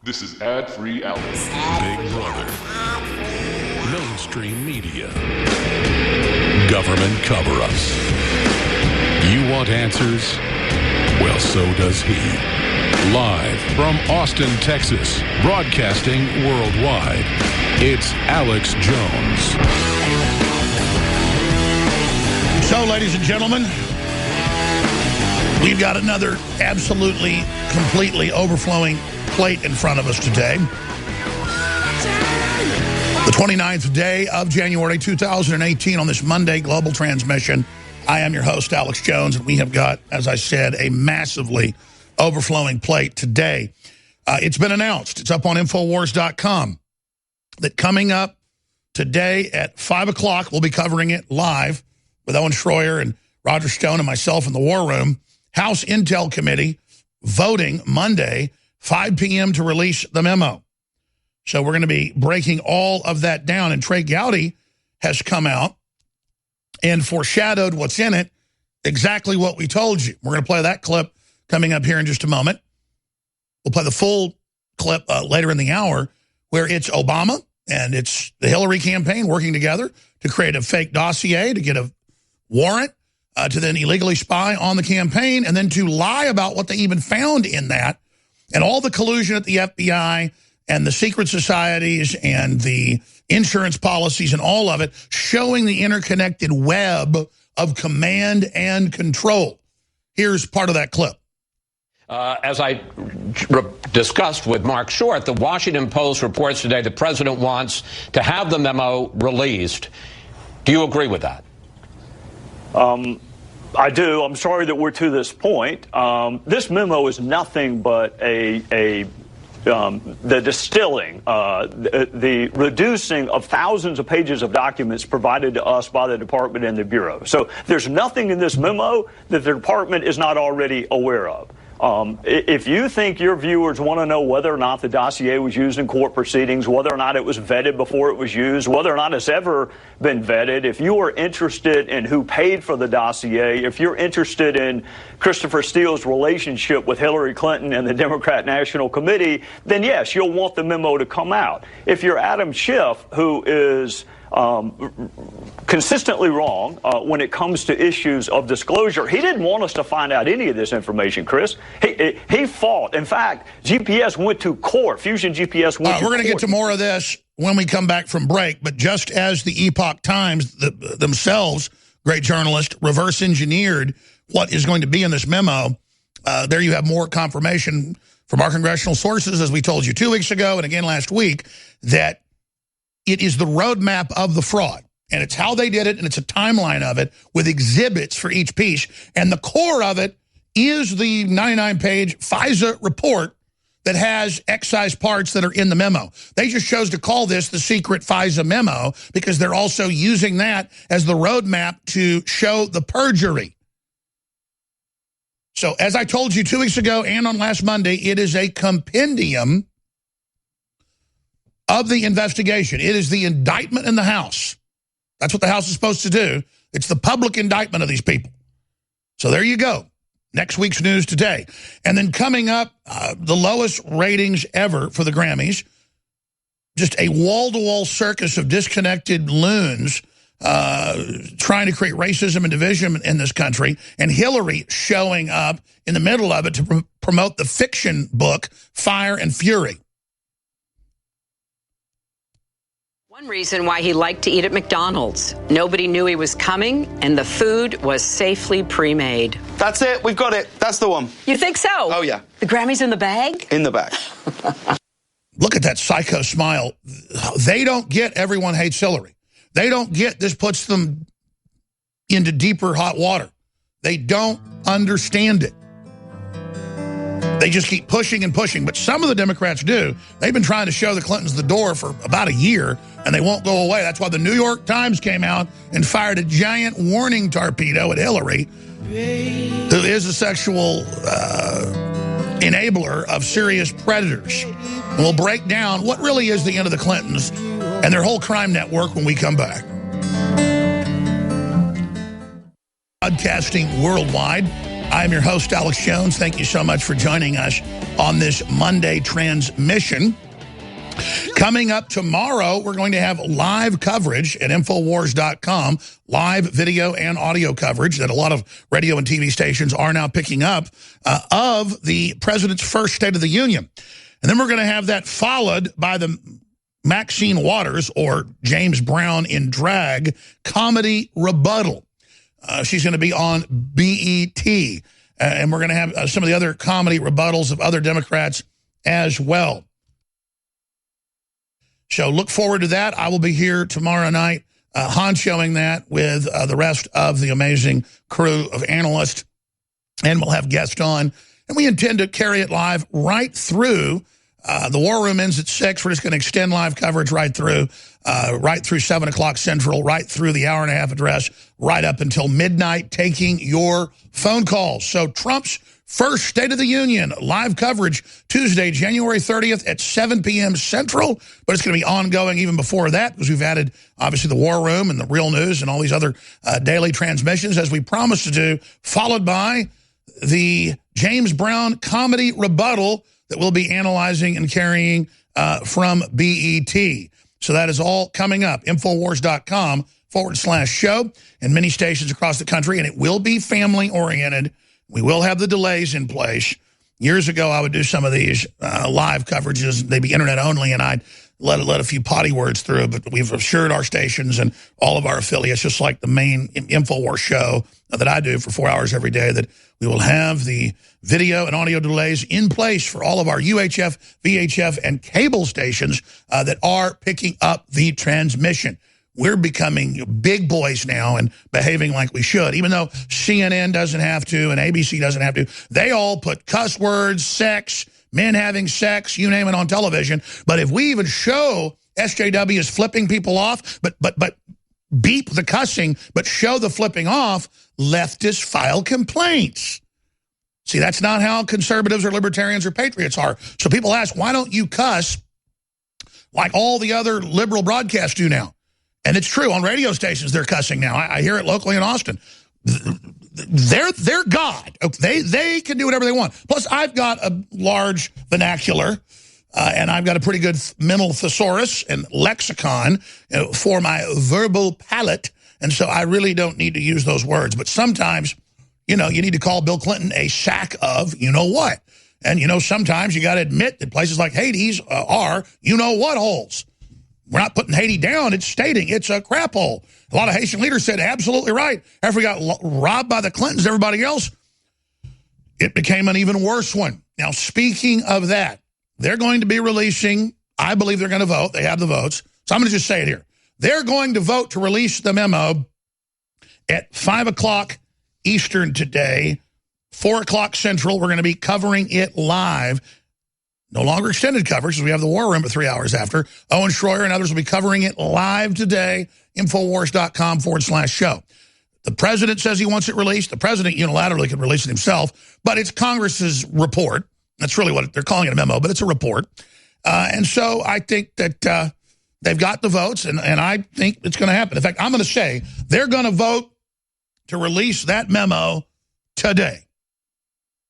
This is ad-free Alex. Big Brother. Mainstream media. Government cover-ups. You want answers? Well, so does he. Live from Austin, Texas, broadcasting worldwide, it's Alex Jones. So, ladies and gentlemen, we've got another absolutely, completely overflowing plate in front of us today. The 29th day of January 2018 on this Monday global transmission. I am your host, Alex Jones, and we have got, as I said, a massively overflowing plate today. It's been announced, it's up on Infowars.com, that coming up today at 5 o'clock, we'll be covering it live with Owen Schroyer and Roger Stone and myself in the War Room. House Intel Committee voting Monday, 5 p.m. to release the memo. So we're going to be breaking all of that down. And Trey Gowdy has come out and foreshadowed what's in it, exactly what we told you. We're going to play that clip coming up here in just a moment. We'll play the full clip later in the hour where it's Obama and it's the Hillary campaign working together to create a fake dossier, to get a warrant, to then illegally spy on the campaign, and then to lie about what they even found in that, and all the collusion at the FBI and the secret societies and the insurance policies and all of it, showing the interconnected web of command and control. Here's part of that clip. As I discussed with Mark Short, the Washington Post reports today the president wants to have the memo released. Do you agree with that? I do. I'm sorry that we're to this point. This memo is nothing but the distilling, the reducing of thousands of pages of documents provided to us by the department and the Bureau. So there's nothing in this memo that the department is not already aware of. If you think your viewers want to know whether or not the dossier was used in court proceedings, whether or not it was vetted before it was used, whether or not it's ever been vetted, if you are interested in who paid for the dossier, if you're interested in Christopher Steele's relationship with Hillary Clinton and the Democrat National Committee, then yes, you'll want the memo to come out. If you're Adam Schiff, who is consistently wrong when it comes to issues of disclosure. He didn't want us to find out any of this information, Chris. He fought. In fact, GPS went to court. Fusion GPS went to court. We're going to get to more of this when we come back from break, but just as the Epoch Times themselves, great journalist, reverse engineered what is going to be in this memo, there you have more confirmation from our congressional sources, as we told you 2 weeks ago and again last week, that it is the roadmap of the fraud, and it's how they did it, and it's a timeline of it with exhibits for each piece. And the core of it is the 99-page FISA report that has excise parts that are in the memo. They just chose to call this the secret FISA memo because they're also using that as the roadmap to show the perjury. So as I told you 2 weeks ago and on last Monday, it is a compendium of the investigation. It is the indictment in the House. That's what the House is supposed to do. It's the public indictment of these people. So there you go. Next week's news today. And then coming up, the lowest ratings ever for the Grammys. Just a wall-to-wall circus of disconnected loons trying to create racism and division in this country. And Hillary showing up in the middle of it to promote the fiction book, Fire and Fury. One reason why he liked to eat at McDonald's. Nobody knew he was coming, and the food was safely pre-made. That's it. We've got it. That's the one. You think so? Oh, yeah. The Grammys in the bag? In the bag. Look at that psycho smile. They don't get everyone hates Hillary. They don't get this puts them into deeper hot water. They don't understand it. They just keep pushing and pushing. But some of the Democrats do. They've been trying to show the Clintons the door for about a year, and they won't go away. That's why the New York Times came out and fired a giant warning torpedo at Hillary, who is a sexual enabler of serious predators. And we'll break down what really is the end of the Clintons and their whole crime network when we come back. Broadcasting worldwide, I'm your host, Alex Jones. Thank you so much for joining us on this Monday transmission. Coming up tomorrow, we're going to have live coverage at Infowars.com, live video and audio coverage that a lot of radio and TV stations are now picking up of the president's first State of the Union. And then we're going to have that followed by the Maxine Waters, or James Brown in drag, comedy rebuttal. She's going to be on BET. And we're going to have some of the other comedy rebuttals of other Democrats as well. So look forward to that. I will be here tomorrow night, honchoing that with the rest of the amazing crew of analysts. And we'll have guests on. And we intend to carry it live right through. The War Room ends at 6. We're just going to extend live coverage right through 7 o'clock Central, right through the hour-and-a-half address, right up until midnight, taking your phone calls. So Trump's first State of the Union live coverage Tuesday, January 30th at 7 p.m. Central, but it's going to be ongoing even before that because we've added, obviously, the War Room and the Real News and all these other daily transmissions, as we promised to do, followed by the James Brown comedy rebuttal that we'll be analyzing and carrying from BET. So that is all coming up. Infowars.com/show and many stations across the country, and it will be family-oriented. We will have the delays in place. Years ago, I would do some of these live coverages. They'd be internet only, and I'd let a few potty words through. But we've assured our stations and all of our affiliates, just like the main Infowars show that I do for 4 hours every day, that we will have the video and audio delays in place for all of our UHF, VHF, and cable stations that are picking up the transmission. We're becoming big boys now and behaving like we should, even though CNN doesn't have to and ABC doesn't have to. They all put cuss words, sex, men having sex, you name it, on television. But if we even show SJWs flipping people off, but beep the cussing, but show the flipping off, leftists file complaints. See, that's not how conservatives or libertarians or patriots are. So people ask, why don't you cuss like all the other liberal broadcasts do now? And it's true, on radio stations they're cussing now. I hear it locally in Austin. They're God. They can do whatever they want. Plus, I've got a large vernacular, and I've got a pretty good mental thesaurus and lexicon for my verbal palate, and so I really don't need to use those words. But sometimes, you need to call Bill Clinton a sack of you-know-what. And, sometimes you got to admit that places like Hades are you-know-what holes. We're not putting Haiti down. It's stating it's a crap hole. A lot of Haitian leaders said absolutely right. After we got robbed by the Clintons, everybody else, it became an even worse one. Now, speaking of that, they're going to be releasing, I believe they're going to vote. They have the votes. So I'm going to just say it here. They're going to vote to release the memo at 5 o'clock Eastern today, 4 o'clock Central. We're going to be covering it live. No longer extended coverage, because we have the War Room at 3 hours after. Owen Schroyer and others will be covering it live today, Infowars.com/show. The president says he wants it released. The president unilaterally could release it himself, but it's Congress's report. That's really what they're calling it, a memo, but it's a report. And so I think that they've got the votes, and I think it's going to happen. In fact, I'm going to say they're going to vote to release that memo today.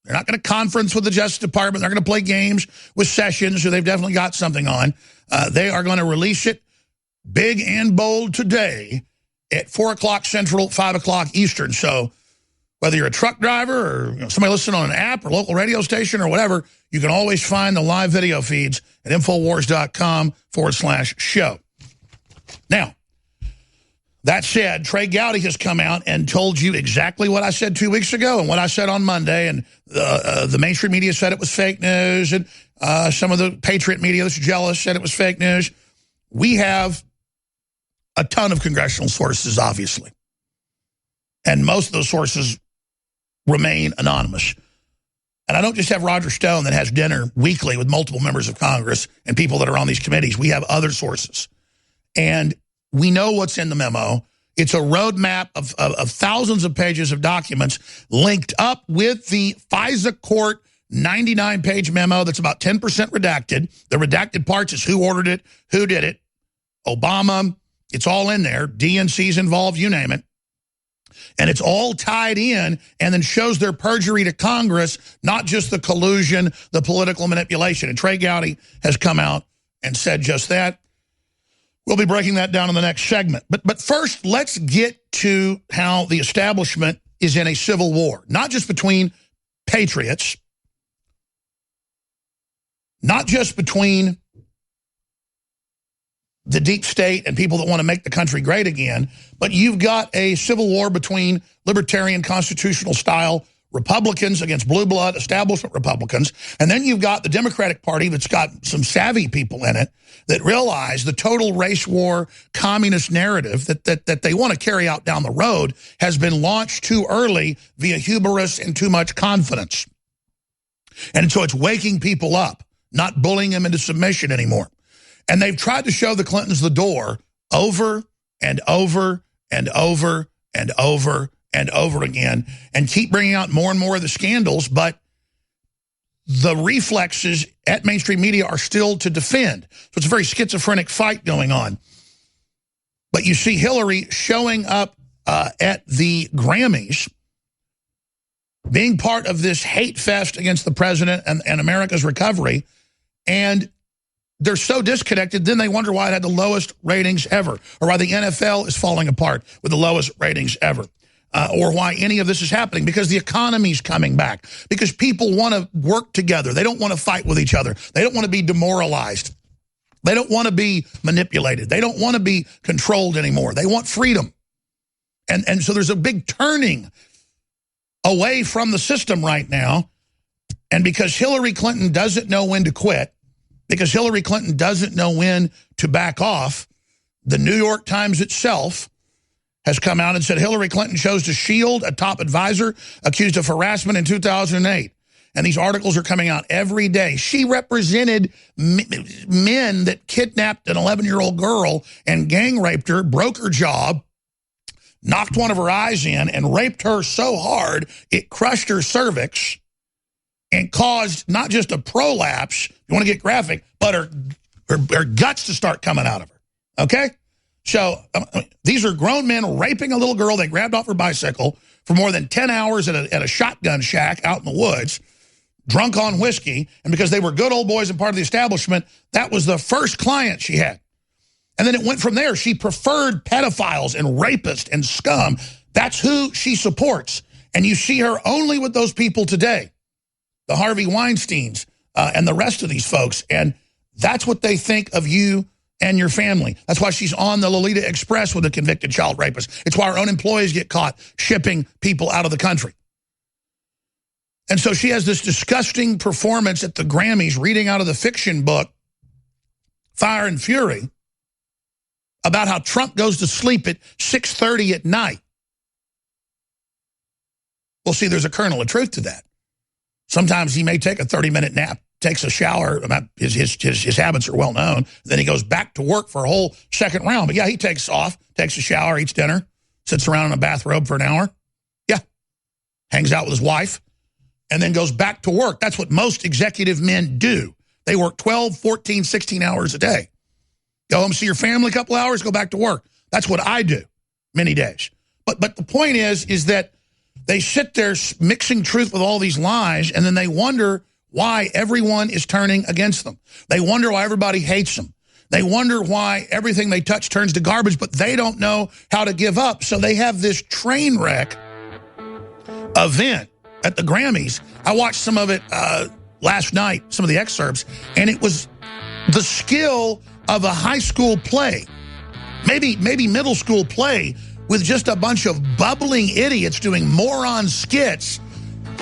They're not going to conference with the Justice Department. They're going to play games with Sessions, who they've definitely got something on. They are going to release it big and bold today at 4 o'clock Central, 5 o'clock Eastern. So whether you're a truck driver or somebody listening on an app or local radio station or whatever, you can always find the live video feeds at Infowars.com/show. Now, that said, Trey Gowdy has come out and told you exactly what I said 2 weeks ago and what I said on Monday. And the mainstream media said it was fake news. And some of the patriot media that's jealous said it was fake news. We have a ton of congressional sources, obviously. And most of those sources remain anonymous. And I don't just have Roger Stone that has dinner weekly with multiple members of Congress and people that are on these committees. We have other sources. And we know what's in the memo. It's a roadmap of thousands of pages of documents linked up with the FISA court 99-page memo that's about 10% redacted. The redacted parts is who ordered it, who did it, Obama. It's all in there. DNC's involved, you name it. And it's all tied in and then shows their perjury to Congress, not just the collusion, the political manipulation. And Trey Gowdy has come out and said just that. We'll be breaking that down in the next segment. But first, let's get to how the establishment is in a civil war, not just between patriots, not just between the deep state and people that want to make the country great again, but you've got a civil war between libertarian constitutional style Republicans against blue blood establishment Republicans. And then you've got the Democratic Party that's got some savvy people in it that realize the total race war communist narrative that they want to carry out down the road has been launched too early via hubris and too much confidence. And so it's waking people up, not bullying them into submission anymore. And they've tried to show the Clintons the door over and over and over and over and over again and keep bringing out more and more of the scandals, but the reflexes at mainstream media are still to defend. So it's a very schizophrenic fight going on. But you see Hillary showing up at the Grammys, being part of this hate fest against the president and America's recovery, and they're so disconnected, then they wonder why it had the lowest ratings ever, or why the NFL is falling apart with the lowest ratings ever, or why any of this is happening, because the economy's coming back, because people want to work together. They don't want to fight with each other. They don't want to be demoralized. They don't want to be manipulated. They don't want to be controlled anymore. They want freedom. And so there's a big turning away from the system right now, and because Hillary Clinton doesn't know when to quit, because Hillary Clinton doesn't know when to back off, the New York Times itself has come out and said Hillary Clinton chose to shield a top advisor accused of harassment in 2008. And these articles are coming out every day. She represented men that kidnapped an 11-year-old girl and gang raped her, broke her jaw, knocked one of her eyes in, and raped her so hard it crushed her cervix and caused not just a prolapse, you want to get graphic, but her guts to start coming out of her, okay? So these are grown men raping a little girl they grabbed off her bicycle for more than 10 hours at a shotgun shack out in the woods, drunk on whiskey, and because they were good old boys and part of the establishment, that was the first client she had. And then it went from there. She preferred pedophiles and rapists and scum. That's who she supports. And you see her only with those people today, the Harvey Weinsteins and the rest of these folks. And that's what they think of you and your family. That's why she's on the Lolita Express with a convicted child rapist. It's why our own employees get caught shipping people out of the country. And so she has this disgusting performance at the Grammys reading out of the fiction book, Fire and Fury, about how Trump goes to sleep at 6:30 at night. Well, see, there's a kernel of truth to that. Sometimes he may take a 30-minute nap, takes a shower. His habits are well known. Then he goes back to work for a whole second round. But yeah, he takes off, takes a shower, eats dinner, sits around in a bathrobe for an hour. Yeah, hangs out with his wife, and then goes back to work. That's what most executive men do. They work 12, 14, 16 hours a day. Go home, see your family a couple hours, go back to work. That's what I do many days. But the point is that they sit there mixing truth with all these lies, and then they wonder why everyone is turning against them. They wonder why everybody hates them. They wonder why everything they touch turns to garbage, but they don't know how to give up. So they have this train wreck event at the Grammys. I watched some of it last night, some of the excerpts, and it was the skill of a high school play, maybe middle school play, with just a bunch of bubbling idiots doing moron skits,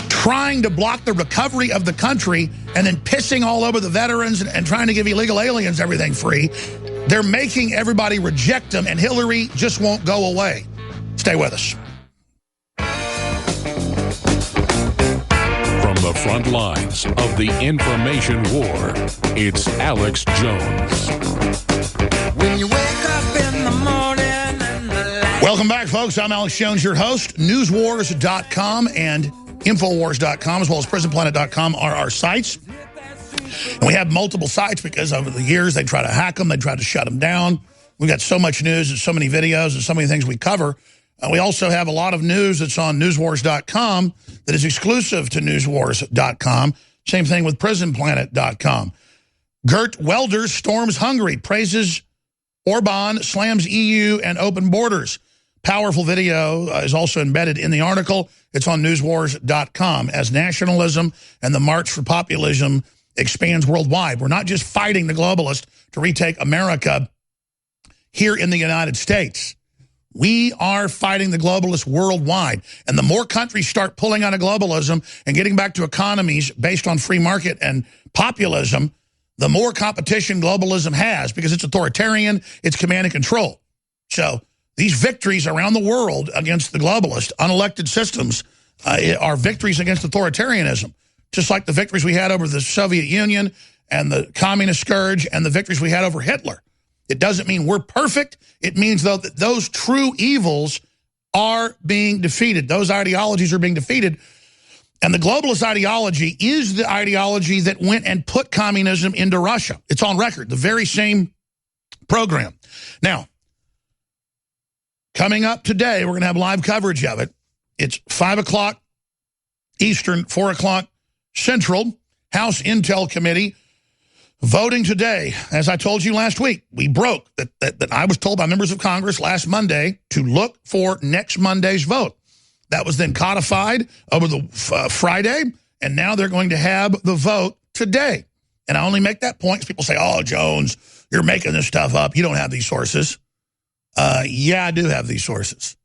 trying to block the recovery of the country, and then pissing all over the veterans and trying to give illegal aliens everything free. They're making everybody reject them, and Hillary just won't go away. Stay with us. From the front lines of the information war, it's Alex Jones. When you wake up in the morning. Welcome back, folks. I'm Alex Jones, your host. Newswars.com and Infowars.com, as well as PrisonPlanet.com are our sites. And we have multiple sites because over the years they try to hack them, they try to shut them down. We've got so much news and so many videos and so many things we cover We also have a lot of news that's on newswars.com that is exclusive to newswars.com. Same thing with prisonplanet.com. Geert Wilders storms Hungary, praises Orban, slams EU and open borders. Powerful video is also embedded in the article. It's on newswars.com. As nationalism and the march for populism expands worldwide, we're not just fighting the globalists to retake America here in the United States. We are fighting the globalists worldwide. And the more countries start pulling out of globalism and getting back to economies based on free market and populism, the more competition globalism has, because it's authoritarian, it's command and control. So these victories around the world against the globalist, unelected systems are victories against authoritarianism, just like the victories we had over the Soviet Union and the communist scourge and the victories we had over Hitler. It doesn't mean we're perfect. It means, though, that those true evils are being defeated. Those ideologies are being defeated. And the globalist ideology is the ideology that went and put communism into Russia. It's on record, the very same program. Now, coming up today, we're going to have live coverage of it. It's 5 o'clock Eastern, 4 o'clock Central. House Intel Committee voting today. As I told you last week, we broke that I was told by members of Congress last Monday to look for next Monday's vote. That was then codified over the Friday, and now they're going to have the vote today. And I only make that point because people say, oh, Jones, you're making this stuff up. You don't have these sources. Yeah, I do have these sources.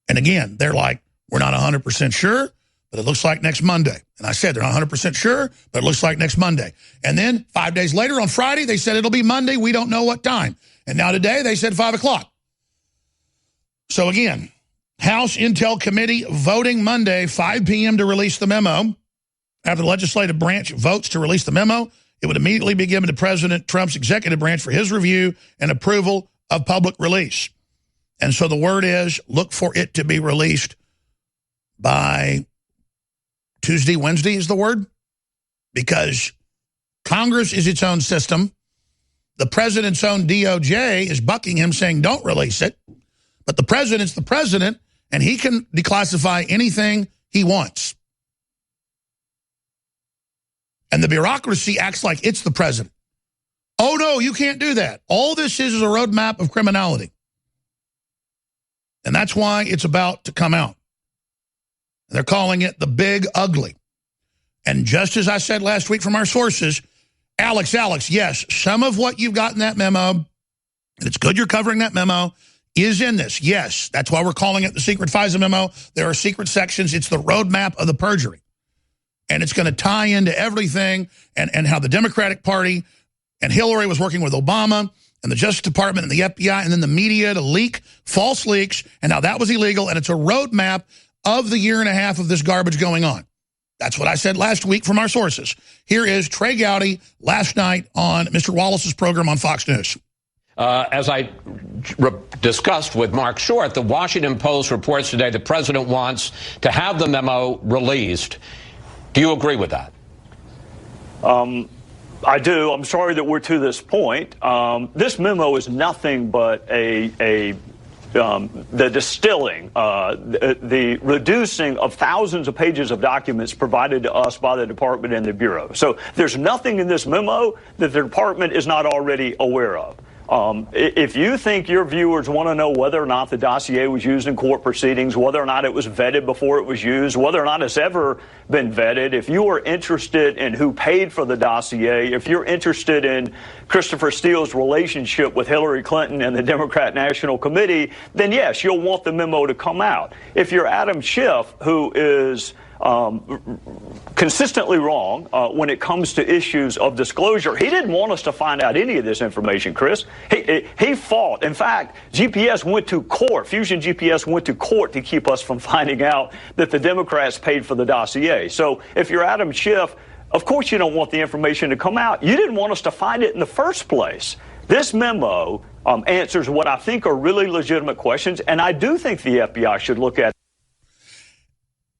And again, they're like, we're not 100% sure, but it looks like next Monday. And I said they're not 100% sure, but it looks like next Monday. And then 5 days later on Friday, they said it'll be Monday. We don't know what time. And now today they said 5 o'clock. So again, House Intel Committee voting Monday, 5 p.m. to release the memo. After the legislative branch votes to release the memo, it would immediately be given to President Trump's executive branch for his review and approval of public release. And so the word is, look for it to be released by Tuesday, Wednesday is the word, because Congress is its own system. The president's own DOJ is bucking him, saying don't release it. But the president's the president, and he can declassify anything he wants. And the bureaucracy acts like it's the president. Oh, no, you can't do that. All this is a roadmap of criminality. And that's why it's about to come out. They're calling it the big ugly. And just as I said last week from our sources, Alex, yes, some of what you've got in that memo, and it's good you're covering that memo, is in this. Yes, that's why we're calling it the secret FISA memo. There are secret sections. It's the roadmap of the perjury. And it's going to tie into everything and how the Democratic Party and Hillary was working with Obama and the Justice Department and the FBI and then the media to leak false leaks and how that was illegal. And it's a roadmap of the year and a half of this garbage going on. That's what I said last week from our sources. Here is Trey Gowdy last night on Mr. Wallace's program on Fox News. As I discussed with Mark Short, the Washington Post reports today the president wants to have the memo released. Do you agree with that? I do. I'm sorry that we're to this point. This memo is nothing but the distilling, the reducing of thousands of pages of documents provided to us by the department and the Bureau. So there's nothing in this memo that the department is not already aware of. If you think your viewers want to know whether or not the dossier was used in court proceedings, whether or not it was vetted before it was used, whether or not it's ever been vetted, if you are interested in who paid for the dossier, if you're interested in Christopher Steele's relationship with Hillary Clinton and the Democrat National Committee, then yes, you'll want the memo to come out. If you're Adam Schiff, who is consistently wrong when it comes to issues of disclosure. He didn't want us to find out any of this information, Chris. He fought. In fact, GPS went to court. Fusion GPS went to court to keep us from finding out that the Democrats paid for the dossier. So if you're Adam Schiff, of course you don't want the information to come out. You didn't want us to find it in the first place. This memo answers what I think are really legitimate questions, and I do think the FBI should look at.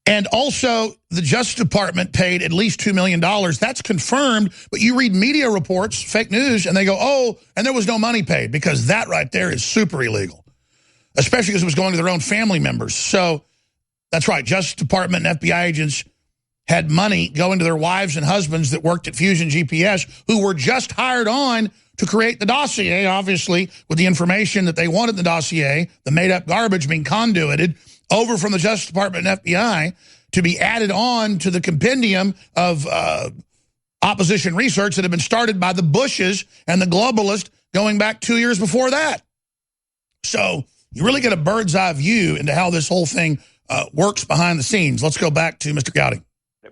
And also, the Justice Department paid at least $2 million. That's confirmed, but you read media reports, fake news, and they go, oh, and there was no money paid, because that right there is super illegal. especially because it was going to their own family members. So that's right. Justice Department and FBI agents had money going to their wives and husbands that worked at Fusion GPS, who were just hired on to create the dossier, obviously, with the information that they wanted in the dossier, the made-up garbage being conduited over from the Justice Department and FBI to be added on to the compendium of opposition research that had been started by the Bushes and the globalists going back 2 years before that. So you really get a bird's eye view into how this whole thing works behind the scenes. Let's go back to Mr. Gowdy.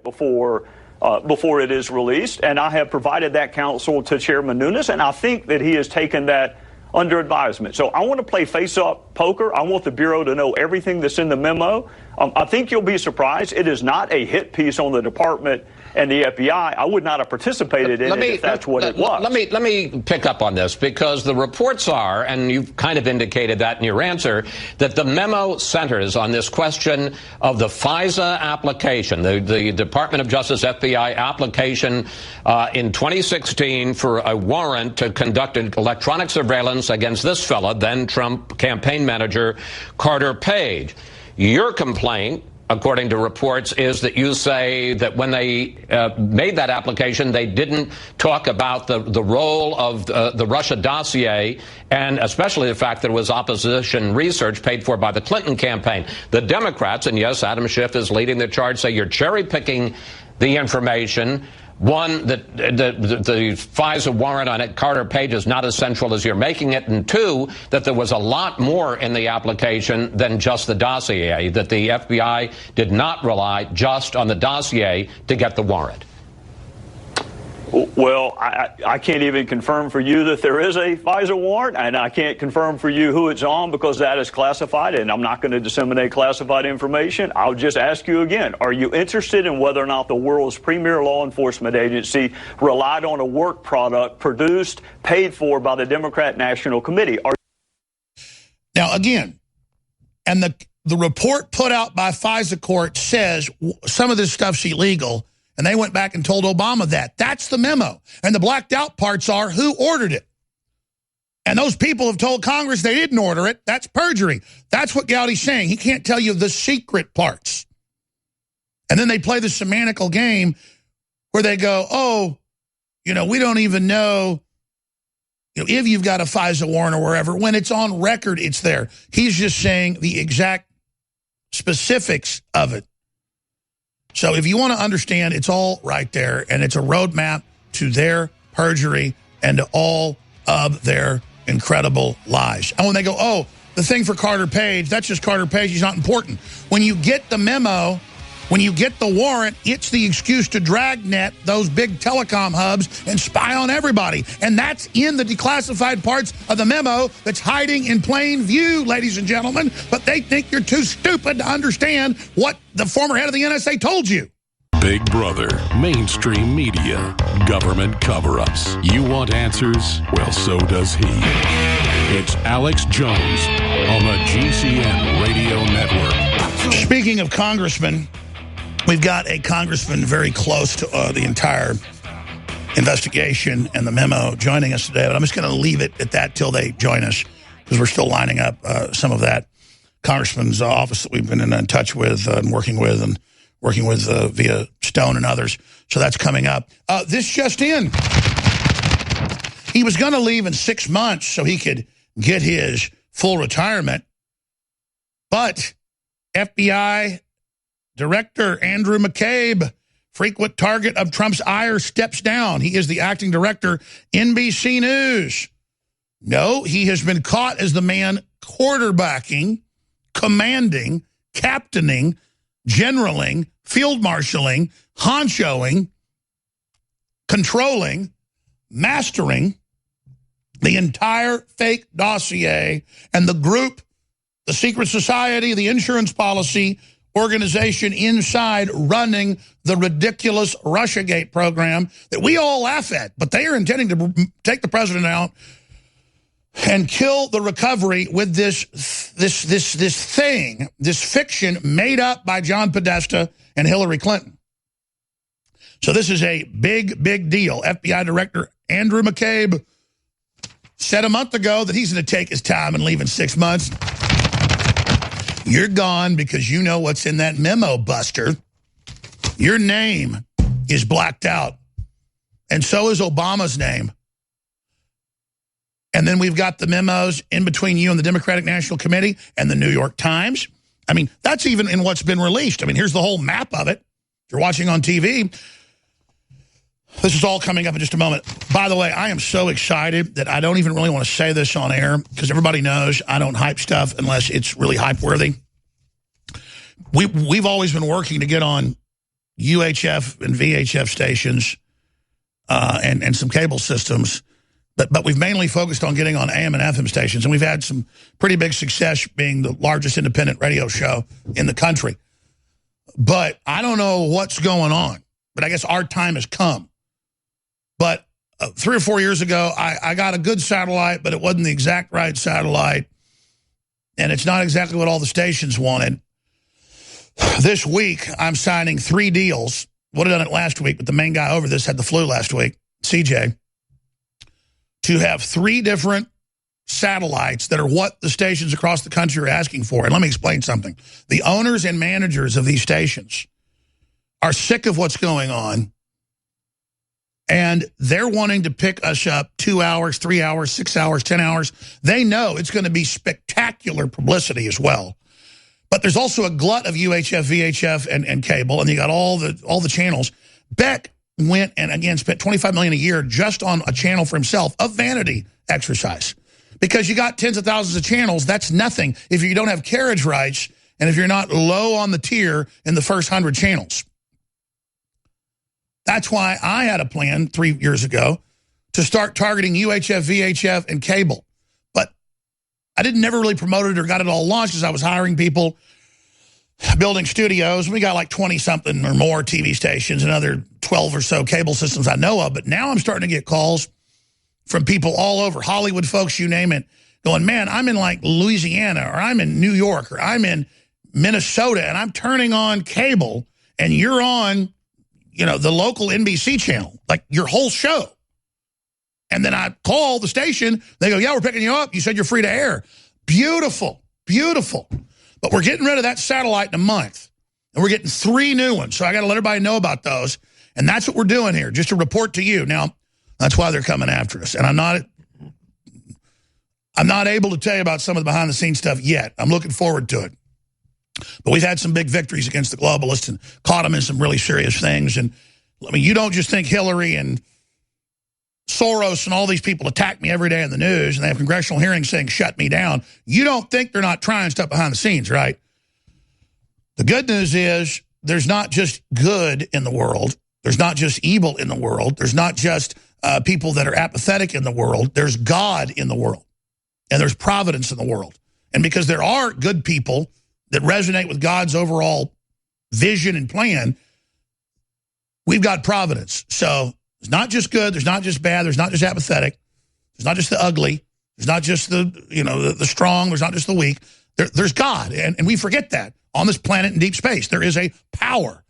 Before it is released, and I have provided that counsel to Chairman Nunes, and I think that he has taken that under advisement. So I want to play face-up poker. I want the Bureau to know everything that's in the memo. I think you'll be surprised. It is not a hit piece on the department and the FBI. I would not have participated in it if that's what it was. Let me pick up on this, because the reports are, and you've kind of indicated that in your answer, that the memo centers on this question of the FISA application, the Department of Justice FBI application in 2016 for a warrant to conduct electronic surveillance against this fella, then Trump campaign manager Carter Page. Your complaint, according to reports, is that you say that when they made that application, they didn't talk about the role of the Russia dossier, and especially the fact that it was opposition research paid for by the Clinton campaign. The Democrats, and yes, Adam Schiff is leading the charge, say you're cherry-picking the information. One, that the FISA warrant on it, Carter Page, is not as central as you're making it. And two, that there was a lot more in the application than just the dossier, that the FBI did not rely just on the dossier to get the warrant. Well, I can't even confirm for you that there is a FISA warrant, and I can't confirm for you who it's on because that is classified, and I'm not going to disseminate classified information. I'll just ask you again, are you interested in whether or not the world's premier law enforcement agency relied on a work product produced, paid for by the Democrat National Committee? Now, again, and the report put out by FISA court says some of this stuff's illegal, and they went back and told Obama that. That's the memo. And the blacked out parts are who ordered it. And those people have told Congress they didn't order it. That's perjury. That's what Gowdy's saying. He can't tell you the secret parts. And then they play the semantical game where they go, oh, you know, we don't even know, if you've got a FISA warrant or wherever. When it's on record, it's there. He's just saying the exact specifics of it. So if you want to understand, it's all right there, and it's a roadmap to their perjury and to all of their incredible lies. And when they go, oh, the thing for Carter Page, that's just Carter Page, he's not important. When you get the memo, when you get the warrant, it's the excuse to dragnet those big telecom hubs and spy on everybody. And that's in the declassified parts of the memo that's hiding in plain view, ladies and gentlemen. But they think you're too stupid to understand what the former head of the NSA told you. Big Brother, mainstream media, government cover-ups. You want answers? Well, so does he. It's Alex Jones on the GCN Radio Network. Speaking of congressmen, we've got a congressman very close to the entire investigation and the memo joining us today, but I'm just going to leave it at that till they join us, because we're still lining up some of that congressman's office that we've been in touch with and working with via Stone and others. So that's coming up. This just in. He was going to leave in 6 months so he could get his full retirement, but FBI Director Andrew McCabe, frequent target of Trump's ire, steps down. He is the acting director, NBC News. No, he has been caught as the man quarterbacking, commanding, captaining, generaling, field marshaling, honchoing, controlling, mastering the entire fake dossier and the group, the secret society, the insurance policy organization inside running the ridiculous Russiagate program that we all laugh at. But they are intending to take the president out and kill the recovery with this thing, this fiction made up by John Podesta and Hillary Clinton. So this is a big, big deal. FBI Director Andrew McCabe said a month ago that he's going to take his time and leave in 6 months. You're gone because you know what's in that memo, Buster. Your name is blacked out. And so is Obama's name. And then we've got the memos in between you and the Democratic National Committee and the New York Times. I mean, that's even in what's been released. I mean, here's the whole map of it. If you're watching on TV, this is all coming up in just a moment. By the way, I am so excited that I don't even really want to say this on air because everybody knows I don't hype stuff unless it's really hype-worthy. We've always been working to get on UHF and VHF stations and some cable systems, but we've mainly focused on getting on AM and FM stations, and we've had some pretty big success being the largest independent radio show in the country. But I don't know what's going on, but I guess our time has come. But 3 or 4 years ago, I got a good satellite, but it wasn't the exact right satellite, and it's not exactly what all the stations wanted. This week, I'm signing 3 deals. Would have done it last week, but the main guy over this had the flu last week, CJ, to have 3 different satellites that are what the stations across the country are asking for. And let me explain something. The owners and managers of these stations are sick of what's going on, and they're wanting to pick us up 2 hours, 3 hours, 6 hours, 10 hours. They know it's going to be spectacular publicity as well. But there's also a glut of UHF, VHF, and cable, and you got all the channels. Beck went and, again, spent $25 million a year just on a channel for himself, a vanity exercise. Because you got tens of thousands of channels, that's nothing if you don't have carriage rights and if you're not low on the tier in the first 100 channels. That's why I had a plan 3 years ago to start targeting UHF, VHF, and cable. But I didn't never really promote it or got it all launched because I was hiring people, building studios. We got like 20-something or more TV stations, another 12 or so cable systems I know of. But now I'm starting to get calls from people all over, Hollywood folks, you name it, going, man, I'm in like Louisiana, or I'm in New York, or I'm in Minnesota, and I'm turning on cable, and you're on, the local NBC channel, like your whole show. And then I call the station. They go, yeah, we're picking you up. You said you're free to air. Beautiful, beautiful. But we're getting rid of that satellite in a month. And we're getting 3 new ones. So I got to let everybody know about those. And that's what we're doing here, just to report to you. Now, that's why they're coming after us. And I'm not able to tell you about some of the behind-the-scenes stuff yet. I'm looking forward to it. But we've had some big victories against the globalists and caught them in some really serious things. And, I mean, you don't just think Hillary and Soros and all these people attack me every day in the news and they have congressional hearings saying, shut me down. You don't think they're not trying stuff behind the scenes, right? The good news is there's not just good in the world. There's not just evil in the world. There's not just people that are apathetic in the world. There's God in the world. And there's providence in the world. And because there are good people that resonate with God's overall vision and plan, we've got providence. So it's not just good. There's not just bad. There's not just apathetic. There's not just the ugly. There's not just the strong. There's not just the weak. There's God. And we forget that on this planet in deep space. There is a power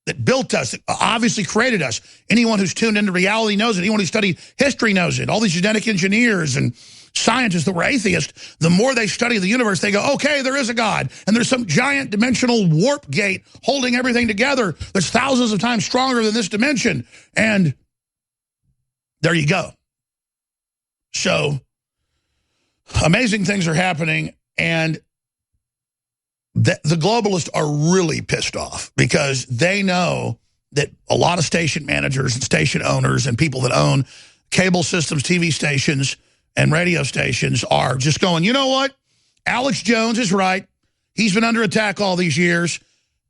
that built us, that obviously created us. Anyone who's tuned into reality knows it. Anyone who studied history knows it. All these genetic engineers and scientists that were atheists, the more they study the universe, they go, okay, there is a God. And there's some giant dimensional warp gate holding everything together that's thousands of times stronger than this dimension. And there you go. So amazing things are happening. And the globalists are really pissed off because they know that a lot of station managers and station owners and people that own cable systems, TV stations, and radio stations are just going, you know what? Alex Jones is right. He's been under attack all these years.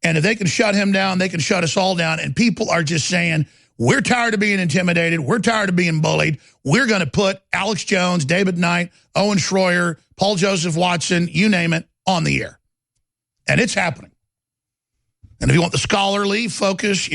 And if they can shut him down, they can shut us all down. And people are just saying, we're tired of being intimidated. We're tired of being bullied. We're going to put Alex Jones, David Knight, Owen Schroyer, Paul Joseph Watson, you name it, on the air. And it's happening. And if you want the scholarly focus,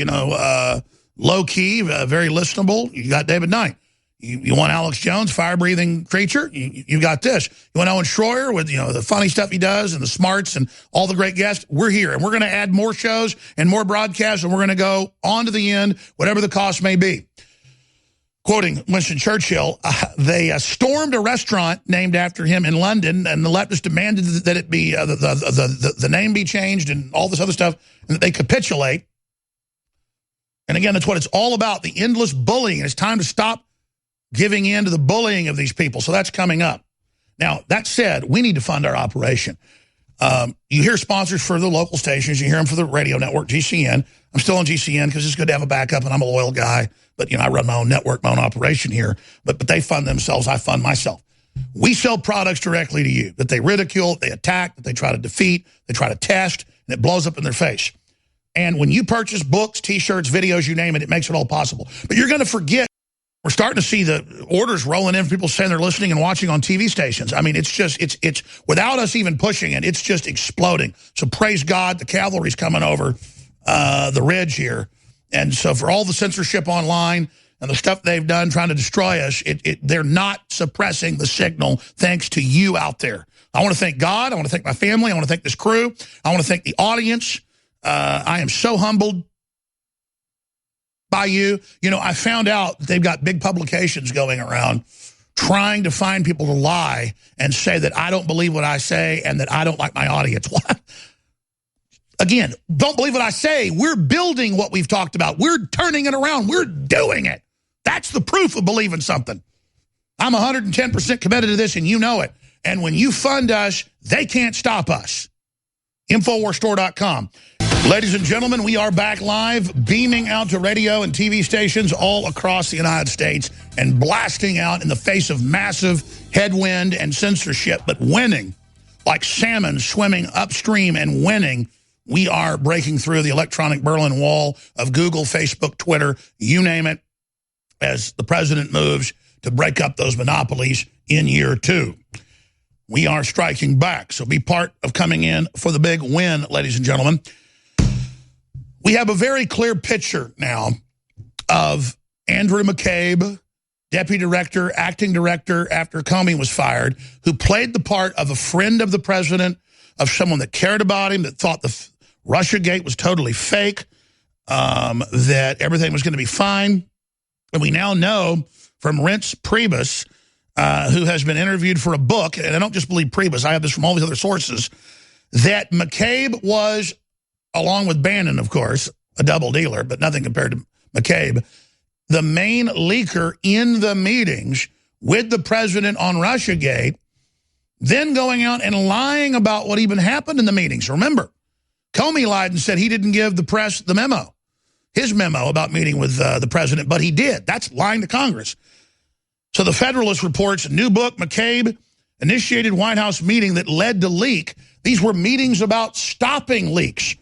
low-key, very listenable, you got David Knight. You want Alex Jones, fire-breathing creature? You got this. You want Owen Schroyer with the funny stuff he does and the smarts and all the great guests? We're here. And we're going to add more shows and more broadcasts, and we're going to go on to the end, whatever the cost may be. quoting Winston Churchill, they stormed a restaurant named after him in London, and the leftists demanded that it be the name be changed and all this other stuff, and that they capitulate. And again, that's what it's all about, the endless bullying. And it's time to stop giving in to the bullying of these people. So that's coming up. Now, that said, we need to fund our operation. You hear sponsors for the local stations. You hear them for the radio network, GCN. I'm still on GCN because it's good to have a backup, and I'm a loyal guy. But, you know, I run my own network, my own operation here. But they fund themselves. I fund myself. We sell products directly to you that they ridicule, they attack, that they try to defeat, they try to test, and it blows up in their face. And when you purchase books, T-shirts, videos, you name it, it makes it all possible. But you're going to forget. We're starting to see the orders rolling in. People saying they're listening and watching on TV stations. I mean, it's just, it's without us even pushing it, it's just exploding. So praise God, the cavalry's coming over the ridge here. And so for all the censorship online and the stuff they've done trying to destroy us, they're not suppressing the signal thanks to you out there. I want to thank God. I want to thank my family. I want to thank this crew. I want to thank the audience. I am so humbled by you. You know, I found out that they've got big publications going around trying to find people to lie and say that I don't believe what I say and that I don't like my audience. What? Again, don't believe what I say. We're building what we've talked about. We're turning it around. We're doing it. That's the proof of believing something. I'm 110% committed to this, and you know it. And when you fund us, they can't stop us. Infowarsstore.com. Ladies and gentlemen, we are back live, beaming out to radio and TV stations all across the United States and blasting out in the face of massive headwind and censorship, but winning like salmon swimming upstream and winning. We are breaking through the electronic Berlin Wall of Google, Facebook, Twitter, you name it, as the president moves to break up those monopolies in year 2. We are striking back, so be part of coming in for the big win, ladies and gentlemen. We have a very clear picture now of Andrew McCabe, deputy director, acting director after Comey was fired, who played the part of a friend of the president, of someone that cared about him, that thought the Russiagate was totally fake, that everything was going to be fine. And we now know from Reince Priebus, who has been interviewed for a book, and I don't just believe Priebus, I have this from all these other sources, that McCabe was, along with Bannon, of course, a double dealer, but nothing compared to McCabe, the main leaker in the meetings with the president on Russiagate, then going out and lying about what even happened in the meetings. Remember, Comey lied and said he didn't give the press the memo, his memo about meeting with the president, but he did. That's lying to Congress. So the Federalist reports, a new book, McCabe initiated White House meeting that led to leak. These were meetings about stopping leaks.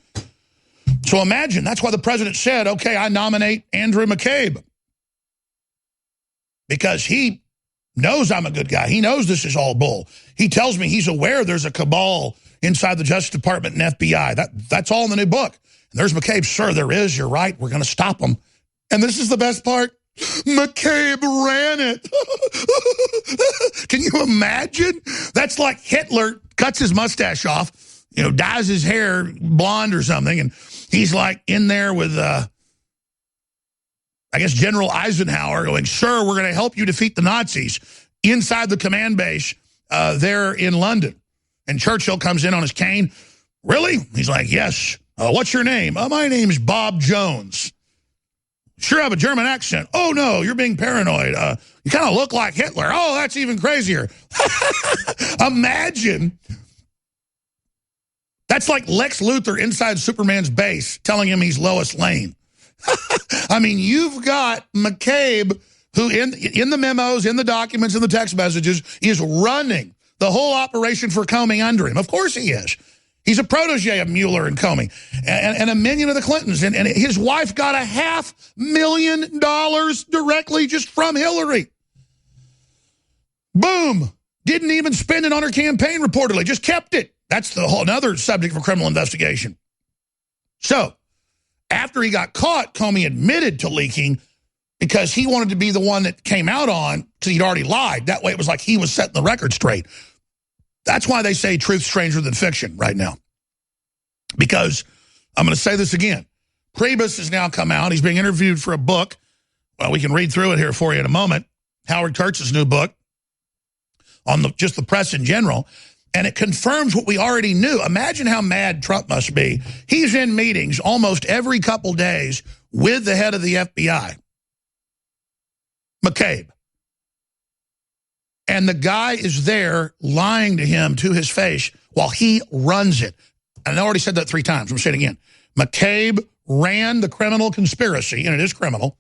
So imagine, that's why the president said, okay, I nominate Andrew McCabe. Because he knows I'm a good guy. He knows this is all bull. He tells me he's aware there's a cabal inside the Justice Department and FBI. That's all in the new book. And there's McCabe, sir, there is, you're right, we're going to stop them. And this is the best part. McCabe ran it. Can you imagine? That's like Hitler cuts his mustache off, you know, dyes his hair blonde or something, and he's like in there with, I guess, General Eisenhower going, sir, we're going to help you defeat the Nazis inside the command base there in London. And Churchill comes in on his cane. Really? He's like, yes. What's your name? My name's Bob Jones. Sure have a German accent. Oh, no, you're being paranoid. You kind of look like Hitler. Oh, that's even crazier. Imagine. That's like Lex Luthor inside Superman's base telling him he's Lois Lane. I mean, you've got McCabe, who in the memos, in the documents, in the text messages, is running the whole operation for Comey under him. Of course he is. He's a protege of Mueller and Comey and a minion of the Clintons. And his wife got $500,000 directly just from Hillary. Boom. Didn't even spend it on her campaign, reportedly. Just kept it. That's the whole another subject for criminal investigation. So, after he got caught, Comey admitted to leaking because he wanted to be the one that came out on because he'd already lied. That way it was like he was setting the record straight. That's why they say truth's stranger than fiction right now. Because, I'm going to say this again, Priebus has now come out. He's being interviewed for a book Well, we can read through it here for you in a moment. Howard Kurtz's new book on just the press in general. And it confirms what we already knew. Imagine how mad Trump must be. He's in meetings almost every couple days with the head of the FBI, McCabe. And the guy is there lying to him to his face while he runs it. And I already said that 3 times. I'm saying it again. McCabe ran the criminal conspiracy, and it is criminal.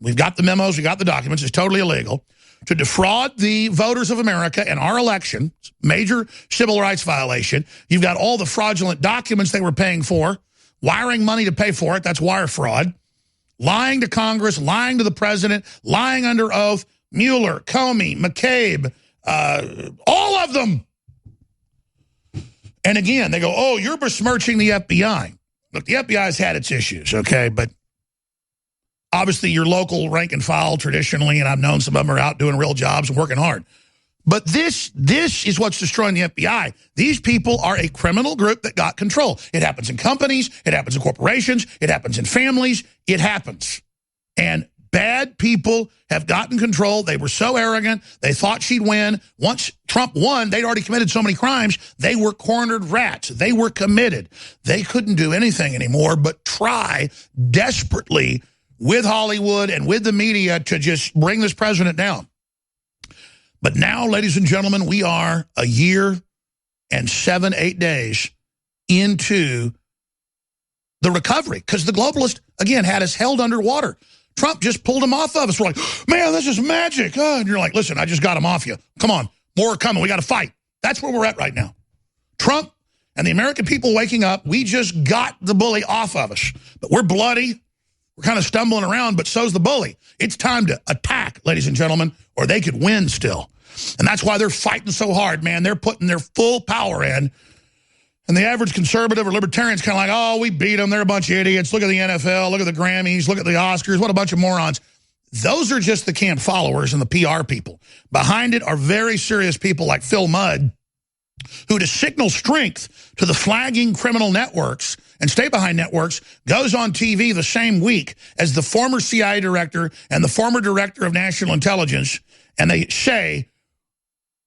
We've got the memos. We got the documents. It's totally illegal. To defraud the voters of America in our election, major civil rights violation. You've got all the fraudulent documents they were paying for, wiring money to pay for it. That's wire fraud. Lying to Congress, lying to the president, lying under oath. Mueller, Comey, McCabe, all of them. And again, they go, oh, you're besmirching the FBI. Look, the FBI has had its issues, okay? But obviously your local rank and file traditionally, and I've known some of them are out doing real jobs and working hard. But this is what's destroying the FBI. These people are a criminal group that got control. It happens in companies. It happens in corporations. It happens in families. It happens. And bad people have gotten control. They were so arrogant. They thought she'd win. Once Trump won, they'd already committed so many crimes. They were cornered rats. They were committed. They couldn't do anything anymore but try desperately with Hollywood and with the media to just bring this president down. But now, ladies and gentlemen, we are a year and 7-8 days into the recovery because the globalists, again, had us held underwater. Trump just pulled him off of us. We're like, man, this is magic. And you're like, listen, I just got him off you. Come on, more are coming. We got to fight. That's where we're at right now. Trump and the American people waking up, we just got the bully off of us. But we're bloody. We're kind of stumbling around, but so's the bully. It's time to attack, ladies and gentlemen, or they could win still. And that's why they're fighting so hard, man. They're putting their full power in. And the average conservative or libertarian's kind of like, oh, we beat them. They're a bunch of idiots. Look at the NFL. Look at the Grammys. Look at the Oscars. What a bunch of morons. Those are just the camp followers and the PR people. Behind it are very serious people like Phil Mudd, who to signal strength to the flagging criminal networks and stay-behind networks goes on TV the same week as the former CIA director and the former director of national intelligence. And they say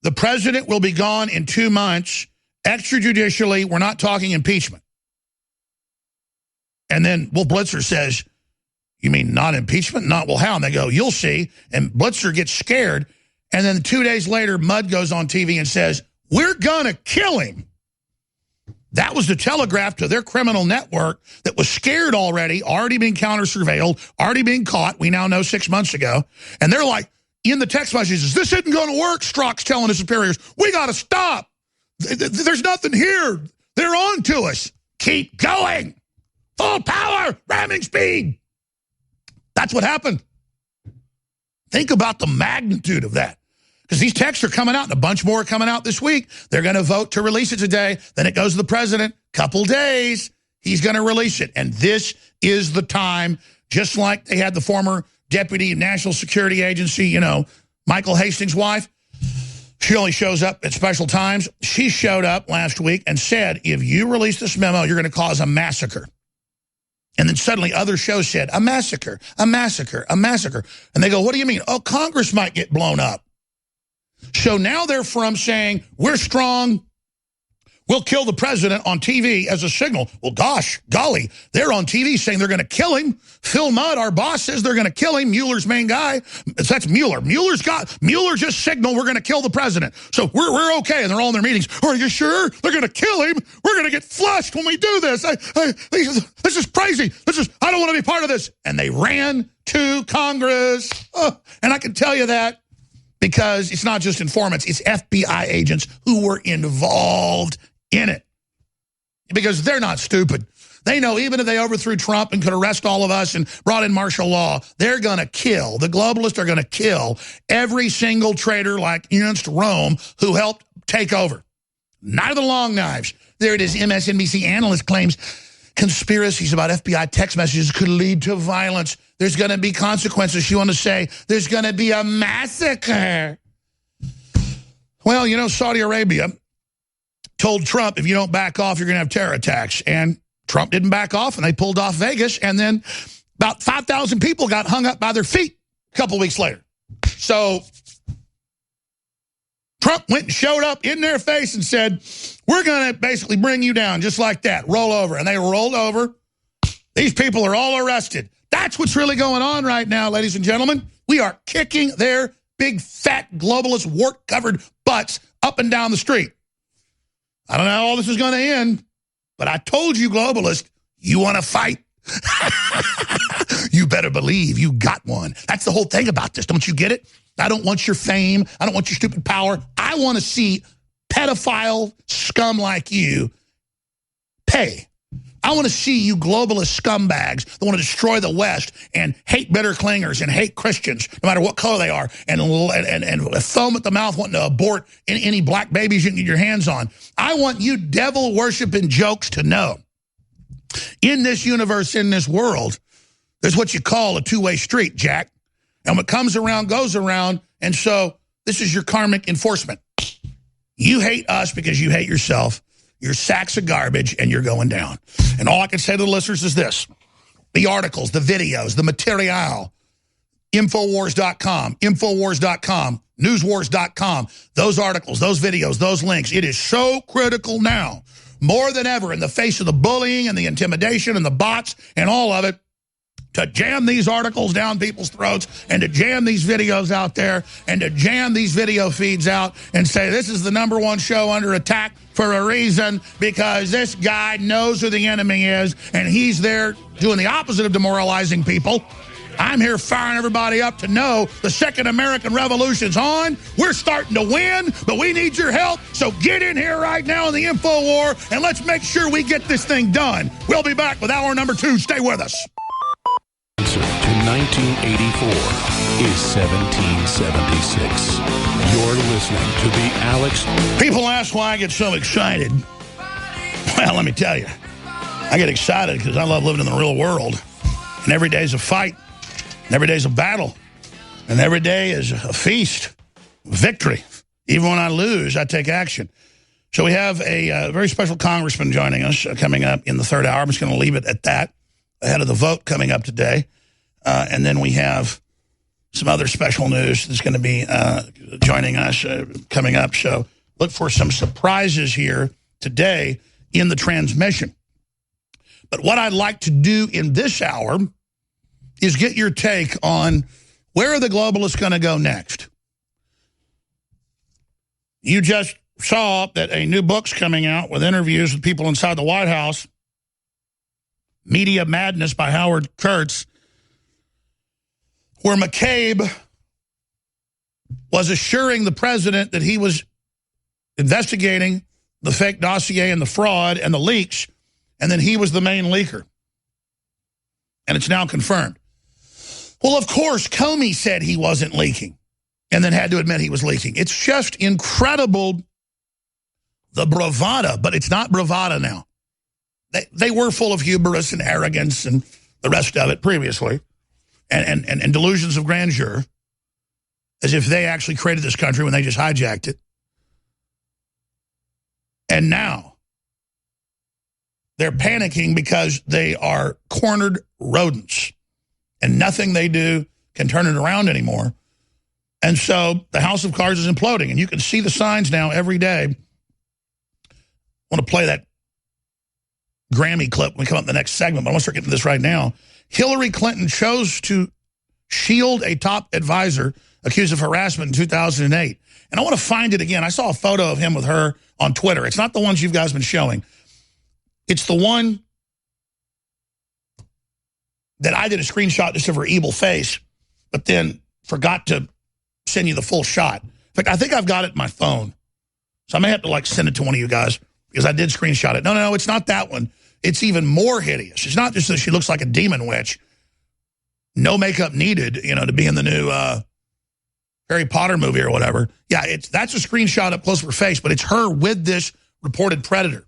the president will be gone in 2 months. Extrajudicially, we're not talking impeachment. And then Wolf Blitzer says, you mean not impeachment? Not, well, how? And they go, you'll see. And Blitzer gets scared. And then 2 days later, Mudd goes on TV and says, we're going to kill him. That was the telegraph to their criminal network that was scared already being counter-surveilled, already being caught, we now know 6 months ago. And they're like, in the text messages, this isn't going to work, Strzok's telling his superiors. We got to stop. There's nothing here. They're on to us. Keep going. Full power, ramming speed. That's what happened. Think about the magnitude of that. Because these texts are coming out, and a bunch more are coming out this week. They're going to vote to release it today. Then it goes to the president. Couple days, he's going to release it. And this is the time, just like they had the former deputy National Security Agency, you know, Michael Hastings' wife. She only shows up at special times. She showed up last week and said, if you release this memo, you're going to cause a massacre. And then suddenly other shows said, a massacre, a massacre, a massacre. And they go, what do you mean? Oh, Congress might get blown up. So now they're from saying, we're strong, we'll kill the president on TV as a signal. Well, gosh, golly, they're on TV saying they're going to kill him. Phil Mudd, our boss, says they're going to kill him. Mueller's main guy. That's Mueller. Mueller just signaled we're going to kill the president. So we're okay. And they're all in their meetings. Are you sure? They're going to kill him. We're going to get flushed when we do this. This is crazy. I don't want to be part of this. And they ran to Congress. And I can tell you that. Because it's not just informants, it's FBI agents who were involved in it. Because they're not stupid. They know even if they overthrew Trump and could arrest all of us and brought in martial law, they're going to kill, the globalists are going to kill every single traitor like Ernst Röhm who helped take over. Night of the Long Knives. There it is, MSNBC analyst claims conspiracies about FBI text messages could lead to violence. There's going to be consequences. You want to say there's going to be a massacre. Well, you know, Saudi Arabia told Trump, if you don't back off, you're going to have terror attacks. And Trump didn't back off, and they pulled off Vegas. And then about 5,000 people got hung up by their feet a couple weeks later. So Trump went and showed up in their face and said, we're going to basically bring you down just like that. Roll over. And they rolled over. These people are all arrested. That's what's really going on right now, ladies and gentlemen. We are kicking their big, fat, globalist, wart-covered butts up and down the street. I don't know how all this is going to end, but I told you, globalists, you want to fight? You better believe you got one. That's the whole thing about this. Don't you get it? I don't want your fame. I don't want your stupid power. I want to see pedophile scum like you pay. I want to see you globalist scumbags that want to destroy the West and hate bitter clingers and hate Christians, no matter what color they are, and foam at the mouth wanting to abort any black babies you can get your hands on. I want you devil-worshiping jokes to know, in this universe, in this world, there's what you call a two-way street, Jack. And what comes around goes around, and so this is your karmic enforcement. You hate us because you hate yourself. You're sacks of garbage, and you're going down. And all I can say to the listeners is this. The articles, the videos, the material, Infowars.com, newswars.com, those articles, those videos, those links. It is so critical now, more than ever, in the face of the bullying and the intimidation and the bots and all of it, to jam these articles down people's throats and to jam these videos out there and to jam these video feeds out and say this is the #1 show under attack for a reason, because this guy knows who the enemy is and he's there doing the opposite of demoralizing people. I'm here firing everybody up to know the second American Revolution's on. We're starting to win, but we need your help. So get in here right now in the info war and let's make sure we get this thing done. We'll be back with hour number 2. Stay with us. Answer to 1984 is 1776. You're listening to the Alex. People ask why I get so excited. Well, let me tell you. I get excited because I love living in the real world. And every day is a fight. And every day is a battle. And every day is a feast. Victory. Even when I lose, I take action. So we have a very special congressman joining us coming up in the 3rd hour. I'm just going to leave it at that, ahead of the vote coming up today. And then we have some other special news that's going to be joining us coming up. So look for some surprises here today in the transmission. But what I'd like to do in this hour is get your take on where are the globalists going to go next. You just saw that a new book's coming out with interviews with people inside the White House. Media Madness by Howard Kurtz, where McCabe was assuring the president that he was investigating the fake dossier and the fraud and the leaks, and then he was the main leaker. And it's now confirmed. Well, of course, Comey said he wasn't leaking and then had to admit he was leaking. It's just incredible, the bravado, but it's not bravado now. They were full of hubris and arrogance and the rest of it previously, and delusions of grandeur, as if they actually created this country when they just hijacked it. And now they're panicking because they are cornered rodents, and nothing they do can turn it around anymore. And so the House of Cards is imploding, and you can see the signs now every day. I want to play that Grammy clip when we come up in the next segment, but I want to start getting to this right now. Hillary Clinton chose to shield a top advisor accused of harassment in 2008. And I want to find it again. I saw a photo of him with her on Twitter. It's not the ones you guys been showing. It's the one that I did a screenshot just of her evil face, but then forgot to send you the full shot. In fact, I think I've got it in my phone. So I may have to like send it to one of you guys because I did screenshot it. No, it's not that one. It's even more hideous. It's not just that she looks like a demon witch. No makeup needed, to be in the new Harry Potter movie or whatever. Yeah, that's a screenshot up close of her face, but it's her with this reported predator.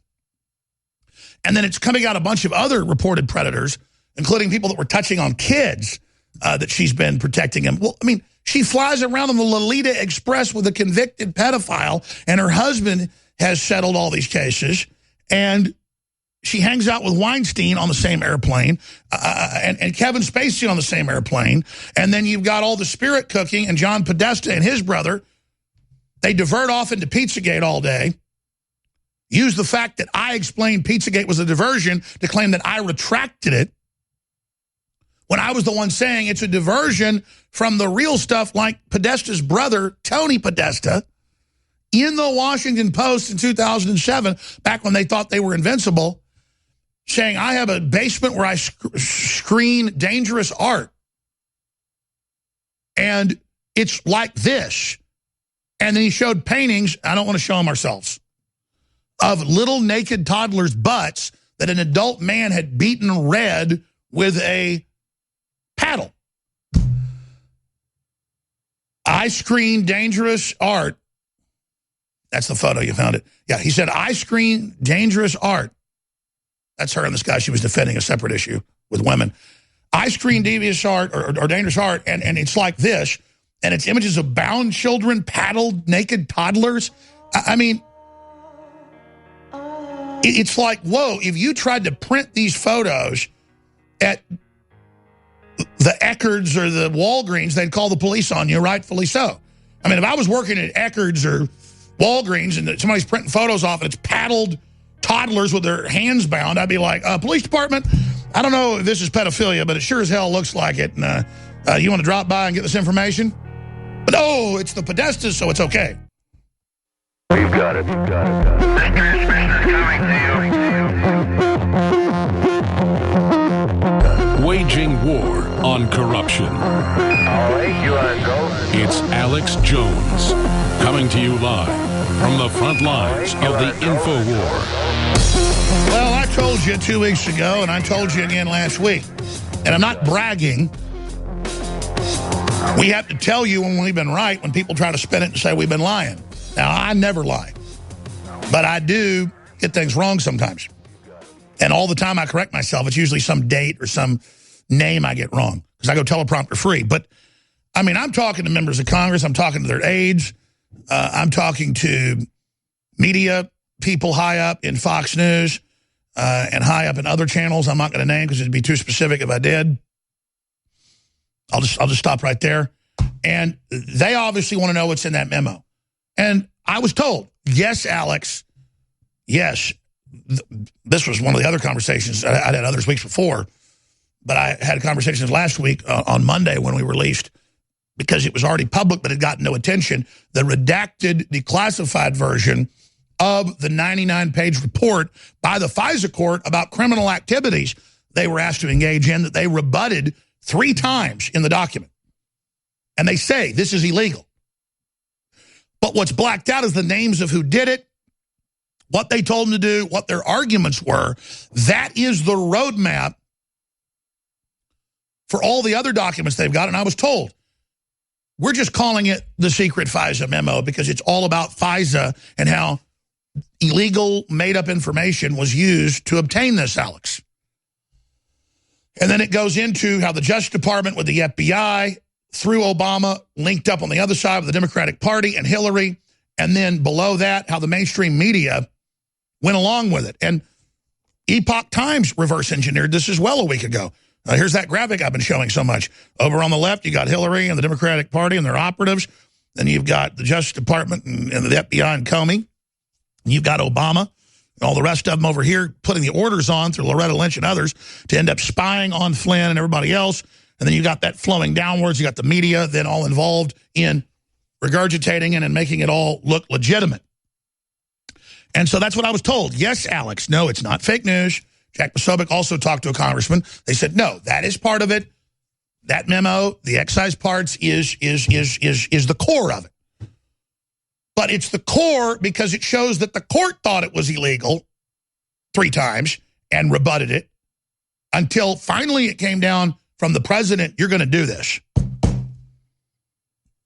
And then it's coming out a bunch of other reported predators, including people that were touching on kids that she's been protecting them. Well, I mean, she flies around on the Lolita Express with a convicted pedophile, and her husband has settled all these cases. And she hangs out with Weinstein on the same airplane, and Kevin Spacey on the same airplane. And then you've got all the spirit cooking, and John Podesta and his brother. They divert off into Pizzagate all day. Use the fact that I explained Pizzagate was a diversion to claim that I retracted it, when I was the one saying it's a diversion from the real stuff, like Podesta's brother, Tony Podesta, in the Washington Post in 2007, back when they thought they were invincible, saying I have a basement where I screen dangerous art. And it's like this. And then he showed paintings, I don't want to show them ourselves, of little naked toddlers' butts that an adult man had beaten red with a paddle. I screen dangerous art. That's the photo, you found it. Yeah, he said, I screen dangerous art. That's her and this guy she was defending, a separate issue with women. I screen devious art or dangerous art, and it's like this, and it's images of bound children, paddled, naked toddlers. I mean, it's like, whoa, if you tried to print these photos at the Eckards or the Walgreens, they'd call the police on you, rightfully so. I mean, if I was working at Eckards or Walgreens and somebody's printing photos off and it's paddled toddlers with their hands bound, I'd be like, police department, I don't know if this is pedophilia, but it sure as hell looks like it. And you want to drop by and get this information? But oh, it's the Podestas, so it's okay. You've got it. You've got it. The transmission is coming to you. Waging war on corruption. All right, you want to go? It's Alex Jones, coming to you live from the front lines of the Infowar. Well, I told you 2 weeks ago, and I told you again last week, and I'm not bragging. We have to tell you when we've been right, when people try to spin it and say we've been lying. Now, I never lie, but I do get things wrong sometimes. And all the time I correct myself. It's usually some date or some name I get wrong because I go teleprompter free. But, I mean, I'm talking to members of Congress. I'm talking to their aides. I'm talking to media people high up in Fox News and high up in other channels I'm not going to name because it'd be too specific if I did. I'll just stop right there. And they obviously want to know what's in that memo. And I was told, yes, Alex, yes. This was one of the other conversations. I'd had others weeks before, but I had conversations last week on Monday when we released, because it was already public but had gotten no attention, the redacted, declassified version of the 99-page report by the FISA court about criminal activities they were asked to engage in that they rebutted 3 times in the document. And they say this is illegal. But what's blacked out is the names of who did it, what they told them to do, what their arguments were. That is the roadmap for all the other documents they've got. And I was told, we're just calling it the secret FISA memo because it's all about FISA and how illegal, made-up information was used to obtain this, Alex. And then it goes into how the Justice Department with the FBI, through Obama, linked up on the other side with the Democratic Party and Hillary. And then below that, how the mainstream media went along with it. And Epoch Times reverse engineered this as well a week ago. Here's that graphic I've been showing so much. Over on the left, you got Hillary and the Democratic Party and their operatives. Then you've got the Justice Department and the FBI and Comey. And you've got Obama and all the rest of them over here putting the orders on through Loretta Lynch and others to end up spying on Flynn and everybody else. And then you got that flowing downwards. You got the media then all involved in regurgitating it and making it all look legitimate. And so that's what I was told. Yes, Alex. No, it's not fake news. Jack Posobiec also talked to a congressman. They said, no, that is part of it. That memo, the excise parts, is the core of it. But it's the core because it shows that the court thought it was illegal 3 times and rebutted it until finally it came down from the president, you're going to do this.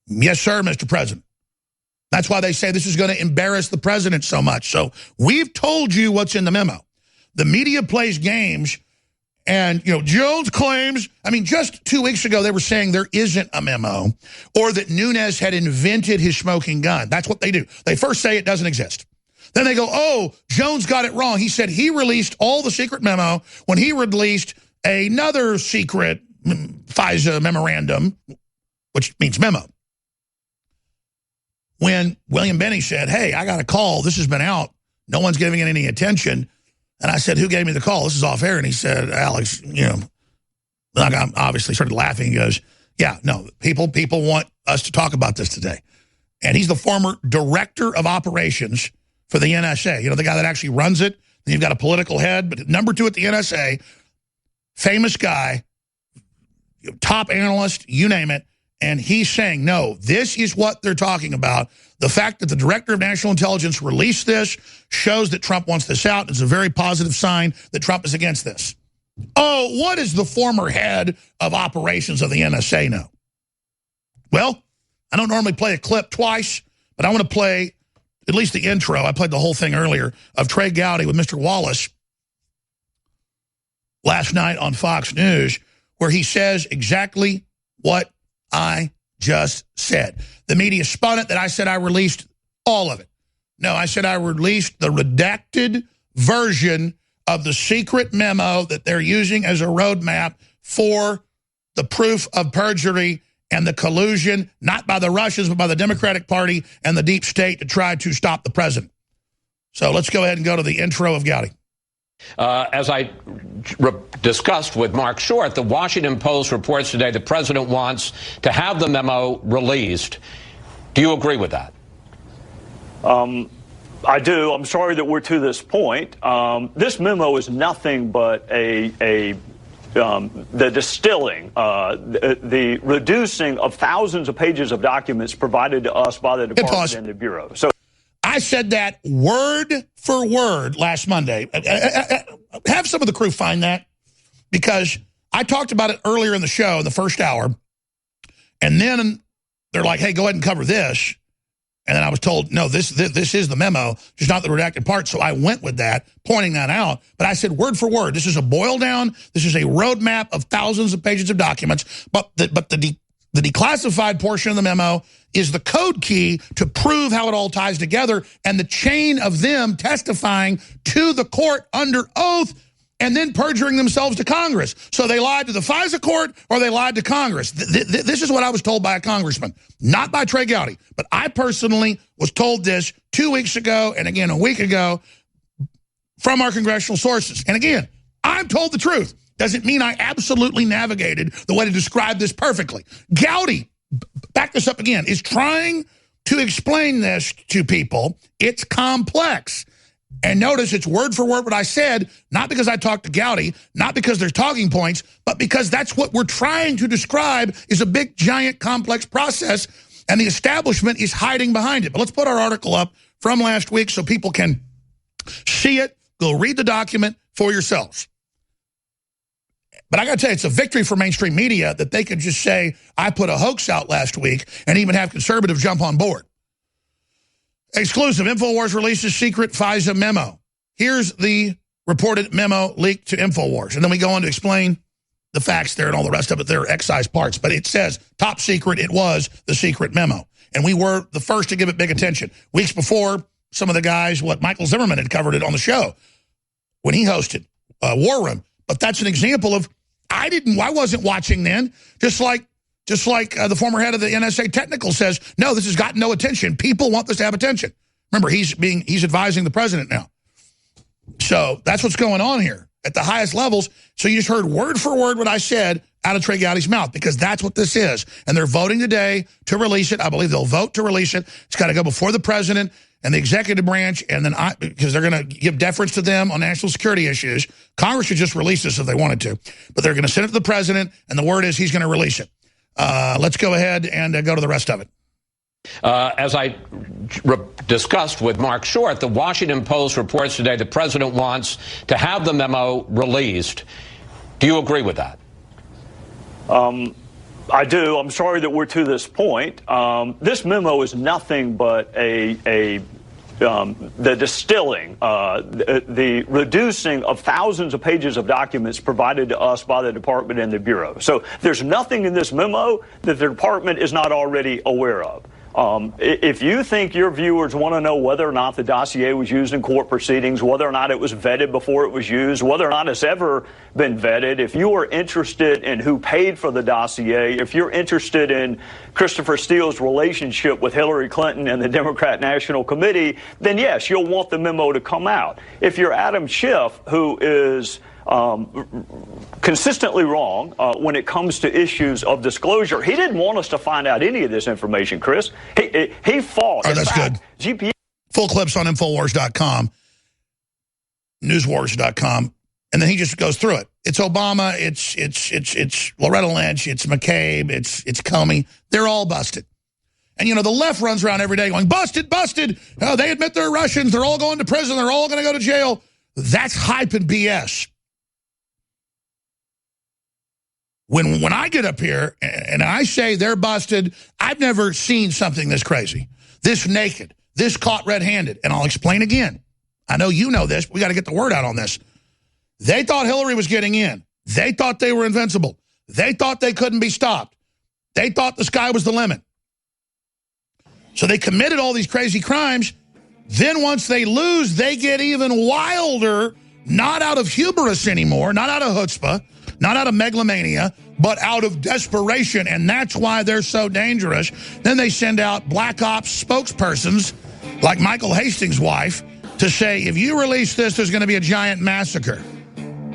Yes, sir, Mr. President. That's why they say this is going to embarrass the president so much. So we've told you what's in the memo. The media plays games, and, you know, Jones claims, I mean, just 2 weeks ago, they were saying there isn't a memo or that Nunes had invented his smoking gun. That's what they do. They first say it doesn't exist. Then they go, oh, Jones got it wrong. He said he released all the secret memo when he released another secret FISA memorandum, which means memo. When William Benny said, hey, I got a call. This has been out. No one's giving it any attention. And I said, who gave me the call? This is off air. And he said, Alex, you know, like I obviously started laughing. He goes, yeah, no, people want us to talk about this today. And he's the former director of operations for the NSA. You know, the guy that actually runs it. Then you've got a political head, but number 2 at the NSA, famous guy, top analyst, you name it. And he's saying, no, this is what they're talking about. The fact that the director of national intelligence released this shows that Trump wants this out. It's a very positive sign that Trump is against this. Oh, what does the former head of operations of the NSA know? Well, I don't normally play a clip twice, but I want to play at least the intro. I played the whole thing earlier of Trey Gowdy with Mr. Wallace last night on Fox News, where he says exactly what I just said. The media spun it that I said I released all of it. No, I said I released the redacted version of the secret memo that they're using as a roadmap for the proof of perjury and the collusion, not by the Russians, but by the Democratic Party and the deep state to try to stop the president. So let's go ahead and go to the intro of Gowdy. As I discussed with Mark Short, the Washington Post reports today the president wants to have the memo released. Do you agree with that? I do. I'm sorry that we're to this point. This memo is nothing but the distilling, the reducing of thousands of pages of documents provided to us by the department and the Bureau. So I said that word for word last Monday. Have some of the crew find that, because I talked about it earlier in the show in the first hour, and then they're like, hey, go ahead and cover this. And then I was told, no, this is the memo, just not the redacted part. So I went with that, pointing that out. But I said word for word, this is a boil down. This is a roadmap of thousands of pages of documents. But the declassified portion of the memo is the code key to prove how it all ties together, and the chain of them testifying to the court under oath and then perjuring themselves to Congress. So they lied to the FISA court or they lied to Congress. This is what I was told by a congressman, not by Trey Gowdy. But I personally was told this 2 weeks ago and again a week ago from our congressional sources. And again, I'm told the truth. Doesn't mean I absolutely navigated the way to describe this perfectly. Gowdy, back this up again, is trying to explain this to people. It's complex. And notice it's word for word what I said, not because I talked to Gowdy, not because there's talking points, but because that's what we're trying to describe is a big, giant, complex process, and the establishment is hiding behind it. But let's put our article up from last week so people can see it. Go read the document for yourselves. But I got to tell you, it's a victory for mainstream media that they could just say, I put a hoax out last week, and even have conservatives jump on board. Exclusive, Infowars releases secret FISA memo. Here's the reported memo leaked to Infowars. And then we go on to explain the facts there and all the rest of it. They're excised parts. But it says, top secret, it was the secret memo. And we were the first to give it big attention. Weeks before, some of the guys, Michael Zimmerman had covered it on the show when he hosted War Room. But that's an example of, I wasn't watching then, just like the former head of the NSA technical says, no, this has gotten no attention. People want this to have attention. Remember, he's advising the president now. So that's what's going on here at the highest levels. So you just heard word for word what I said out of Trey Gowdy's mouth, because that's what this is. And they're voting today to release it. I believe they'll vote to release it. It's got to go before the president and the executive branch, and then because they're going to give deference to them on national security issues. Congress should just release this if they wanted to. But they're going to send it to the president, and the word is he's going to release it. Let's go ahead and go to the rest of it. As I discussed with Mark Short, the Washington Post reports today the president wants to have the memo released. Do you agree with that? I do. I'm sorry that we're to this point. This memo is nothing but the distilling, the reducing of thousands of pages of documents provided to us by the department and the Bureau. So there's nothing in this memo that the department is not already aware of. If you think your viewers want to know whether or not the dossier was used in court proceedings, whether or not it was vetted before it was used, whether or not it's ever been vetted, if you are interested in who paid for the dossier, if you're interested in Christopher Steele's relationship with Hillary Clinton and the Democrat National Committee, then yes, you'll want the memo to come out. If you're Adam Schiff, who is consistently wrong when it comes to issues of disclosure. He didn't want us to find out any of this information, Chris. He fought. Oh, that's good. GPS. Full clips on Infowars.com, newswars.com, and then he just goes through it. It's Obama, it's Loretta Lynch, it's McCabe, it's Comey. They're all busted. And, you know, the left runs around every day going, busted, busted. Oh, they admit they're Russians. They're all going to prison. They're all going to go to jail. That's hype and BS. When I get up here and I say they're busted, I've never seen something this crazy, this naked, this caught red-handed. And I'll explain again. I know you know this, but we got to get the word out on this. They thought Hillary was getting in. They thought they were invincible. They thought they couldn't be stopped. They thought the sky was the limit. So they committed all these crazy crimes. Then once they lose, they get even wilder, not out of hubris anymore, not out of chutzpah, not out of megalomania, but out of desperation, and that's why they're so dangerous. Then they send out black ops spokespersons, like Michael Hastings' wife, to say, if you release this, there's going to be a giant massacre.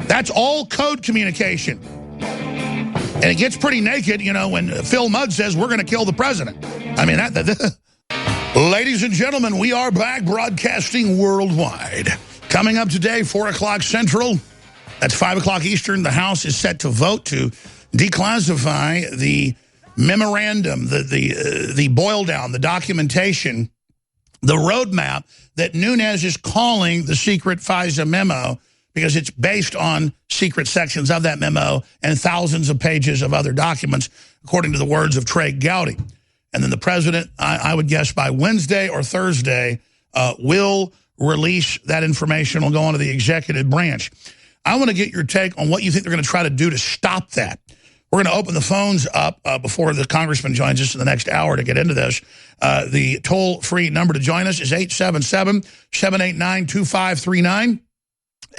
That's all code communication. And it gets pretty naked, you know, when Phil Mudd says, we're going to kill the president. I mean, Ladies and gentlemen, we are back broadcasting worldwide. Coming up today, 4 o'clock Central. That's 5 o'clock Eastern. The House is set to vote to declassify the memorandum, the boil down, the documentation, the roadmap that Nunes is calling the secret FISA memo, because it's based on secret sections of that memo and thousands of pages of other documents, according to the words of Trey Gowdy. And then the president, I would guess by Wednesday or Thursday, will release that information. Will go on to the executive branch. I want to get your take on what you think they're going to try to do to stop that. We're going to open the phones up before the congressman joins us in the next hour to get into this. The toll-free number to join us is 877-789-2539,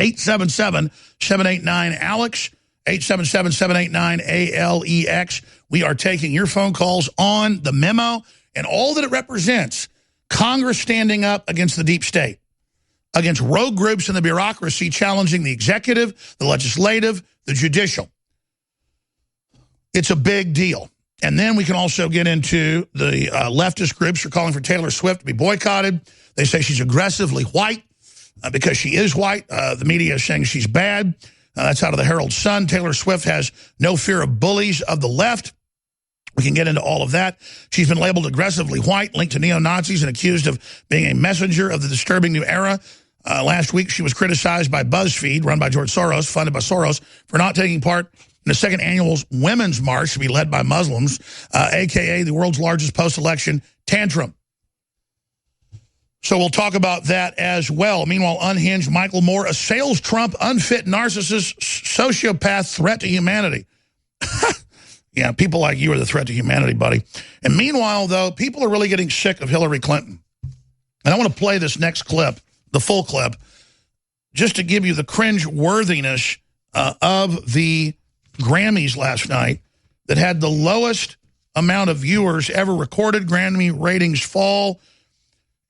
877-789-ALEX, 877-789-ALEX. We are taking your phone calls on the memo and all that it represents. Congress standing up against the deep state, against rogue groups in the bureaucracy challenging the executive, the legislative, the judicial. It's a big deal. And then we can also get into the leftist groups who are calling for Taylor Swift to be boycotted. They say she's aggressively white because she is white. The media is saying she's bad. That's out of the Herald Sun. Taylor Swift has no fear of bullies of the left. We can get into all of that. She's been labeled aggressively white, linked to neo-Nazis, and accused of being a messenger of the disturbing new era. Last week, she was criticized by BuzzFeed, run by George Soros, funded by Soros, for not taking part in the second annual Women's March to be led by Muslims, a.k.a. the world's largest post-election tantrum. So we'll talk about that as well. Meanwhile, unhinged Michael Moore assails Trump, unfit narcissist, sociopath, threat to humanity. Yeah, people like you are the threat to humanity, buddy. And meanwhile, though, people are really getting sick of Hillary Clinton. And I want to play this next clip, the full clip, just to give you the cringe-worthiness of the Grammys last night that had the lowest amount of viewers ever recorded. Grammy ratings fall.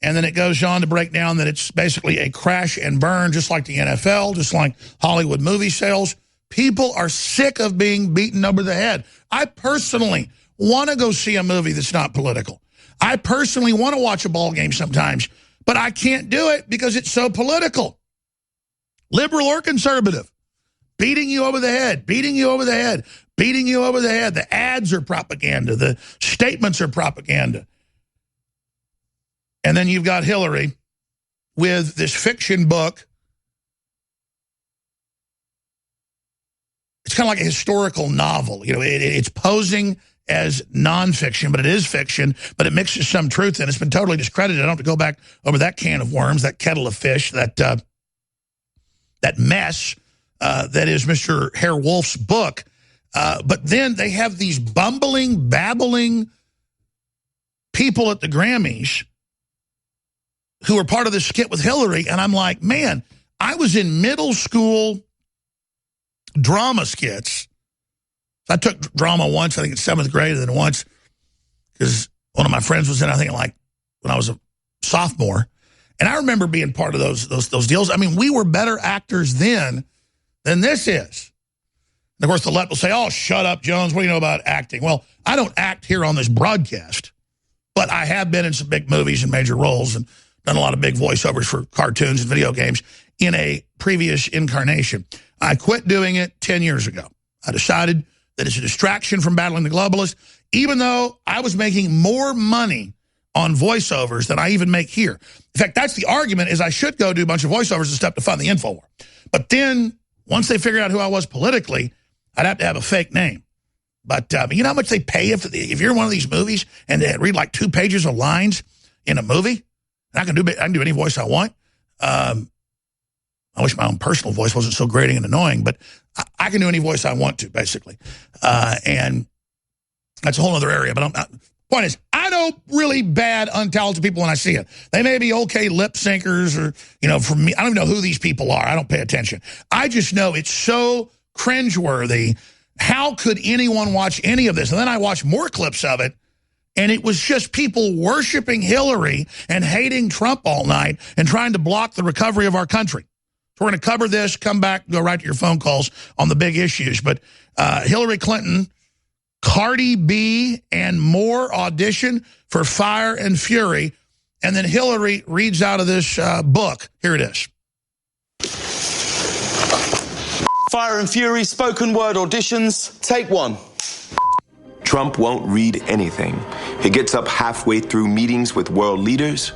And then it goes on to break down that it's basically a crash and burn, just like the NFL, just like Hollywood movie sales. People are sick of being beaten over the head. I personally want to go see a movie that's not political. I personally want to watch a ball game sometimes, but I can't do it because it's so political. Liberal or conservative, beating you over the head, beating you over the head, beating you over the head. The ads are propaganda. The statements are propaganda. And then you've got Hillary with this fiction book. It's kind of like a historical novel. You know, it's posing as nonfiction, but it is fiction, but it mixes some truth in. It's been totally discredited. I don't have to go back over that can of worms, that kettle of fish, that mess that is Mr. Herr Wolf's book. But then they have these bumbling, babbling people at the Grammys who were part of this skit with Hillary, and I'm like, man, I was in middle school drama skits. I took drama once, I think in 7th grade, and then once because one of my friends was in, I think, like when I was a sophomore. And I remember being part of those deals. I mean, we were better actors then than this is. And of course, the left will say, oh, shut up, Jones. What do you know about acting? Well, I don't act here on this broadcast, but I have been in some big movies and major roles and done a lot of big voiceovers for cartoons and video games in a previous incarnation. I quit doing it 10 years ago. I decided that it's a distraction from battling the globalists, even though I was making more money on voiceovers than I even make here. In fact, that's the argument, is I should go do a bunch of voiceovers and stuff to fund the Infowars. But then, once they figured out who I was politically, I'd have to have a fake name. But you know how much they pay if you're in one of these movies and they read like 2 pages of lines in a movie? And I can do any voice I want. I wish my own personal voice wasn't so grating and annoying, but I can do any voice I want to, basically. And that's a whole other area. But point is, I know really bad, untalented people when I see it. They may be okay lip syncers or, you know, for me, I don't even know who these people are. I don't pay attention. I just know it's so cringeworthy. How could anyone watch any of this? And then I watched more clips of it, and it was just people worshiping Hillary and hating Trump all night and trying to block the recovery of our country. So we're going to cover this, come back, go right to your phone calls on the big issues. But Hillary Clinton, Cardi B, and more audition for Fire and Fury. And then Hillary reads out of this book. Here it is. Fire and Fury, spoken word auditions, take 1. Trump won't read anything. He gets up halfway through meetings with world leaders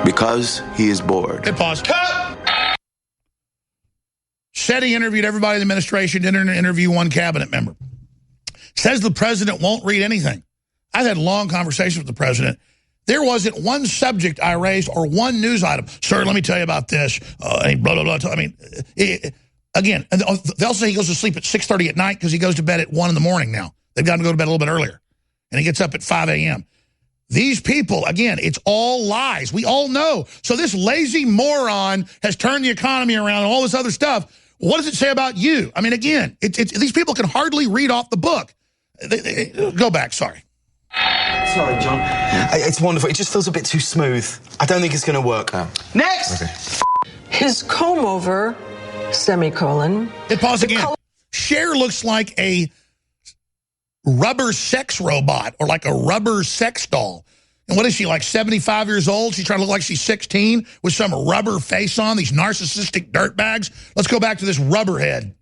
because he is bored. Hit pause. Cut! Said he interviewed everybody in the administration, didn't interview one cabinet member. Says the president won't read anything. I've had long conversations with the president. There wasn't one subject I raised or one news item. Sir, let me tell you about this. Blah, blah, blah. I mean, again, they'll say he goes to sleep at 6:30 at night because he goes to bed at 1 in the morning now. They've got to go to bed a little bit earlier. And he gets up at 5 a.m. These people, again, it's all lies. We all know. So this lazy moron has turned the economy around and all this other stuff. What does it say about you? I mean, again, these people can hardly read off the book. Go back, sorry. Sorry, John. It's wonderful. It just feels a bit too smooth. I don't think it's going to work. Oh. Next! Okay. His comb-over, semicolon. Hit pause again. Cher looks like a rubber sex robot or like a rubber sex doll. And what is she, like 75 years old? She's trying to look like she's 16 with some rubber face on, these narcissistic dirtbags. Let's go back to this rubberhead.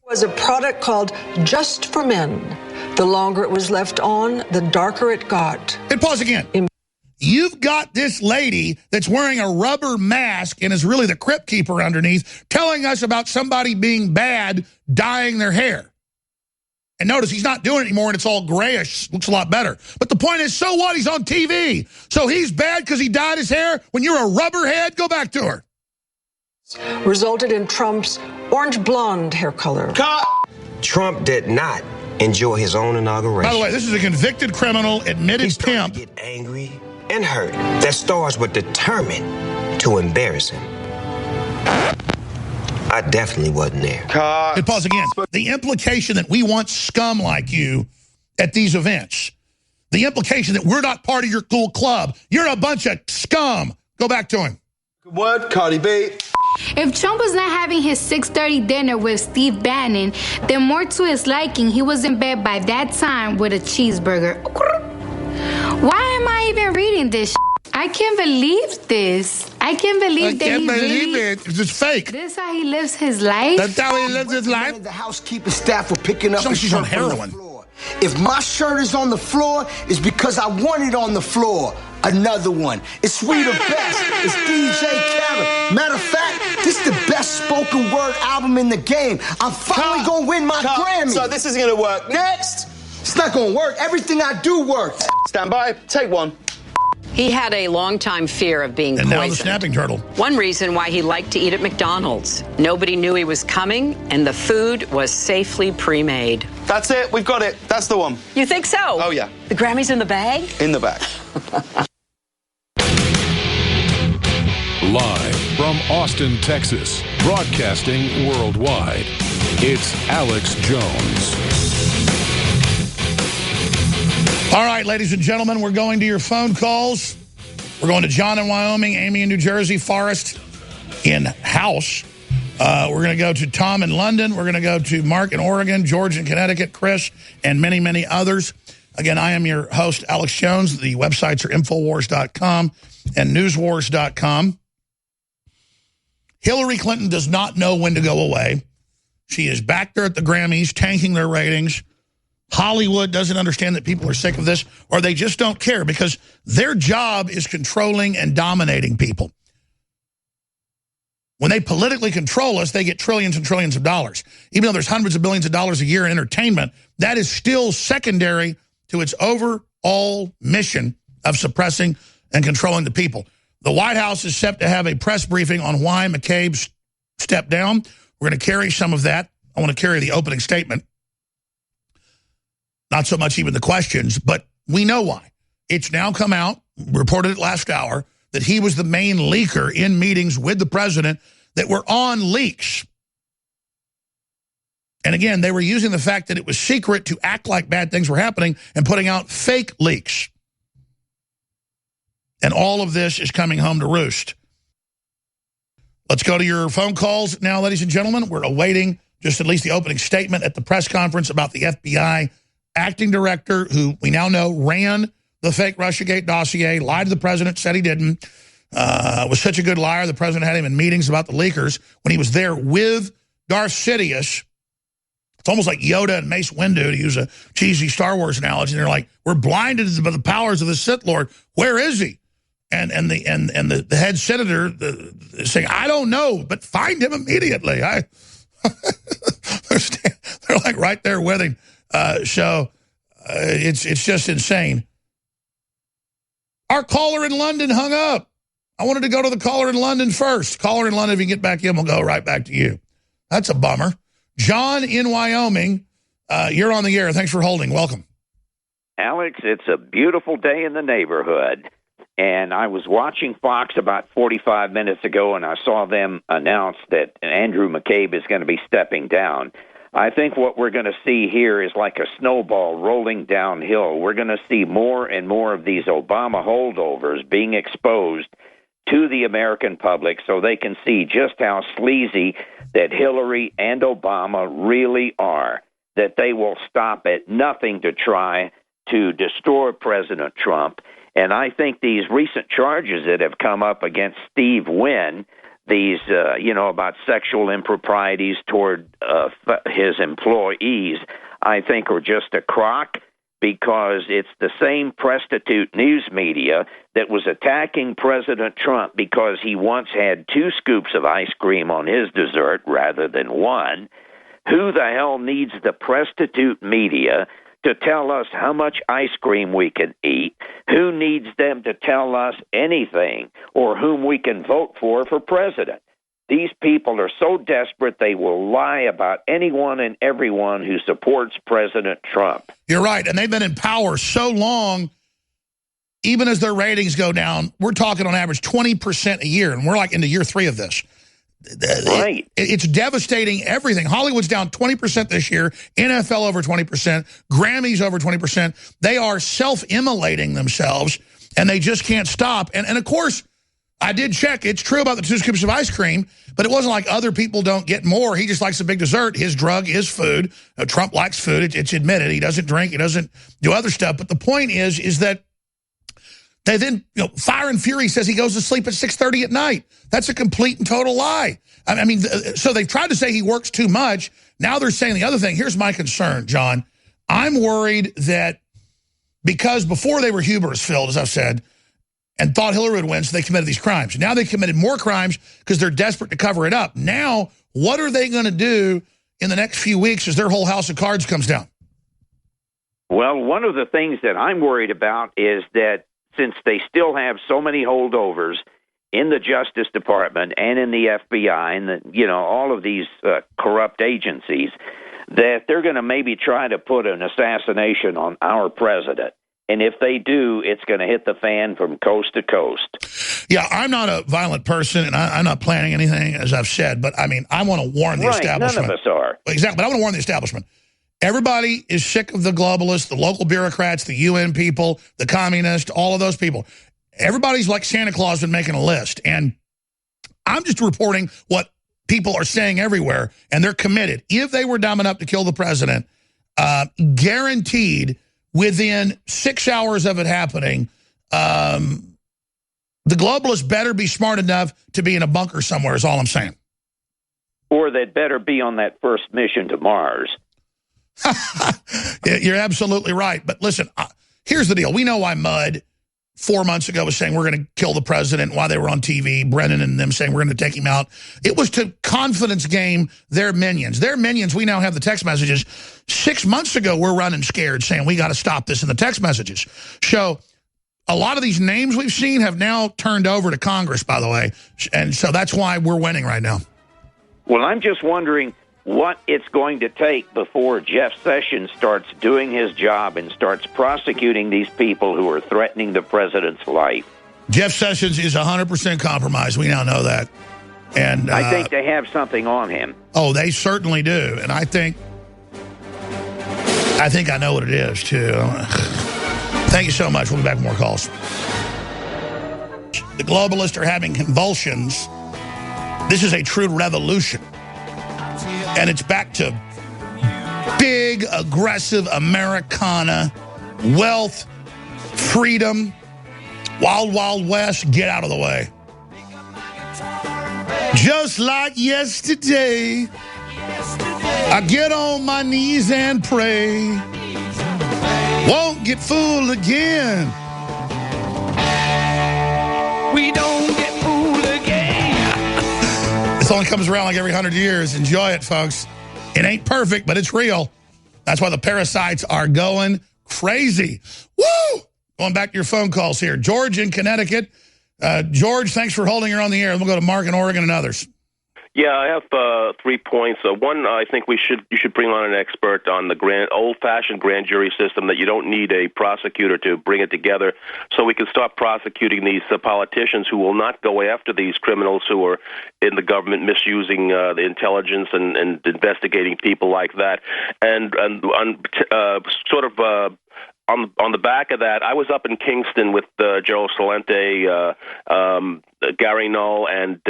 Was a product called Just for Men. The longer it was left on, the darker it got. Hit pause again. You've got this lady that's wearing a rubber mask and is really the crypt keeper underneath telling us about somebody being bad dyeing their hair. And notice he's not doing it anymore and it's all grayish. Looks a lot better. But the point is, so what? He's on TV. So he's bad because he dyed his hair? When you're a rubberhead, go back to her. Resulted in Trump's orange blonde hair color. Cut! Trump did not enjoy his own inauguration. By the way, this is a convicted criminal, admitted pimp. He started to get angry and hurt that stars were determined to embarrass him. I definitely wasn't there. Hit pause again. The implication that we want scum like you at these events. The implication that we're not part of your cool club. You're a bunch of scum. Go back to him. Good word, Cardi B. If Trump was not having his 6:30 dinner with Steve Bannon, then more to his liking, he was in bed by that time with a cheeseburger. Why am I even reading this? I can't believe this. I can't believe that he really... it. It's fake. This is how he lives his life? That's how he lives his life? The housekeeping staff were picking up she's on heroin. If my shirt is on the floor, it's because I want it on the floor. Another one. It's We the Best. It's DJ Khaled. Matter of fact, this is the best spoken word album in the game. I'm finally going to win my Grammy. So this isn't going to work. Next! It's not going to work. Everything I do works. Stand by. Take 1. He had a long-time fear of being poisoned. And now the snapping turtle. One reason why he liked to eat at McDonald's. Nobody knew he was coming, and the food was safely pre-made. That's it. We've got it. That's the one. You think so? Oh, yeah. The Grammys in the bag? In the bag. Live from Austin, Texas, broadcasting worldwide, it's Alex Jones. All right, ladies and gentlemen, we're going to your phone calls. We're going to John in Wyoming, Amy in New Jersey, Forrest in House. We're going to go to Tom in London. We're going to go to Mark in Oregon, George in Connecticut, Chris, and many, many others. Again, I am your host, Alex Jones. The websites are Infowars.com and Newswars.com. Hillary Clinton does not know when to go away. She is back there at the Grammys, tanking their ratings. Hollywood doesn't understand that people are sick of this, or they just don't care because their job is controlling and dominating people. When they politically control us, they get trillions and trillions of dollars. Even though there's hundreds of billions of dollars a year in entertainment, that is still secondary to its overall mission of suppressing and controlling the people. The White House is set to have a press briefing on why McCabe stepped down. We're going to carry some of that. I want to carry the opening statement. Not so much even the questions, but we know why. It's now come out, reported it last hour, that he was the main leaker in meetings with the president that were on leaks. And again, they were using the fact that it was secret to act like bad things were happening and putting out fake leaks. And all of this is coming home to roost. Let's go to your phone calls now, ladies and gentlemen. We're awaiting just at least the opening statement at the press conference about the FBI acting director, who we now know ran the fake Russiagate dossier, lied to the president, said he didn't, was such a good liar. The president had him in meetings about the leakers when he was there with Darth Sidious. It's almost like Yoda and Mace Windu, to use a cheesy Star Wars analogy. And they're like, we're blinded by the powers of the Sith Lord. Where is he? And the head senator saying, I don't know, but find him immediately. They're like right there with him. It's just insane. Our caller in London hung up. I wanted to go to the caller in London first. Caller in London, if you get back in, we'll go right back to you. That's a bummer. John in Wyoming, you're on the air. Thanks for holding. Welcome. Alex, it's a beautiful day in the neighborhood. And I was watching Fox about 45 minutes ago, and I saw them announce that Andrew McCabe is going to be stepping down. I think what we're going to see here is like a snowball rolling downhill. We're going to see more and more of these Obama holdovers being exposed to the American public so they can see just how sleazy that Hillary and Obama really are, that they will stop at nothing to try to destroy President Trump. And I think these recent charges that have come up against Steve Wynn, these, about sexual improprieties toward his employees, I think are just a crock, because it's the same prostitute news media that was attacking President Trump because he once had 2 scoops of ice cream on his dessert rather than 1. Who the hell needs the prostitute media to tell us how much ice cream we can eat? Who needs them to tell us anything or whom we can vote for president? These people are so desperate they will lie about anyone and everyone who supports President Trump. You're right, and they've been in power so long, even as their ratings go down, we're talking on average 20% a year, and we're like into year 3 of this. Right. It's devastating everything. Hollywood's down 20% this year, NFL over 20%, Grammys over 20%. They are self-immolating themselves, and they just can't stop. And of course, I did check. It's true about the 2 scoops of ice cream, but it wasn't like other people don't get more. He just likes a big dessert. His drug is food. Trump likes food. It's admitted. He doesn't drink. He doesn't do other stuff. But the point is that they then, Fire and Fury says he goes to sleep at 6:30 at night. That's a complete and total lie. I mean, so they've tried to say he works too much. Now they're saying the other thing. Here's my concern, John. I'm worried that because before they were hubris-filled, as I've said, and thought Hillary would win, so they committed these crimes. Now they committed more crimes because they're desperate to cover it up. Now, what are they going to do in the next few weeks as their whole house of cards comes down? Well, one of the things that I'm worried about is that since they still have so many holdovers in the Justice Department and in the FBI and all of these corrupt agencies, that they're going to maybe try to put an assassination on our president. And if they do, it's going to hit the fan from coast to coast. Yeah, I'm not a violent person, and I'm not planning anything, as I've said. But, I mean, I want to warn the establishment. None of us are. Exactly, but I want to warn the establishment. Everybody is sick of the globalists, the local bureaucrats, the UN people, the communists, all of those people. Everybody's like Santa Claus been making a list. And I'm just reporting what people are saying everywhere, and they're committed. If they were dumb enough to kill the president, guaranteed within 6 hours of it happening, the globalists better be smart enough to be in a bunker somewhere is all I'm saying. Or they'd better be on that first mission to Mars. You're absolutely right. But listen, here's the deal. We know why Mudd 4 months ago was saying we're going to kill the president, while they were on TV, Brennan and them saying we're going to take him out. It was to confidence game their minions. Their minions, we now have the text messages. 6 months ago, we're running scared saying we got to stop this in the text messages. So a lot of these names we've seen have now turned over to Congress, by the way. And so that's why we're winning right now. Well, I'm just wondering what it's going to take before Jeff Sessions starts doing his job and starts prosecuting these people who are threatening the president's life. Jeff Sessions is 100% compromised. We now know that. And I think they have something on him. Oh, they certainly do. And I think I know what it is, too. Thank you so much. We'll be back with more calls. The globalists are having convulsions. This is a true revolution. And it's back to big, aggressive Americana, wealth, freedom, wild, wild west. Get out of the way. Just like yesterday, I get on my knees and pray. Won't get fooled again. We don't get fooled again. This only comes around like every 100 years. Enjoy it, folks. It ain't perfect, but it's real. That's why the parasites are going crazy. Woo! Going back to your phone calls here. George in Connecticut. George, thanks for holding her on the air. We'll go to Mark in Oregon and others. Yeah, I have 3 points. One, I think you should bring on an expert on the old-fashioned grand jury system, that you don't need a prosecutor to bring it together, so we can stop prosecuting these politicians who will not go after these criminals who are in the government misusing the intelligence and investigating people like that. And on the back of that, I was up in Kingston with Joe Salente, Gary Null, and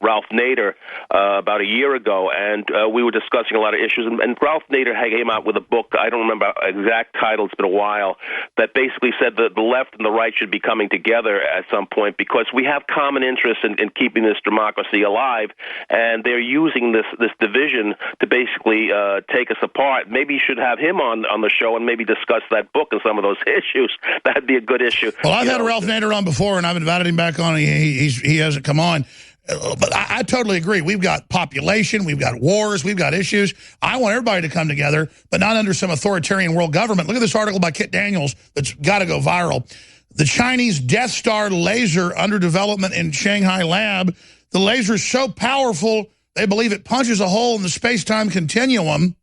Ralph Nader about a year ago, and we were discussing a lot of issues. And Ralph Nader came out with a book, I don't remember exact title, it's been a while, that basically said that the left and the right should be coming together at some point, because we have common interests in keeping this democracy alive, and they're using this division to basically take us apart. Maybe you should have him on the show and maybe discuss that book and some of those issues. That'd be a good issue. Well, I've had Ralph Nader on before, and I've invited him back on. He hasn't come on. But I totally agree. We've got population, we've got wars, we've got issues. I want everybody to come together, but not under some authoritarian world government. Look at this article by Kit Daniels that's got to go viral. The Chinese Death Star laser under development in Shanghai lab. The laser is so powerful, they believe it punches a hole in the space-time continuum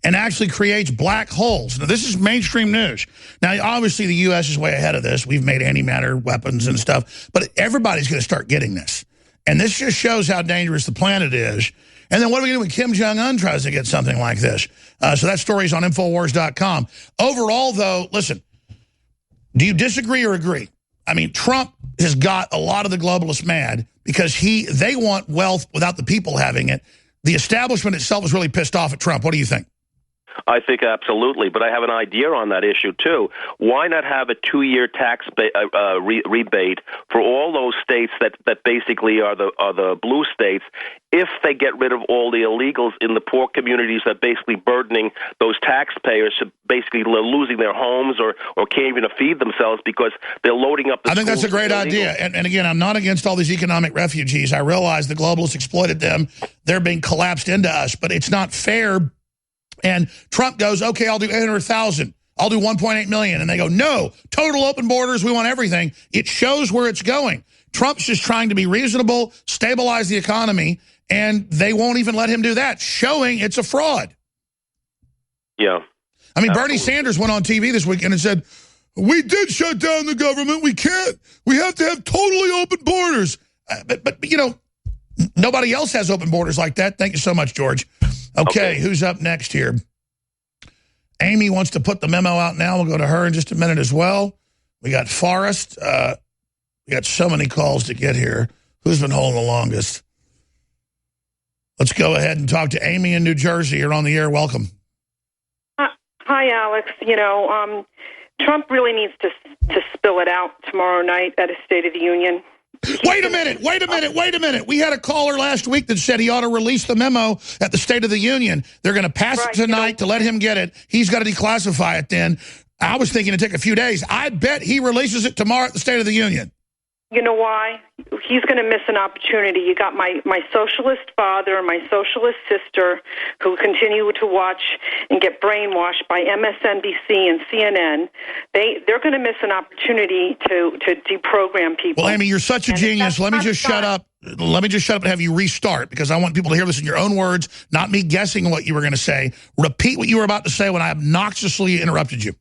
and actually creates black holes. Now, this is mainstream news. Now, obviously, the U.S. is way ahead of this. We've made antimatter weapons and stuff, but everybody's going to start getting this. And this just shows how dangerous the planet is. And then what are we going to do when Kim Jong-un tries to get something like this? So that story's on Infowars.com. Overall, though, listen, do you disagree or agree? I mean, Trump has got a lot of the globalists mad because they want wealth without the people having it. The establishment itself is really pissed off at Trump. What do you think? I think absolutely, but I have an idea on that issue too. Why not have a 2-year tax rebate for all those states that basically are the blue states, if they get rid of all the illegals in the poor communities that basically burdening those taxpayers to basically losing their homes or can't even feed themselves because they're loading up the I think that's a great idea. And again, I'm not against all these economic refugees. I realize the globalists exploited them. They're being collapsed into us, but it's not fair. And Trump goes, okay, I'll do 800,000. I'll do 1.8 million. And they go, no, total open borders. We want everything. It shows where it's going. Trump's just trying to be reasonable, stabilize the economy, and they won't even let him do that, showing it's a fraud. Yeah. I mean, Bernie Sanders went on TV this weekend and said, we did shut down the government. We have to have totally open borders. But you know, nobody else has open borders like that. Thank you so much, George. Okay, who's up next here? Amy wants to put the memo out now. We'll go to her in just a minute as well. We got Forrest. We got so many calls to get here. Who's been holding the longest? Let's go ahead and talk to Amy in New Jersey. You're on the air. Welcome. Hi, Alex. You know, Trump really needs to spill it out tomorrow night at a State of the Union. Wait a minute. We had a caller last week that said he ought to release the memo at the State of the Union. They're going to pass it tonight to let him get it. He's got to declassify it then. I was thinking it'd take a few days. I bet he releases it tomorrow at the State of the Union. You know why? He's going to miss an opportunity. You got my socialist father and my socialist sister who continue to watch and get brainwashed by MSNBC and CNN. They're going to miss an opportunity to deprogram people. Well, Amy, you're such a genius. Let me just shut up. Let me just shut up and have you restart, because I want people to hear this in your own words, not me guessing what you were going to say. Repeat what you were about to say when I obnoxiously interrupted you.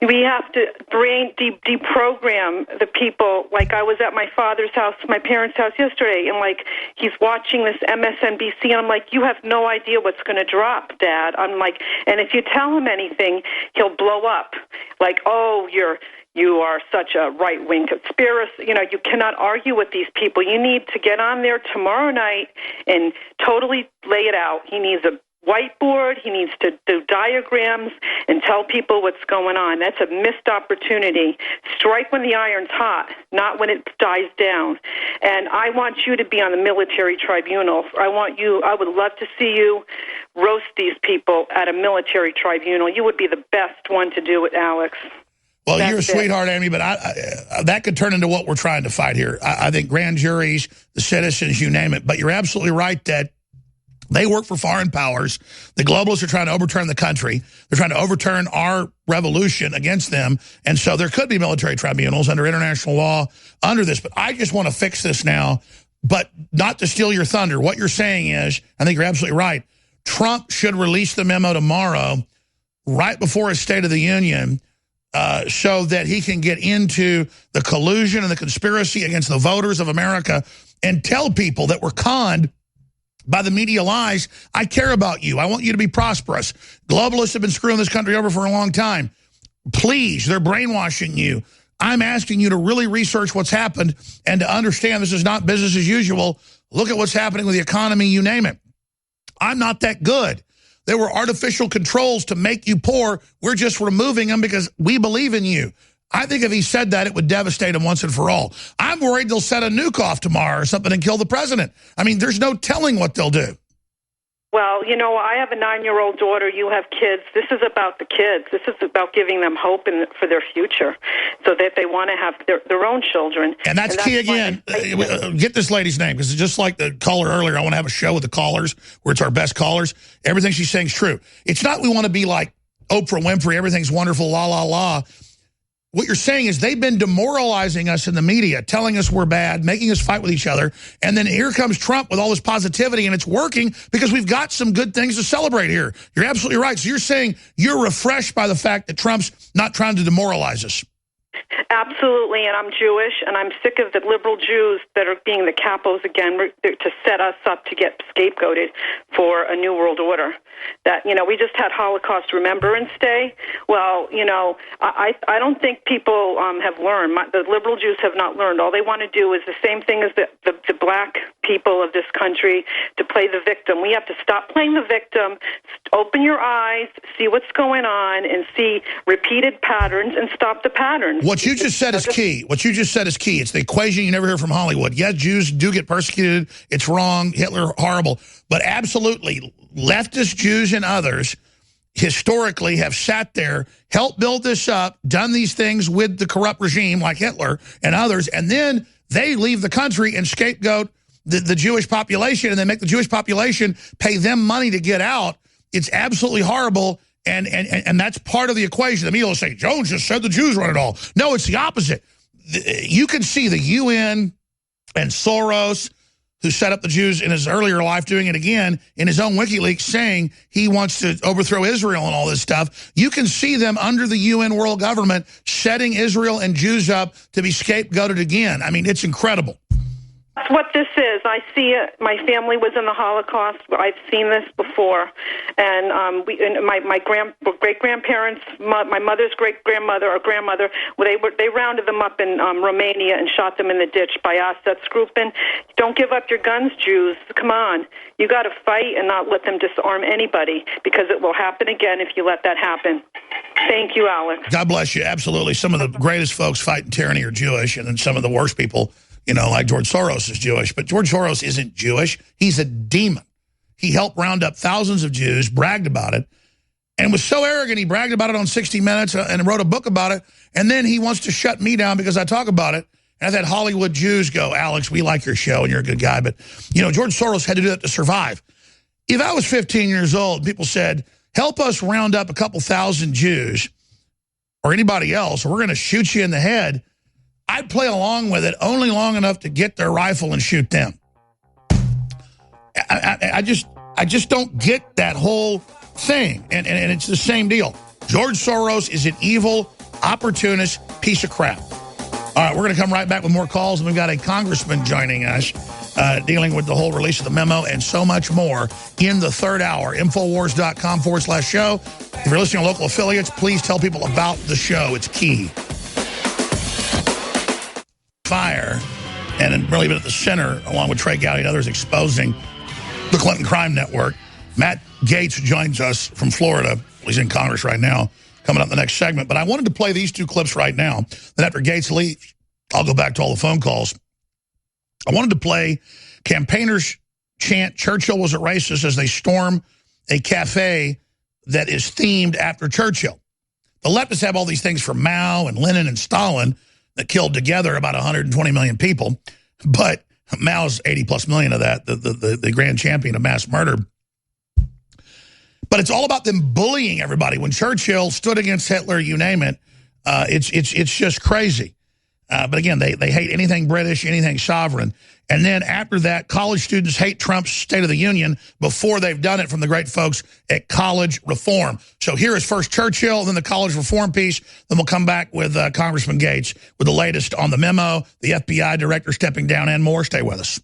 We have to deprogram the people. Like, I was at my father's house, my parents' house yesterday, and like, he's watching this MSNBC, and I'm like, you have no idea what's going to drop, Dad. I'm like, and if you tell him anything, he'll blow up. Like, oh, you are such a right-wing conspiracy. You know, you cannot argue with these people. You need to get on there tomorrow night and totally lay it out. He needs a whiteboard. He needs to do diagrams and tell people what's going on. That's a missed opportunity. Strike when the iron's hot, not when it dies down. And I want you to be on the military tribunal. I would love to see you roast these people at a military tribunal. You would be the best one to do it, Alex. Well, you're a sweetheart, Amy, but that could turn into what we're trying to fight here. I think grand juries, the citizens, you name it. But you're absolutely right that they work for foreign powers. The globalists are trying to overturn the country. They're trying to overturn our revolution against them. And so there could be military tribunals under international law under this. But I just want to fix this now, but not to steal your thunder. What you're saying is, I think you're absolutely right, Trump should release the memo tomorrow, right before his State of the Union, so that he can get into the collusion and the conspiracy against the voters of America and tell people that we're conned by the media lies. I care about you. I want you to be prosperous. Globalists have been screwing this country over for a long time. Please, they're brainwashing you. I'm asking you to really research what's happened and to understand this is not business as usual. Look at what's happening with the economy, you name it. I'm not that good. There were artificial controls to make you poor. We're just removing them because we believe in you. I think if he said that, it would devastate him once and for all. I'm worried they'll set a nuke off tomorrow or something and kill the president. I mean, there's no telling what they'll do. Well, you know, I have a 9-year-old daughter. You have kids. This is about the kids. This is about giving them hope for their future so that they want to have their own children. And that's key again. Get this lady's name, because just like the caller earlier, I want to have a show with the callers where it's our best callers. Everything she's saying is true. It's not we want to be like Oprah Winfrey, everything's wonderful, la, la, la. What you're saying is they've been demoralizing us in the media, telling us we're bad, making us fight with each other. And then here comes Trump with all this positivity, and it's working because we've got some good things to celebrate here. You're absolutely right. So you're saying you're refreshed by the fact that Trump's not trying to demoralize us. Absolutely, and I'm Jewish, and I'm sick of the liberal Jews that are being the capos again to set us up to get scapegoated for a new world order. That, you know, we just had Holocaust Remembrance Day. Well, you know, I don't think people have learned. The liberal Jews have not learned. All they want to do is the same thing as the black people of this country, to play the victim. We have to stop playing the victim, open your eyes, see what's going on, and see repeated patterns and stop the patterns. What you just said is key. What you just said is key. It's the equation you never hear from Hollywood. Yes, Jews do get persecuted. It's wrong. Hitler, horrible. But absolutely, leftist Jews and others historically have sat there, helped build this up, done these things with the corrupt regime like Hitler and others, and then they leave the country and scapegoat the Jewish population, and they make the Jewish population pay them money to get out. It's absolutely horrible, and that's part of the equation. The media will say, Jones just said the Jews run it all. No, it's the opposite. You can see the UN and Soros, who set up the Jews in his earlier life, doing it again in his own WikiLeaks, saying he wants to overthrow Israel and all this stuff. You can see them under the UN world government setting Israel and Jews up to be scapegoated again. I mean, it's incredible. That's what this is. I see it. My family was in the Holocaust. I've seen this before, and my great-grandparents, my mother's great-grandmother or grandmother, they rounded them up in Romania and shot them in the ditch by Assat's-Gruppen. Don't give up your guns, Jews. Come on, you got to fight and not let them disarm anybody, because it will happen again if you let that happen. Thank you, Alex. God bless you. Absolutely, some of the greatest folks fighting tyranny are Jewish, and then some of the worst people, you know, like George Soros is Jewish. But George Soros isn't Jewish. He's a demon. He helped round up thousands of Jews, bragged about it, and was so arrogant he bragged about it on 60 Minutes and wrote a book about it. And then he wants to shut me down because I talk about it. And I've had Hollywood Jews go, Alex, we like your show and you're a good guy. But, you know, George Soros had to do that to survive. If I was 15 years old, people said, help us round up a couple thousand Jews or anybody else, or we're going to shoot you in the head, I'd play along with it only long enough to get their rifle and shoot them. I just don't get that whole thing. And it's the same deal. George Soros is an evil, opportunist piece of crap. All right, we're going to come right back with more calls. And we've got a congressman joining us dealing with the whole release of the memo and so much more in the third hour. Infowars.com/show. If you're listening to local affiliates, please tell people about the show. It's key. Fire, and really been at the center, along with Trey Gowdy and others, exposing the Clinton crime network. Matt Gaetz joins us from Florida. He's in Congress right now, coming up in the next segment. But I wanted to play these two clips right now. Then after Gaetz leaves, I'll go back to all the phone calls. I wanted to play campaigners chant Churchill was a racist as they storm a cafe that is themed after Churchill. The leftists have all these things from Mao and Lenin and Stalin that killed together about 120 million people. But Mao's 80+ million of that, the grand champion of mass murder. But it's all about them bullying everybody. When Churchill stood against Hitler, you name it, it's just crazy. But again, they hate anything British, anything sovereign. And then after that, college students hate Trump's State of the Union before they've done it from the great folks at College Reform. So here is first Churchill, then the College Reform piece. Then we'll come back with Congressman Gaetz with the latest on the memo, the FBI director stepping down, and more. Stay with us.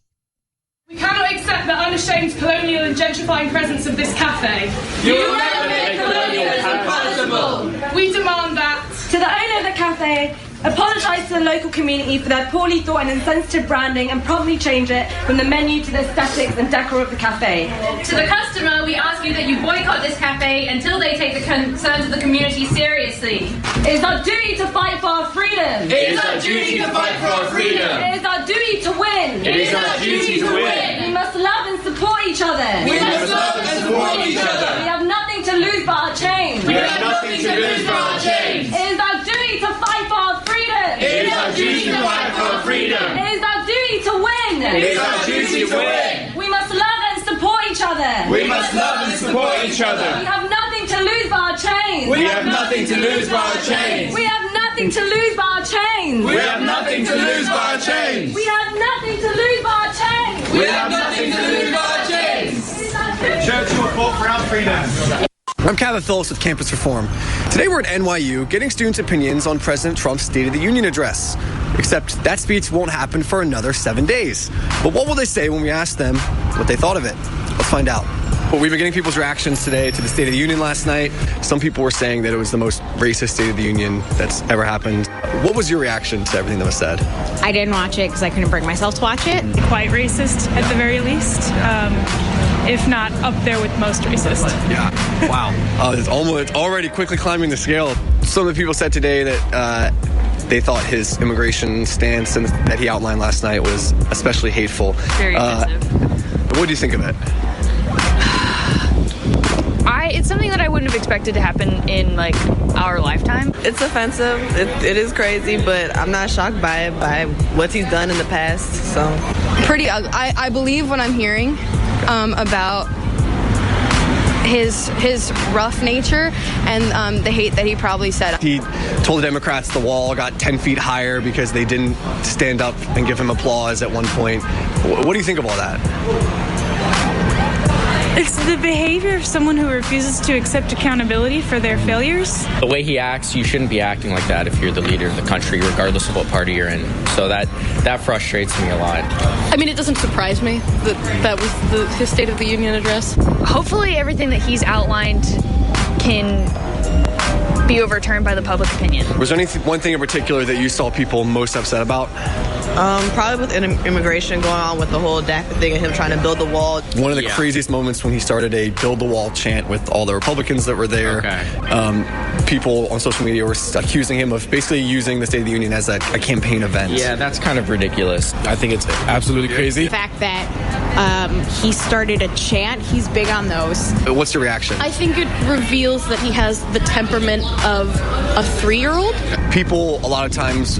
We cannot accept the unashamed colonial and gentrifying presence of this cafe. You will never make colonialism palatable. We demand that. To the owner of the cafe, apologise to the local community for their poorly thought and insensitive branding and promptly change it from the menu to the aesthetics and decor of the cafe. To the customer, we ask you that you boycott this cafe until they take the concerns of the community seriously. It is our duty to fight for our freedom. It is our duty to fight for our freedom. It is our duty to win. It is our duty to win. We must love and support each other. We must love and support each other. We have nothing to lose but our chains. We have nothing to lose but our chains. It is our duty to fight for our freedom. It is our duty to fight for our freedom. It is our duty to win. It is our duty to win. We must love and support each other. We must love and support each other. We have nothing to lose but our chains. We have nothing to lose but our chains. We have nothing to lose but our chains. We have nothing to lose but our chains. We have nothing to lose but our chains. We have nothing to lose but our chains. Churchill fought for our freedom. I'm Kevin Phillips with Campus Reform. Today we're at NYU getting students' opinions on President Trump's State of the Union address. Except that speech won't happen for another 7 days. But what will they say when we ask them what they thought of it? Let's find out. Well, we've been getting people's reactions today to the State of the Union last night. Some people were saying that it was the most racist State of the Union that's ever happened. What was your reaction to everything that was said? I didn't watch it because I couldn't bring myself to watch it. Quite racist at the very least, if not up there with most racist. Yeah. Wow. It's already quickly climbing the scale. Some of the people said today that they thought his immigration stance and that he outlined last night was especially hateful. Very offensive. What do you think of it? It's something that I wouldn't have expected to happen in, like, our lifetime. It's offensive. It is crazy, but I'm not shocked by it, by what he's done in the past, so. Pretty ugly. I believe what I'm hearing about his rough nature and the hate that he probably said. He told the Democrats the wall got 10 feet higher because they didn't stand up and give him applause at one point. What do you think of all that? It's the behavior of someone who refuses to accept accountability for their failures. The way he acts, you shouldn't be acting like that if you're the leader of the country, regardless of what party you're in. So that frustrates me a lot. I mean, it doesn't surprise me that was his State of the Union address. Hopefully everything that he's outlined can be overturned by the public opinion. Was there one thing in particular that you saw people most upset about? Probably with immigration going on with the whole DACA thing and him trying to build the wall. One of the craziest moments when he started a build the wall chant with all the Republicans that were there. Okay. People on social media were accusing him of basically using the State of the Union as a campaign event. Yeah, that's kind of ridiculous. I think it's absolutely crazy. The fact that he started a chant, he's big on those. What's your reaction? I think it reveals that he has the temperament of a 3-year-old. People, a lot of times,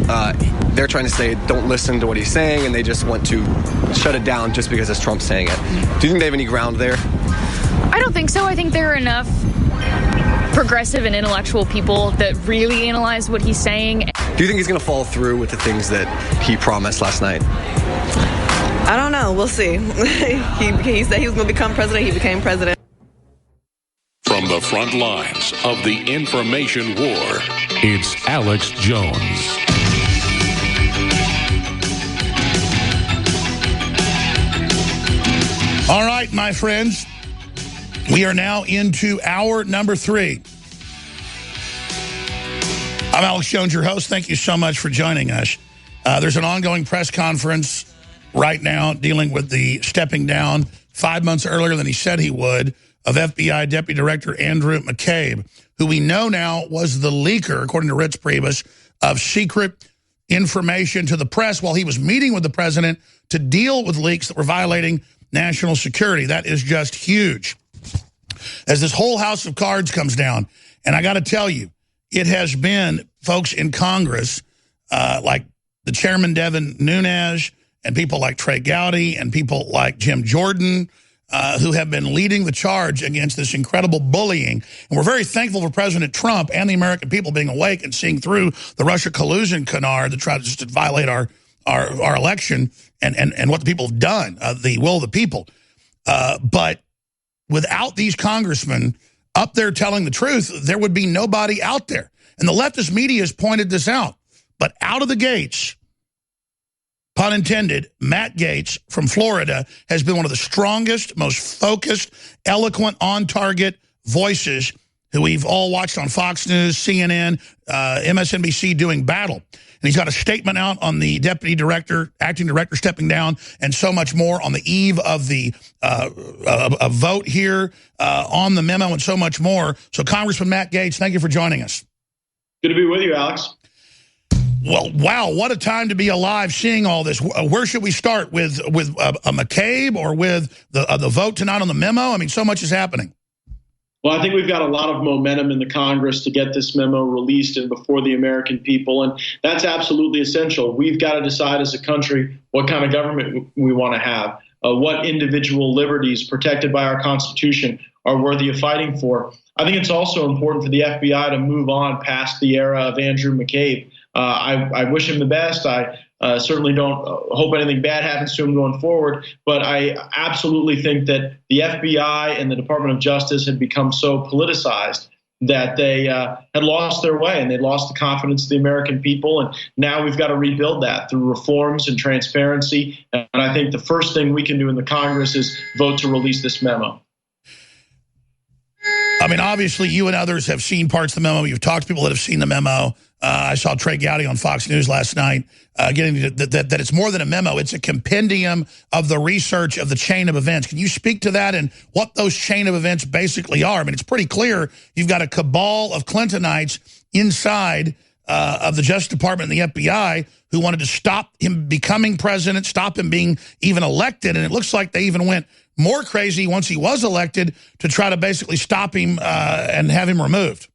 they're trying to say, don't listen to what he's saying, and they just want to shut it down just because it's Trump saying it. Do you think they have any ground there? I don't think so. I think there are enough progressive and intellectual people that really analyze what he's saying. Do you think he's going to follow through with the things that he promised last night? I don't know. We'll see. He said he was going to become president. He became president. From the front lines of the information war, it's Alex Jones. All right, my friends, we are now into hour number 3. I'm Alex Jones, your host. Thank you so much for joining us. There's an ongoing press conference right now dealing with the stepping down 5 months earlier than he said he would of FBI Deputy Director Andrew McCabe, who we know now was the leaker, according to Rich Priebus, of secret information to the press while he was meeting with the president to deal with leaks that were violating national security. That is just huge. As this whole house of cards comes down, and I got to tell you, it has been folks in Congress like the chairman Devin Nunes and people like Trey Gowdy and people like Jim Jordan who have been leading the charge against this incredible bullying. And we're very thankful for President Trump and the American people being awake and seeing through the Russia collusion canard that tried just to violate our election and what the people have done, the will of the people. But without these congressmen up there telling the truth, there would be nobody out there. And the leftist media has pointed this out. But out of the gates, pun intended, Matt Gaetz from Florida has been one of the strongest, most focused, eloquent, on-target voices who we've all watched on Fox News, CNN, MSNBC doing battle. And he's got a statement out on the deputy director, acting director stepping down, and so much more on the eve of the a vote here on the memo and so much more. So Congressman Matt Gaetz, thank you for joining us. Good to be with you, Alex. Well, wow, what a time to be alive seeing all this. Where should we start, with a McCabe or with the vote tonight on the memo? I mean, so much is happening. Well, I think we've got a lot of momentum in the Congress to get this memo released and before the American people, and that's absolutely essential. We've got to decide as a country what kind of government we want to have, what individual liberties protected by our Constitution are worthy of fighting for. I think it's also important for the FBI to move on past the era of Andrew McCabe. I wish him the best. I certainly don't hope anything bad happens to him going forward, but I absolutely think that the FBI and the Department of Justice had become so politicized that they had lost their way and they lost the confidence of the American people. And now we've got to rebuild that through reforms and transparency. And I think the first thing we can do in the Congress is vote to release this memo. I mean, obviously, you and others have seen parts of the memo. You've talked to people that have seen the memo. I saw Trey Gowdy on Fox News last night getting that it's more than a memo. It's a compendium of the research of the chain of events. Can you speak to that and what those chain of events basically are? I mean, it's pretty clear you've got a cabal of Clintonites inside of the Justice Department and the FBI who wanted to stop him becoming president, stop him being even elected. And it looks like they even went more crazy once he was elected to try to basically stop him and have him removed.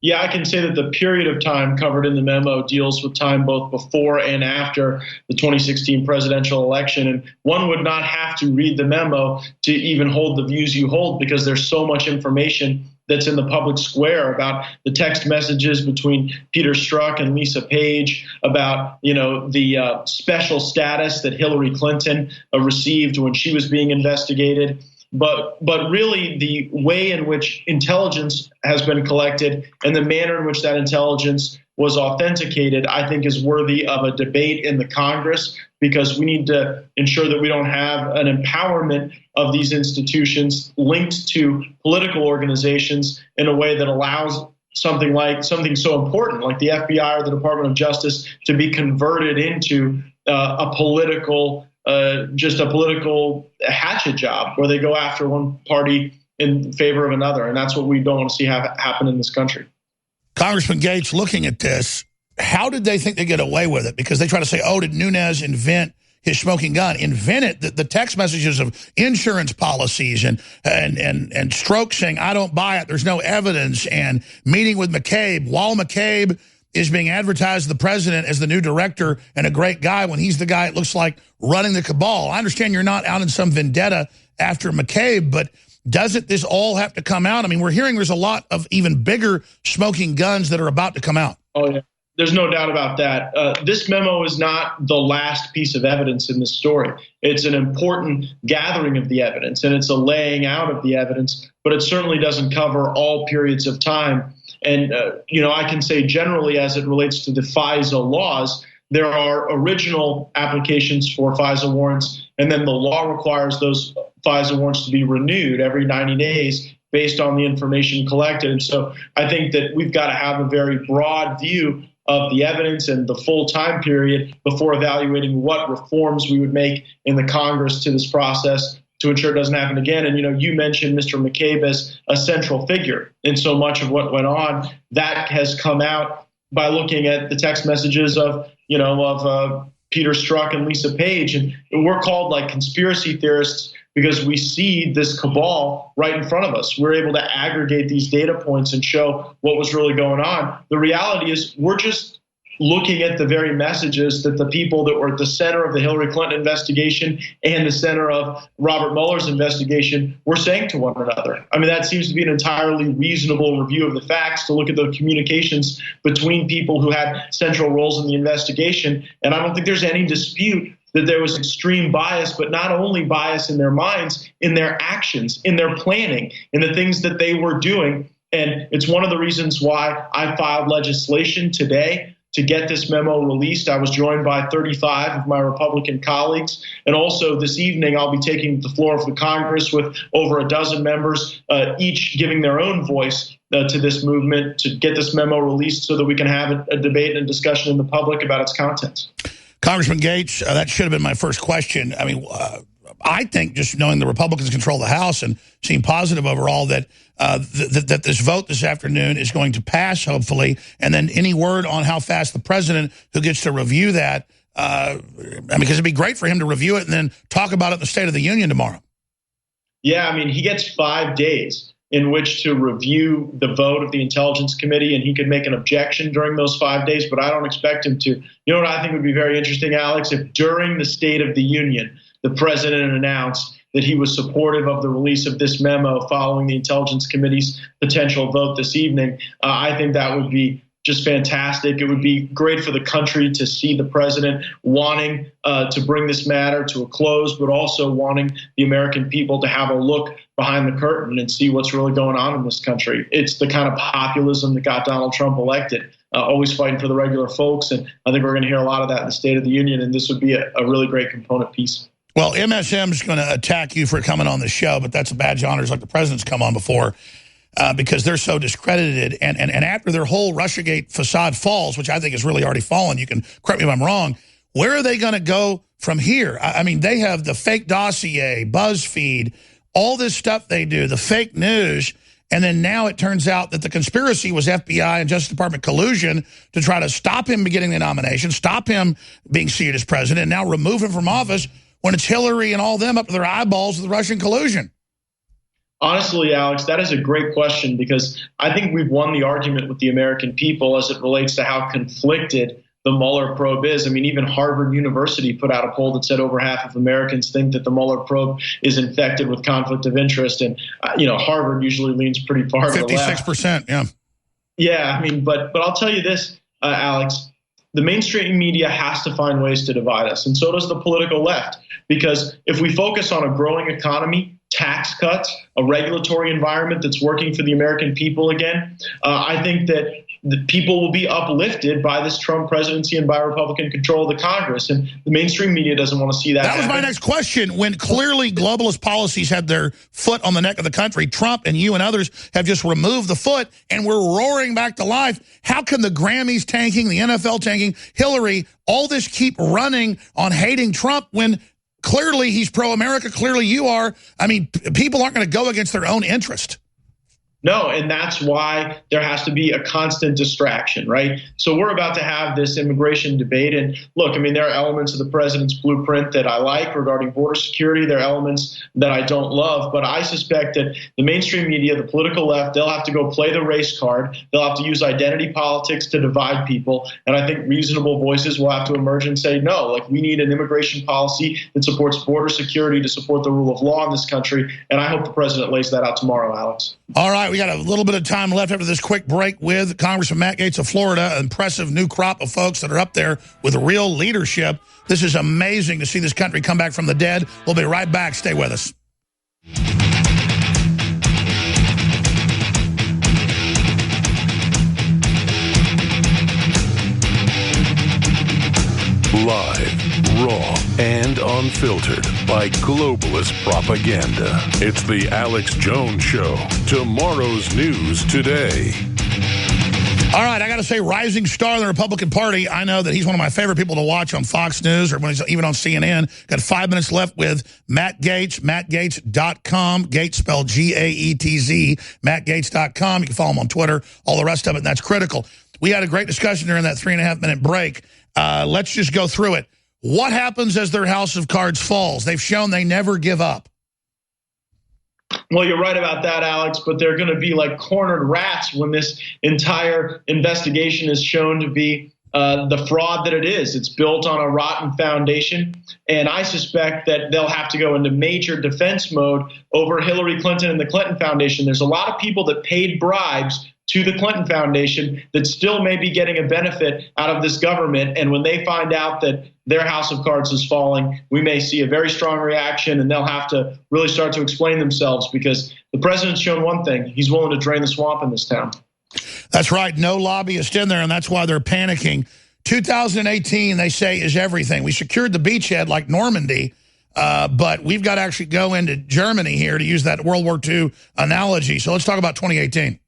Yeah, I can say that the period of time covered in the memo deals with time both before and after the 2016 presidential election. And one would not have to read the memo to even hold the views you hold, because there's so much information that's in the public square about the text messages between Peter Strzok and Lisa Page, about, you know, the special status that Hillary Clinton received when she was being investigated. But really, the way in which intelligence has been collected and the manner in which that intelligence was authenticated, I think, is worthy of a debate in the Congress, because we need to ensure that we don't have an empowerment of these institutions linked to political organizations in a way that allows something so important like the FBI or the Department of Justice to be converted into a political hatchet job where they go after one party in favor of another. And that's what we don't want to see happen in this country. Congressman Gates, looking at this, how did they think they get away with it? Because they try to say, oh, did Nunes invent his smoking gun? Invent it? The text messages of insurance policies and Strzok saying, I don't buy it, there's no evidence, and meeting with McCabe while McCabe is being advertised to the president as the new director and a great guy when he's the guy, it looks like, running the cabal. I understand you're not out in some vendetta after McCabe, but doesn't this all have to come out? I mean, we're hearing there's a lot of even bigger smoking guns that are about to come out. Oh, yeah. There's no doubt about that. This memo is not the last piece of evidence in this story. It's an important gathering of the evidence, and it's a laying out of the evidence, but it certainly doesn't cover all periods of time. And, I can say generally, as it relates to the FISA laws, there are original applications for FISA warrants, and then the law requires those FISA warrants to be renewed every 90 days based on the information collected. And so I think that we've got to have a very broad view of the evidence and the full time period before evaluating what reforms we would make in the Congress to this process to ensure it doesn't happen again. And, you mentioned Mr. McCabe as a central figure in so much of what went on. That has come out by looking at the text messages of Peter Strzok and Lisa Page. And we're called like conspiracy theorists because we see this cabal right in front of us. We're able to aggregate these data points and show what was really going on. The reality is we're just looking at the very messages that the people that were at the center of the Hillary Clinton investigation and the center of Robert Mueller's investigation were saying to one another. I mean, that seems to be an entirely reasonable review of the facts, to look at the communications between people who had central roles in the investigation. And I don't think there's any dispute that there was extreme bias, but not only bias in their minds, in their actions, in their planning, in the things that they were doing. And it's one of the reasons why I filed legislation today to get this memo released. I was joined by 35 of my Republican colleagues. And also this evening, I'll be taking the floor of the Congress with over a dozen members, each giving their own voice to this movement to get this memo released so that we can have a debate and discussion in the public about its contents. Congressman Gates, that should have been my first question. I mean, I think just knowing the Republicans control the House and seem positive overall that that this vote this afternoon is going to pass, hopefully, and then any word on how fast the president who gets to review that, because it'd be great for him to review it and then talk about it in the State of the Union tomorrow. Yeah, I mean, he gets 5 days in which to review the vote of the Intelligence Committee, and he could make an objection during those 5 days, but I don't expect him to. You know what I think would be very interesting, Alex? If during the State of the Union, the president announced that he was supportive of the release of this memo following the Intelligence Committee's potential vote this evening. I think that would be just fantastic. It would be great for the country to see the president wanting to bring this matter to a close, but also wanting the American people to have a look behind the curtain and see what's really going on in this country. It's the kind of populism that got Donald Trump elected, always fighting for the regular folks. And I think we're going to hear a lot of that in the State of the Union, and this would be a really great component piece. Well, MSM is going to attack you for coming on the show, but that's a badge of honor, like the president's come on before, because they're so discredited. And after their whole Russiagate facade falls, which I think has really already fallen, you can correct me if I'm wrong, where are they going to go from here? I mean, they have the fake dossier, BuzzFeed, all this stuff they do, the fake news, and then now it turns out that the conspiracy was FBI and Justice Department collusion to try to stop him getting the nomination, stop him being seated as president, and now remove him from office when it's Hillary and all them up to their eyeballs with the Russian collusion. Honestly, Alex, that is a great question, because I think we've won the argument with the American people as it relates to how conflicted the Mueller probe is. I mean, even Harvard University put out a poll that said over half of Americans think that the Mueller probe is infected with conflict of interest. And, Harvard usually leans pretty far to the left. 56%, yeah. Yeah, I mean, but I'll tell you this, Alex, the mainstream media has to find ways to divide us, and so does the political left. Because if we focus on a growing economy, tax cuts, a regulatory environment that's working for the American people again, I think that the people will be uplifted by this Trump presidency and by Republican control of the Congress. And the mainstream media doesn't want to see that. That was my next question. When clearly globalist policies had their foot on the neck of the country, Trump and you and others have just removed the foot, and we're roaring back to life. How can the Grammys tanking, the NFL tanking, Hillary, all this keep running on hating Trump when clearly he's pro-America, clearly you are? I mean, people aren't going to go against their own interest. No, and that's why there has to be a constant distraction, right? So we're about to have this immigration debate. And look, I mean, there are elements of the president's blueprint that I like regarding border security. There are elements that I don't love. But I suspect that the mainstream media, the political left, they'll have to go play the race card. They'll have to use identity politics to divide people. And I think reasonable voices will have to emerge and say, no, like, we need an immigration policy that supports border security to support the rule of law in this country. And I hope the president lays that out tomorrow, Alex. All right, we got a little bit of time left after this quick break with Congressman Matt Gaetz of Florida. An impressive new crop of folks that are up there with real leadership. This is amazing to see this country come back from the dead. We'll be right back. Stay with us. Live, raw, and unfiltered by globalist propaganda. It's the Alex Jones Show. Tomorrow's news today. All right, I got to say, rising star of the Republican Party. I know that he's one of my favorite people to watch on Fox News or when he's even on CNN. Got 5 minutes left with Matt Gaetz, mattgaetz.com. Gaetz spelled G-A-E-T-Z, mattgaetz.com. You can follow him on Twitter, all the rest of it, and that's critical. We had a great discussion during that 3.5-minute break. Let's just go through it. What happens as their house of cards falls? They've shown they never give up. Well, you're right about that, Alex, but they're going to be like cornered rats when this entire investigation is shown to be the fraud that it is. It's built on a rotten foundation, and I suspect that they'll have to go into major defense mode over Hillary Clinton and the Clinton Foundation. There's a lot of people that paid bribes to the Clinton Foundation that still may be getting a benefit out of this government. And when they find out that their house of cards is falling, we may see a very strong reaction, and they'll have to really start to explain themselves, because the president's shown one thing: he's willing to drain the swamp in this town. That's right. No lobbyist in there, and that's why they're panicking. 2018, they say, is everything. We secured the beachhead like Normandy, but we've got to actually go into Germany here to use that World War II analogy. So let's talk about 2018.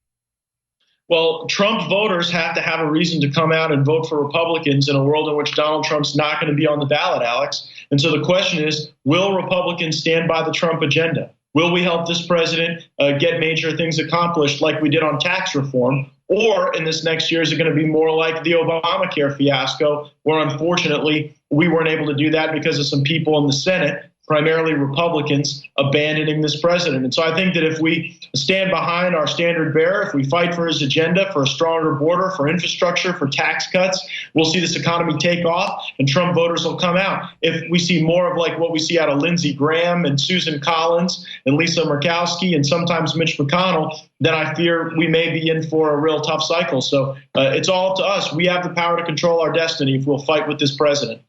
Well, Trump voters have to have a reason to come out and vote for Republicans in a world in which Donald Trump's not going to be on the ballot, Alex. And so the question is, will Republicans stand by the Trump agenda? Will we help this president get major things accomplished like we did on tax reform? Or in this next year, is it going to be more like the Obamacare fiasco, where unfortunately we weren't able to do that because of some people in the Senate, primarily Republicans, abandoning this president? And so I think that if we stand behind our standard bearer, if we fight for his agenda, for a stronger border, for infrastructure, for tax cuts, we'll see this economy take off, and Trump voters will come out. If we see more of like what we see out of Lindsey Graham and Susan Collins and Lisa Murkowski and sometimes Mitch McConnell, then I fear we may be in for a real tough cycle. So it's all up to us. We have the power to control our destiny if we'll fight with this president.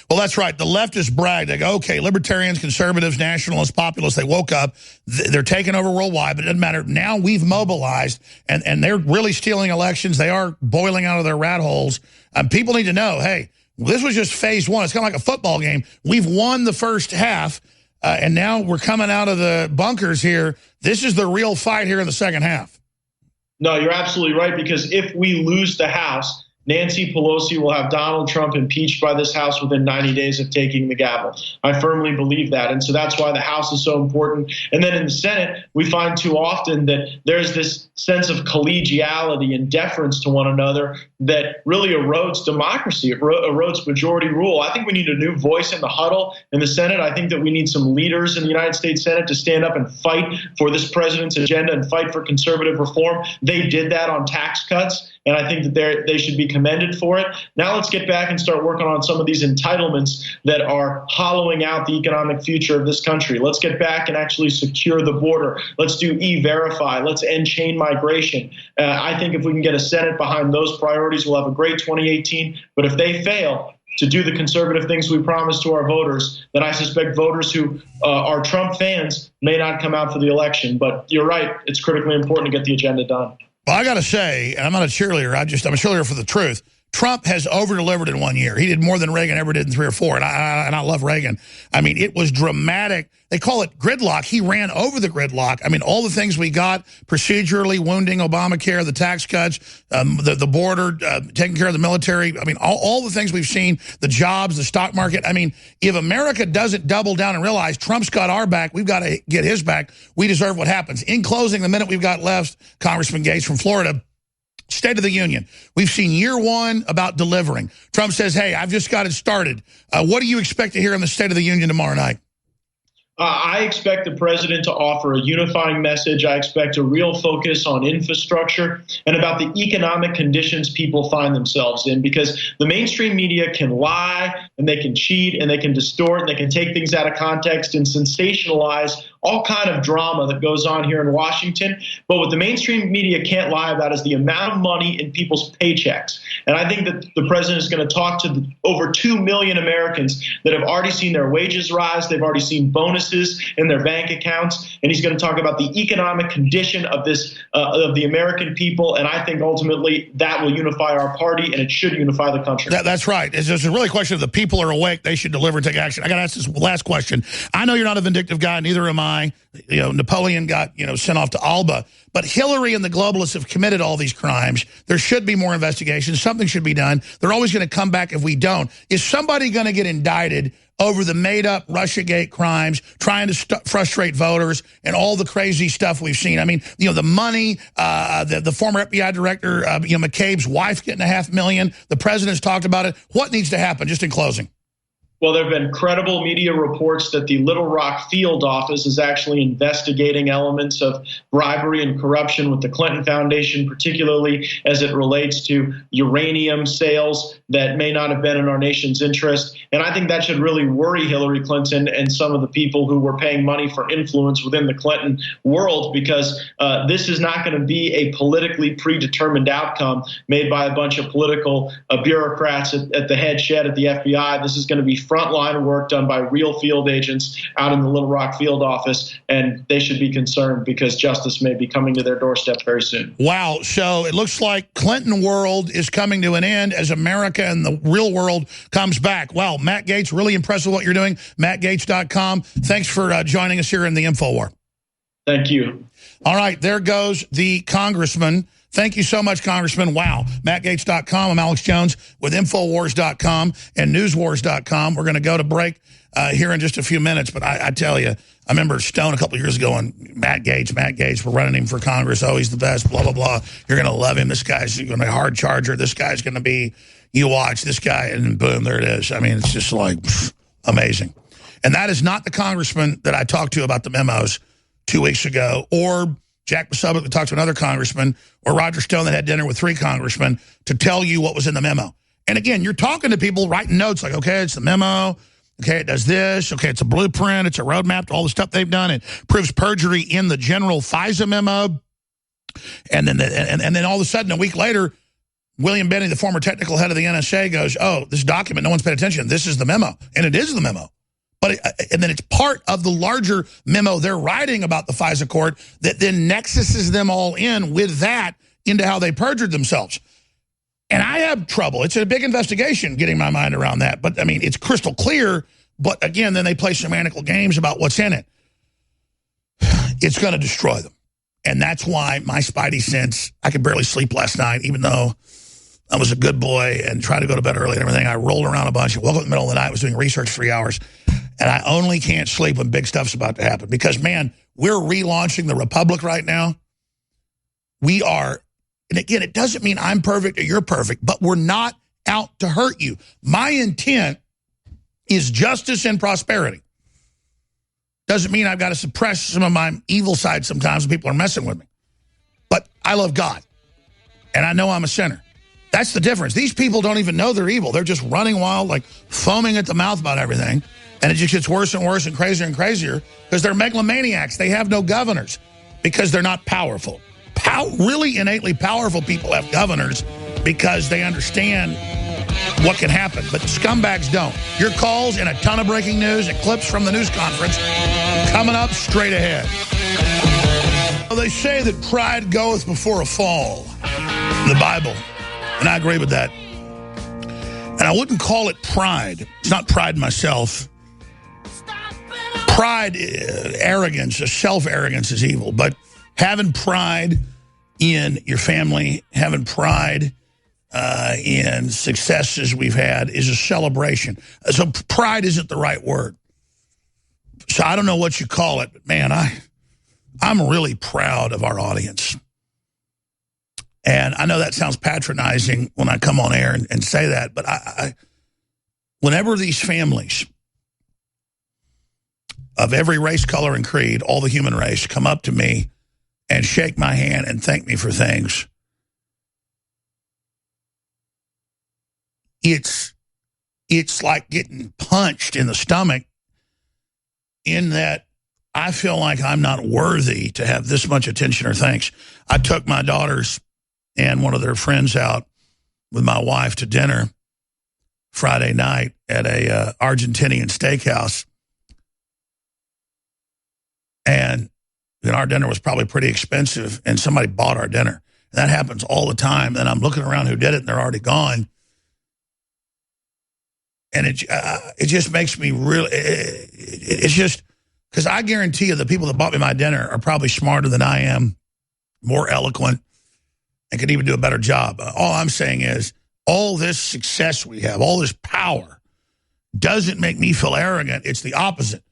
Well, that's right. The leftists brag. They go, okay, libertarians, conservatives, nationalists, populists, they woke up. They're taking over worldwide, but it doesn't matter. Now we've mobilized, and they're really stealing elections. They are boiling out of their rat holes. People need to know, hey, this was just phase one. It's kind of like a football game. We've won the first half, and now we're coming out of the bunkers here. This is the real fight here in the second half. No, you're absolutely right, because if we lose the House, Nancy Pelosi will have Donald Trump impeached by this House within 90 days of taking the gavel. I firmly believe that. And so that's why the House is so important. And then in the Senate, we find too often that there's this sense of collegiality and deference to one another that really erodes democracy. It erodes majority rule. I think we need a new voice in the huddle in the Senate. I think that we need some leaders in the United States Senate to stand up and fight for this president's agenda and fight for conservative reform. They did that on tax cuts, and I think that they should be commended for it. Now let's get back and start working on some of these entitlements that are hollowing out the economic future of this country. Let's get back and actually secure the border. Let's do E-Verify. Let's end chain migration. I think if we can get a Senate behind those priorities, we'll have a great 2018. But if they fail to do the conservative things we promised to our voters, then I suspect voters who are Trump fans may not come out for the election. But you're right. It's critically important to get the agenda done. Well, I got to say, and I'm not a cheerleader, I'm a cheerleader for the truth. Trump has over-delivered in 1 year. He did more than Reagan ever did in 3 or 4, and I love Reagan. I mean, it was dramatic. They call it gridlock. He ran over the gridlock. I mean, all the things we got, procedurally wounding Obamacare, the tax cuts, the border, taking care of the military. I mean, all the things we've seen, the jobs, the stock market. I mean, if America doesn't double down and realize Trump's got our back, we've got to get his back, we deserve what happens. In closing, the minute we've got left, Congressman Gates from Florida, State of the Union. We've seen year one about delivering. Trump says, hey, I've just got it started. What do you expect to hear in the State of the Union tomorrow night? I expect the president to offer a unifying message. I expect a real focus on infrastructure and about the economic conditions people find themselves in, because the mainstream media can lie and they can cheat and they can distort and they can take things out of context and sensationalize all kind of drama that goes on here in Washington. But what the mainstream media can't lie about is the amount of money in people's paychecks. And I think that the president is going to talk to over 2 million Americans that have already seen their wages rise. They've already seen bonuses in their bank accounts. And he's going to talk about the economic condition of this of the American people. And I think ultimately that will unify our party, and it should unify the country. That's right. It's just really a question of the people are awake. They should deliver and take action. I got to ask this last question. I know you're not a vindictive guy, neither am I. You know, Napoleon got, sent off to Alba. But Hillary and the globalists have committed all these crimes. There should be more investigations. Something should be done. They're always going to come back if we don't. Is somebody going to get indicted over the made-up Russiagate crimes, trying to frustrate voters, and all the crazy stuff we've seen? I mean, the money, the former FBI director, McCabe's wife getting $500,000. The president's talked about it. What needs to happen, just in closing? Well, there have been credible media reports that the Little Rock field office is actually investigating elements of bribery and corruption with the Clinton Foundation, particularly as it relates to uranium sales that may not have been in our nation's interest. And I think that should really worry Hillary Clinton and some of the people who were paying money for influence within the Clinton world, because this is not going to be a politically predetermined outcome made by a bunch of political bureaucrats at the head shed at the FBI. This is going to be frontline work done by real field agents out in the Little Rock field office, and they should be concerned because justice may be coming to their doorstep very soon. Wow. So it looks like Clinton world is coming to an end as America and the real world comes back. Wow. Matt Gaetz, really impressed with what you're doing. MattGaetz.com. Thanks for joining us here in the Infowar. Thank you. All right. There goes the congressman. Thank you so much, Congressman. Wow. MattGaetz.com. I'm Alex Jones with Infowars.com and NewsWars.com. We're going to go to break here in just a few minutes. But I tell you, I remember Stone a couple of years ago and Matt Gaetz, we're running him for Congress. Oh, he's the best, blah, blah, blah. You're going to love him. This guy's going to be a hard charger. This guy's going to be, you watch this guy, and boom, there it is. I mean, it's just like amazing. And that is not the congressman that I talked to about the memos 2 weeks ago, or Jack Posobiec that talked to another congressman, or Roger Stone that had dinner with 3 congressmen to tell you what was in the memo. And again, you're talking to people writing notes like, okay, it's the memo. Okay, it does this. Okay, it's a blueprint. It's a roadmap to all the stuff they've done. It proves perjury in the general FISA memo. And then all of a sudden, a week later, William Benny, the former technical head of the NSA, goes, oh, this document, no one's paid attention. This is the memo. And it is the memo. And then it's part of the larger memo they're writing about the FISA court that then nexuses them all in with that into how they perjured themselves. And I have trouble. It's a big investigation getting my mind around that. But, I mean, it's crystal clear. But, again, then they play semantical games about what's in it. It's going to destroy them. And that's why my spidey sense, I could barely sleep last night, even though I was a good boy and tried to go to bed early and everything. I rolled around a bunch and woke up in the middle of the night, was doing research 3 hours. And I only can't sleep when big stuff's about to happen. Because, man, we're relaunching the Republic right now. We are And again, it doesn't mean I'm perfect or you're perfect, but we're not out to hurt you. My intent is justice and prosperity. Doesn't mean I've got to suppress some of my evil side sometimes when people are messing with me. But I love God, and I know I'm a sinner. That's the difference. These people don't even know they're evil. They're just running wild, like foaming at the mouth about everything, and it just gets worse and worse and crazier because they're megalomaniacs. They have no governors because they're not powerful. Really innately powerful people have governors because they understand what can happen, but scumbags don't. Your calls and a ton of breaking news and clips from the news conference coming up straight ahead. Well, they say that pride goeth before a fall in the Bible, and I agree with that. And I wouldn't call it pride. It's not pride myself. Pride, arrogance, self-arrogance is evil, but having pride in your family, having pride in successes we've had is a celebration. So pride isn't the right word. So I don't know what you call it, but man, I'm really proud of our audience. And I know that sounds patronizing when I come on air and say that, but whenever these families of every race, color, and creed, all the human race, come up to me and shake my hand and thank me for things, it's like getting punched in the stomach, in that I feel like I'm not worthy to have this much attention or thanks. I took my daughters and one of their friends out with my wife to dinner Friday night at a Argentinian steakhouse. And our dinner was probably pretty expensive, and somebody bought our dinner. And that happens all the time. And I'm looking around who did it, and they're already gone. And it just makes me really, it's just, because I guarantee you the people that bought me my dinner are probably smarter than I am, more eloquent, and could even do a better job. All I'm saying is, all this success we have, all this power, doesn't make me feel arrogant. It's the opposite.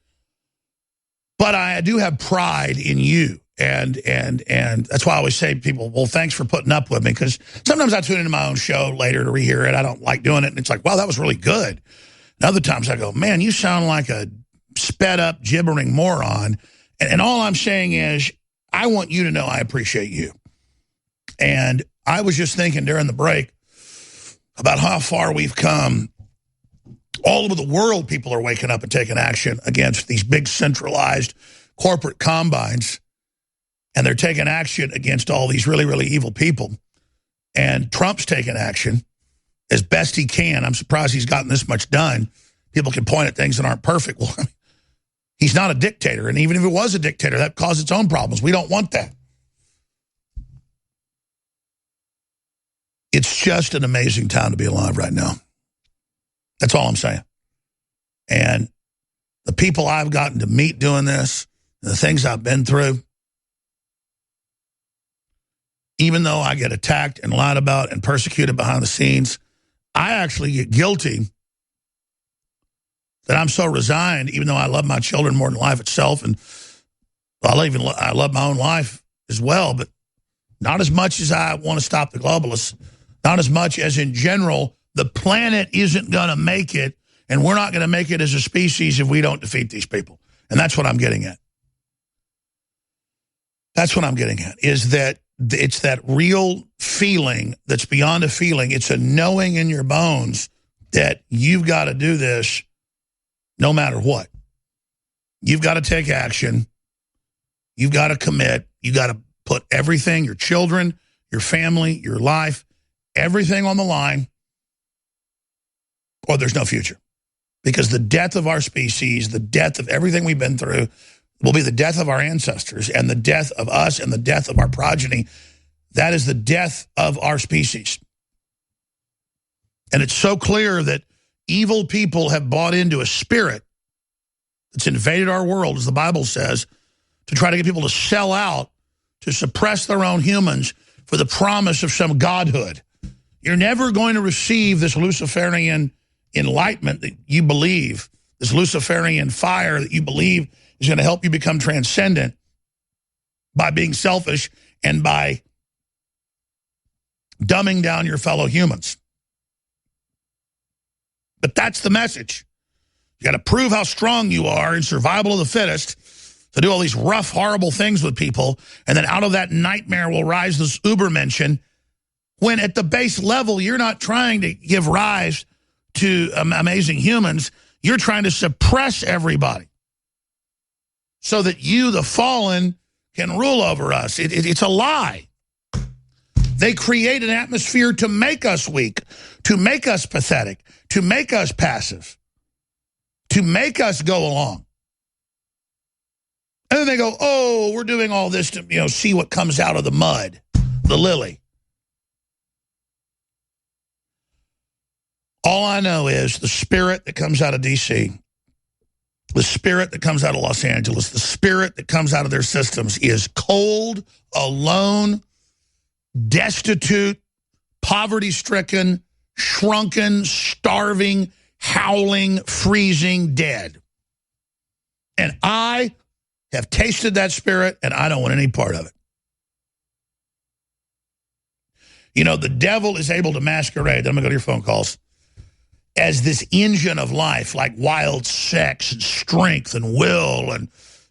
But I do have pride in you. And that's why I always say to people, well, thanks for putting up with me, because sometimes I tune into my own show later to rehear it. I don't like doing it. And it's like, wow, that was really good. And other times I go, man, you sound like a sped up, gibbering moron. And all I'm saying is, I want you to know I appreciate you. And I was just thinking during the break about how far we've come. All over the world, people are waking up and taking action against these big centralized corporate combines. And they're taking action against all these really, really evil people. And Trump's taking action as best he can. I'm surprised he's gotten this much done. People can point at things that aren't perfect. Well, he's not a dictator. And even if it was a dictator, that caused its own problems. We don't want that. It's just an amazing time to be alive right now. That's all I'm saying. And the people I've gotten to meet doing this, the things I've been through, even though I get attacked and lied about and persecuted behind the scenes, I actually get guilty that I'm so resigned, even though I love my children more than life itself. And I love my own life as well, but not as much as I want to stop the globalists, not as much as in general, the planet isn't going to make it, and we're not going to make it as a species if we don't defeat these people. And that's what I'm getting at. That's what I'm getting at, is that it's that real feeling that's beyond a feeling. It's a knowing in your bones that you've got to do this no matter what. You've got to take action. You've got to commit. You've got to put everything, your children, your family, your life, everything on the line, or there's no future. Because the death of our species, the death of everything we've been through, will be the death of our ancestors and the death of us and the death of our progeny. That is the death of our species. And it's so clear that evil people have bought into a spirit that's invaded our world, as the Bible says, to try to get people to sell out, to suppress their own humans for the promise of some godhood. You're never going to receive this Luciferian enlightenment that you believe, this Luciferian fire that you believe is going to help you become transcendent by being selfish and by dumbing down your fellow humans. But that's the message. You got to prove how strong you are in survival of the fittest, to do all these rough, horrible things with people, and then out of that nightmare will rise this Ubermenschen, when at the base level, you're not trying to give rise to amazing humans. You're trying to suppress everybody so that you, the fallen, can rule over us. It's a lie. They create an atmosphere to make us weak, to make us pathetic, to make us passive, to make us go along. And then they go, oh, we're doing all this to, see what comes out of the mud, the lily. All I know is the spirit that comes out of D.C., the spirit that comes out of Los Angeles, the spirit that comes out of their systems is cold, alone, destitute, poverty-stricken, shrunken, starving, howling, freezing, dead. And I have tasted that spirit, and I don't want any part of it. The devil is able to masquerade, I'm going to go to your phone calls, as this engine of life, like wild sex and strength and will and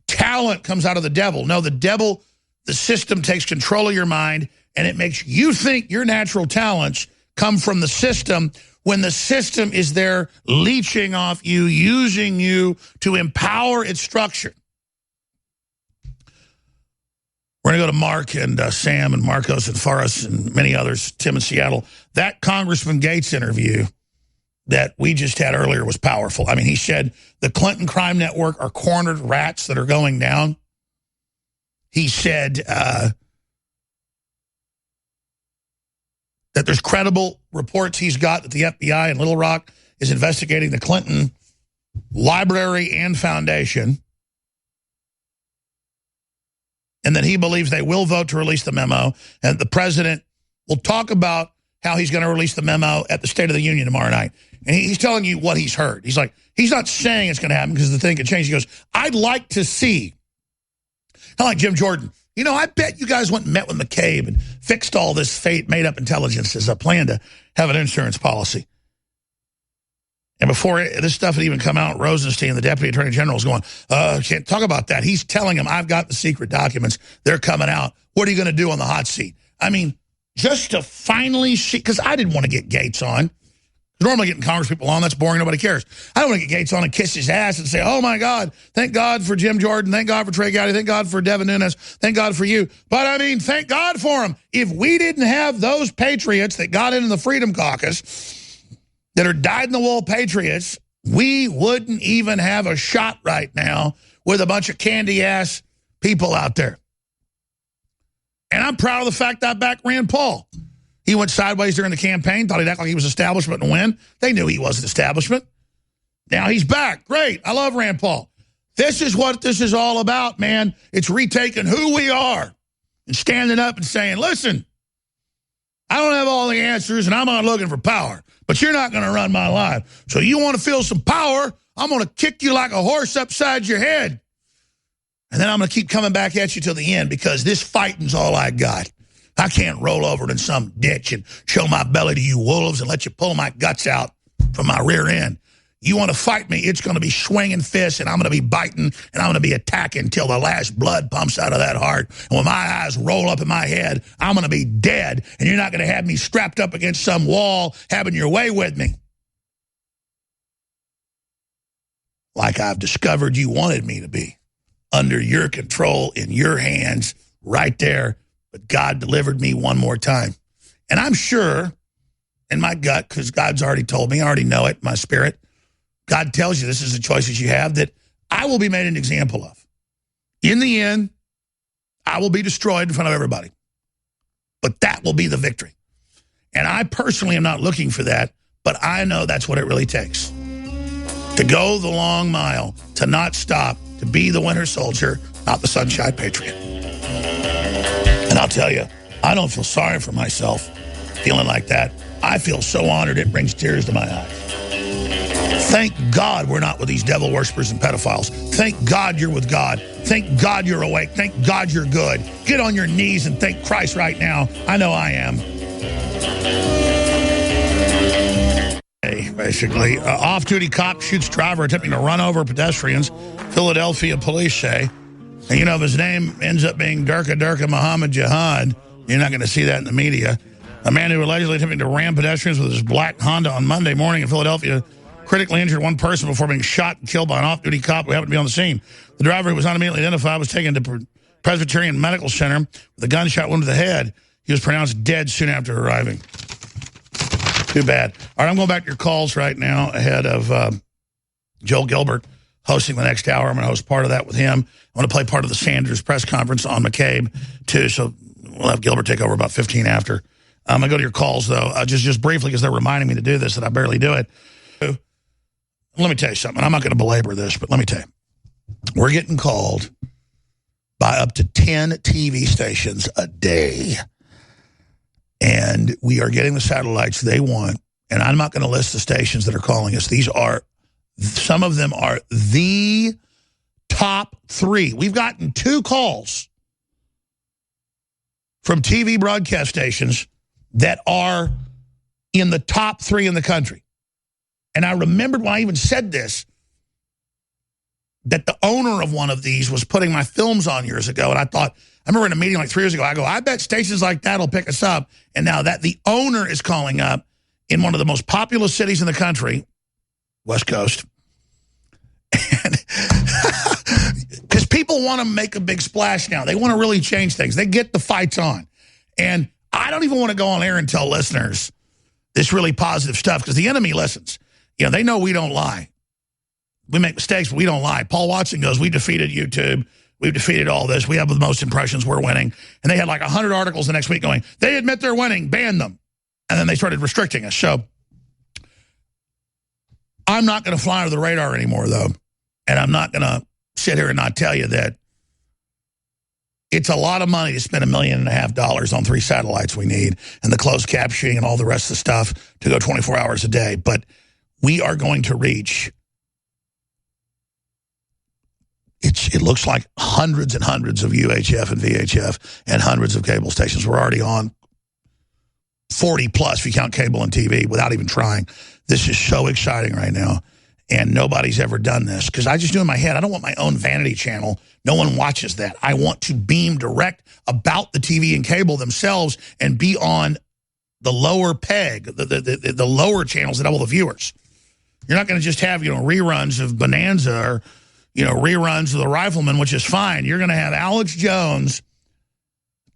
talent comes out of the devil. No, the devil, the system takes control of your mind, and it makes you think your natural talents come from the system when the system is there leeching off you, using you to empower its structure. We're going to go to Mark and Sam and Marcos and Faris and many others, Tim in Seattle. That Congressman Gates interview that we just had earlier was powerful. I mean, he said the Clinton crime network are cornered rats that are going down. He said that there's credible reports he's got that the FBI in Little Rock is investigating the Clinton library and foundation, and that he believes they will vote to release the memo, and the president will talk about how he's going to release the memo at the State of the Union tomorrow night. And he's telling you what he's heard. He's like, he's not saying it's going to happen because the thing could change. He goes, I'd like to see. Kind of like Jim Jordan. I bet you guys went and met with McCabe and fixed all this fake made-up intelligence as a plan to have an insurance policy. And before this stuff had even come out, Rosenstein, the Deputy Attorney General, is going, can't talk about that. He's telling him, I've got the secret documents. They're coming out. What are you going to do on the hot seat? I mean, just to finally see, because I didn't want to get Gates on. Normally getting Congress people on, that's boring, nobody cares. I don't want to get Gates on and kiss his ass and say, oh my God, thank God for Jim Jordan, thank God for Trey Gowdy, thank God for Devin Nunes, thank God for you. But I mean, thank God for him. If we didn't have those patriots that got into the Freedom Caucus, that are dyed-in-the-wool patriots, we wouldn't even have a shot right now with a bunch of candy-ass people out there. And I'm proud of the fact that I backed Rand Paul. He went sideways during the campaign, thought he'd act like he was establishment and win. They knew he wasn't establishment. Now he's back. Great. I love Rand Paul. This is what this is all about, man. It's retaking who we are and standing up and saying, listen, I don't have all the answers and I'm not looking for power, but you're not going to run my life. So you want to feel some power, I'm going to kick you like a horse upside your head. And then I'm going to keep coming back at you till the end because this fighting's all I got. I can't roll over in some ditch and show my belly to you wolves and let you pull my guts out from my rear end. You want to fight me, it's going to be swinging fists, and I'm going to be biting, and I'm going to be attacking until the last blood pumps out of that heart. And when my eyes roll up in my head, I'm going to be dead, and you're not going to have me strapped up against some wall having your way with me. Like I've discovered you wanted me to be. Under your control, in your hands, right there. But God delivered me one more time. And I'm sure in my gut, because God's already told me, I already know it, my spirit, God tells you this is the choices you have, that I will be made an example of. In the end, I will be destroyed in front of everybody. But that will be the victory. And I personally am not looking for that, but I know that's what it really takes. To go the long mile, to not stop, to be the winter soldier, not the sunshine patriot. And I'll tell you, I don't feel sorry for myself feeling like that. I feel so honored it brings tears to my eyes. Thank God we're not with these devil worshippers and pedophiles. Thank God you're with God. Thank God you're awake. Thank God you're good. Get on your knees and thank Christ right now. I know I am. Basically, off-duty cop shoots driver attempting to run over pedestrians. Philadelphia police say. And you know, if his name ends up being Durka Muhammad Jihad, you're not going to see that in the media. A man who allegedly attempted to ram pedestrians with his black Honda on Monday morning in Philadelphia critically injured one person before being shot and killed by an off-duty cop who happened to be on the scene. The driver, who was not immediately identified, was taken to Presbyterian Medical Center with a gunshot wound to the head. He was pronounced dead soon after arriving. Too bad. All right, I'm going back to your calls right now ahead of Joel Gilbert hosting the next hour. I'm going to host part of that with him. I want to play part of the Sanders press conference on McCabe, too, so we'll have Gilbert take over about 15 after. I'm going to go to your calls, though, just briefly, because they're reminding me to do this, and I barely do it. Let me tell you something. I'm not going to belabor this, but let me tell you. We're getting called by up to 10 TV stations a day. And we are getting the satellites they want. And I'm not going to list the stations that are calling us. Some of them are the top 3. We've gotten 2 calls from TV broadcast stations that are in the top 3 in the country. And I remembered when I even said this, that the owner of one of these was putting my films on years ago. And I remember in a meeting like 3 years ago, I bet stations like that will pick us up. And now that the owner is calling up in one of the most populous cities in the country, West Coast, because people want to make a big splash now. They want to really change things. They get the fights on. And I don't even want to go on air and tell listeners this really positive stuff because the enemy listens. You know, they know we don't lie. We make mistakes, but we don't lie. Paul Watson goes, we defeated YouTube. We've defeated all this. We have the most impressions. We're winning. And they had like 100 articles the next week going, they admit they're winning, ban them. And then they started restricting us. So I'm not going to fly under the radar anymore, though. And I'm not going to sit here and not tell you that it's a lot of money to spend $1.5 million on 3 satellites we need and the closed captioning and all the rest of the stuff to go 24 hours a day. But we are going to reach, it looks like hundreds and hundreds of UHF and VHF and hundreds of cable stations. We're already on 40 plus if you count cable and TV without even trying. This is so exciting right now. And nobody's ever done this because I just do in my head, I don't want my own vanity channel. No one watches that. I want to beam direct about the TV and cable themselves and be on the lower peg, the lower channels that double the viewers. You're not going to just have, reruns of Bonanza or, reruns of The Rifleman, which is fine. You're going to have Alex Jones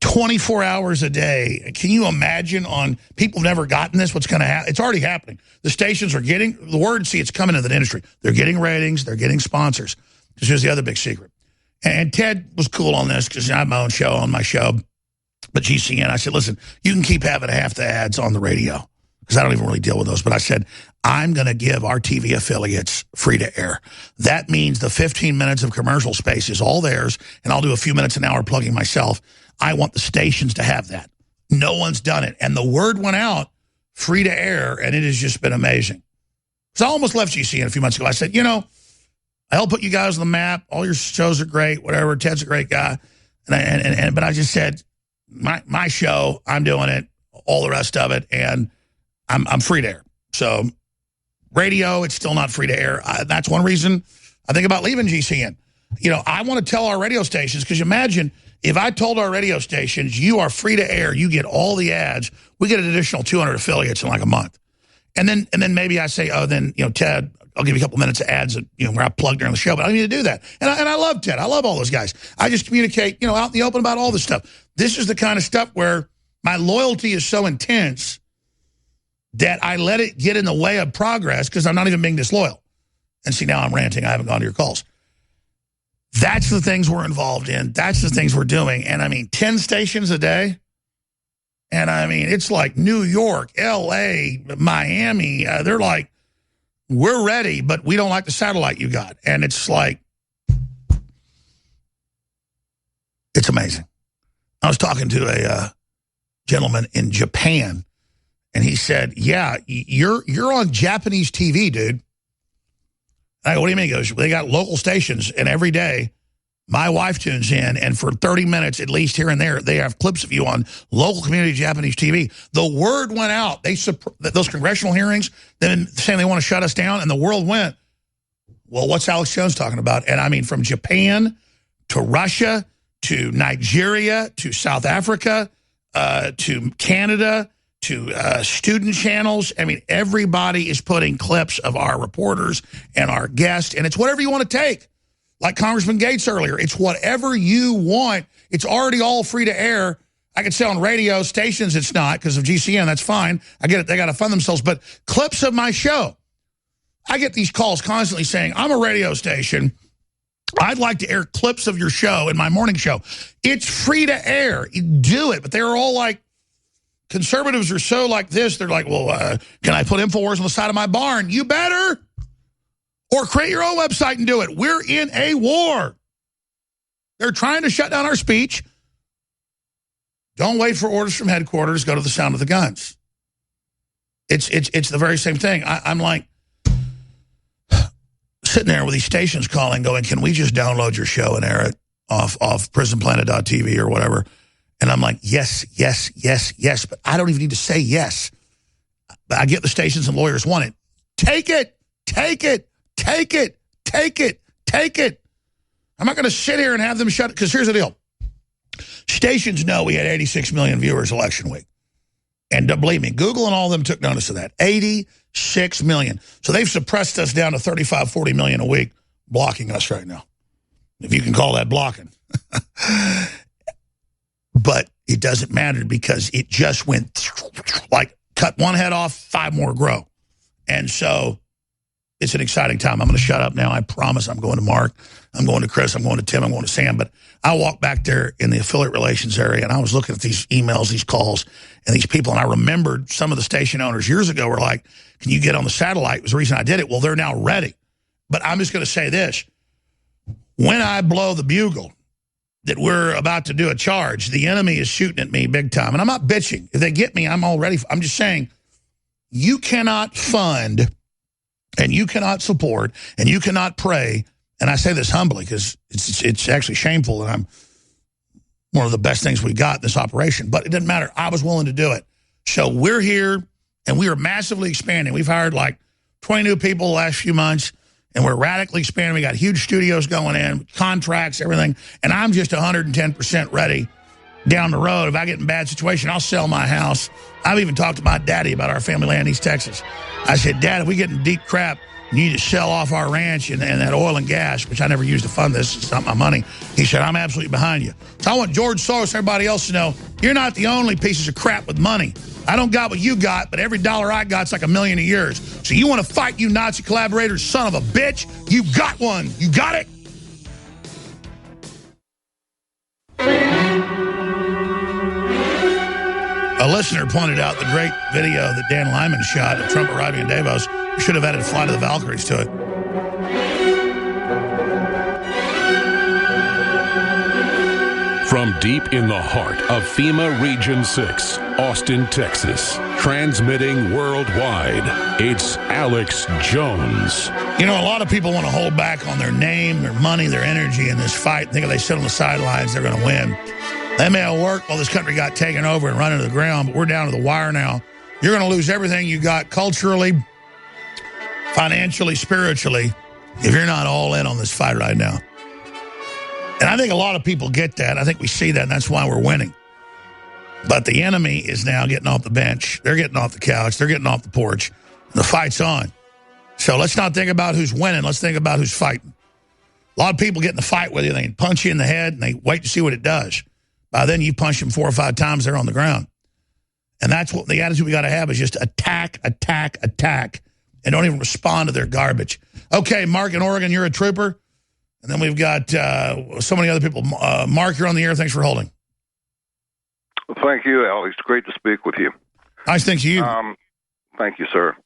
24 hours a day. Can you imagine on people who've never gotten this, what's going to happen? It's already happening. The stations are getting the word. See, it's coming into the industry. They're getting ratings. They're getting sponsors. Because here's the other big secret. And Ted was cool on this because I have my own show on my show. But GCN, I said, listen, you can keep having half the ads on the radio because I don't even really deal with those. But I said, I'm going to give our TV affiliates free to air. That means the 15 minutes of commercial space is all theirs, and I'll do a few minutes an hour plugging myself. I want the stations to have that. No one's done it. And the word went out, free to air, and it has just been amazing. So I almost left GCN a few months ago. I said, I helped put you guys on the map. All your shows are great, whatever. Ted's a great guy. But I just said, my show, I'm doing it, all the rest of it, and I'm free to air. So radio, it's still not free to air. That's one reason I think about leaving GCN. I want to tell our radio stations, because imagine if I told our radio stations, you are free to air, you get all the ads, we get an additional 200 affiliates in like a month. And then maybe I say, Ted, I'll give you a couple minutes of ads where I plug during the show, but I don't need to do that. And I love Ted. I love all those guys. I just communicate, out in the open about all this stuff. This is the kind of stuff where my loyalty is so intense that I let it get in the way of progress because I'm not even being disloyal. And see, now I'm ranting. I haven't gone to your calls. That's the things we're involved in. That's the things we're doing. And 10 stations a day. And it's like New York, L.A., Miami. They're like, we're ready, but we don't like the satellite you got. And it's like, it's amazing. I was talking to a gentleman in Japan, and he said, yeah, you're on Japanese TV, dude. I go, what do you mean? He goes, they got local stations, and every day My wife tunes in, and for 30 minutes, at least here and there, they have clips of you on local community Japanese TV. The word went out. Those congressional hearings, then saying they want to shut us down, and the world went, well, what's Alex Jones talking about? And I mean, from Japan to Russia to Nigeria to South Africa to Canada to student channels. I mean, everybody is putting clips of our reporters and our guests, and it's whatever you want to take. Like Congressman Gates earlier, it's whatever you want. It's already all free to air. I could say on radio stations it's not because of GCN. That's fine. I get it. They got to fund themselves. But clips of my show. I get these calls constantly saying, I'm a radio station. I'd like to air clips of your show in my morning show. It's free to air. You do it. But they're all like, conservatives are so like this. They're like, well, can I put Infowars on the side of my barn? You better. Or create your own website and do it. We're in a war. They're trying to shut down our speech. Don't wait for orders from headquarters. Go to the sound of the guns. It's the very same thing. I'm like sitting there with these stations calling, going, can we just download your show and air it off prisonplanet.tv or whatever? And I'm like, yes, yes, yes, yes. But I don't even need to say yes. I get the stations and lawyers want it. Take it. Take it. Take it, take it, take it. I'm not going to sit here and have them shut it, because here's the deal. Stations know we had 86 million viewers election week. And believe me, Google and all of them took notice of that. 86 million. So they've suppressed us down to 35, 40 million a week, blocking us right now. If you can call that blocking. But it doesn't matter because it just went like cut one head off, 5 more grow. And so it's an exciting time. I'm going to shut up now. I promise. I'm going to Mark. I'm going to Chris. I'm going to Tim. I'm going to Sam. But I walked back there in the affiliate relations area, and I was looking at these emails, these calls, and these people. And I remembered some of the station owners years ago were like, can you get on the satellite? It was the reason I did it. Well, they're now ready. But I'm just going to say this. When I blow the bugle that we're about to do a charge, the enemy is shooting at me big time. And I'm not bitching. If they get me, I'm just saying you cannot fund and you cannot support, and you cannot pray, and I say this humbly because it's actually shameful that I'm one of the best things we got in this operation, but it doesn't matter. I was willing to do it. So we're here, and we are massively expanding. We've hired like 20 new people the last few months, and we're radically expanding. We got huge studios going in, contracts, everything, and I'm just 110% ready down the road. If I get in a bad situation, I'll sell my house. I've even talked to my daddy about our family land in East Texas. I said, Dad, if we get in deep crap, you need to sell off our ranch and that oil and gas, which I never used to fund this. It's not my money. He said, I'm absolutely behind you. So I want George Soros, everybody else to know, you're not the only pieces of crap with money. I don't got what you got, but every dollar I got's like $1 million a year. So you want to fight, you Nazi collaborators, son of a bitch? You got one. You got it? A listener pointed out the great video that Dan Lyman shot of Trump arriving in Davos. We should have added Flight of the Valkyries to it. From deep in the heart of FEMA Region 6, Austin, Texas, transmitting worldwide, it's Alex Jones. You know, a lot of people want to hold back on their name, their money, their energy in this fight. Think if they sit on the sidelines, they're going to win. That may all work while this country got taken over and run into the ground, but we're down to the wire now. You're going to lose everything you got culturally, financially, spiritually, if you're not all in on this fight right now. And I think a lot of people get that. I think we see that, and that's why we're winning. But the enemy is now getting off the bench. They're getting off the couch. They're getting off the porch. The fight's on. So let's not think about who's winning. Let's think about who's fighting. A lot of people get in the fight with you. They punch you in the head, and they wait to see what it does. By then, you punch them 4 or 5 times, they're on the ground. And that's what the attitude we got to have is just attack, attack, attack, and don't even respond to their garbage. Okay, Mark in Oregon, you're a trooper. And then we've got so many other people. Mark, you're on the air. Thanks for holding. Well, thank you, Alex. Great to speak with you. Nice, thanks to you. Thank you, sir.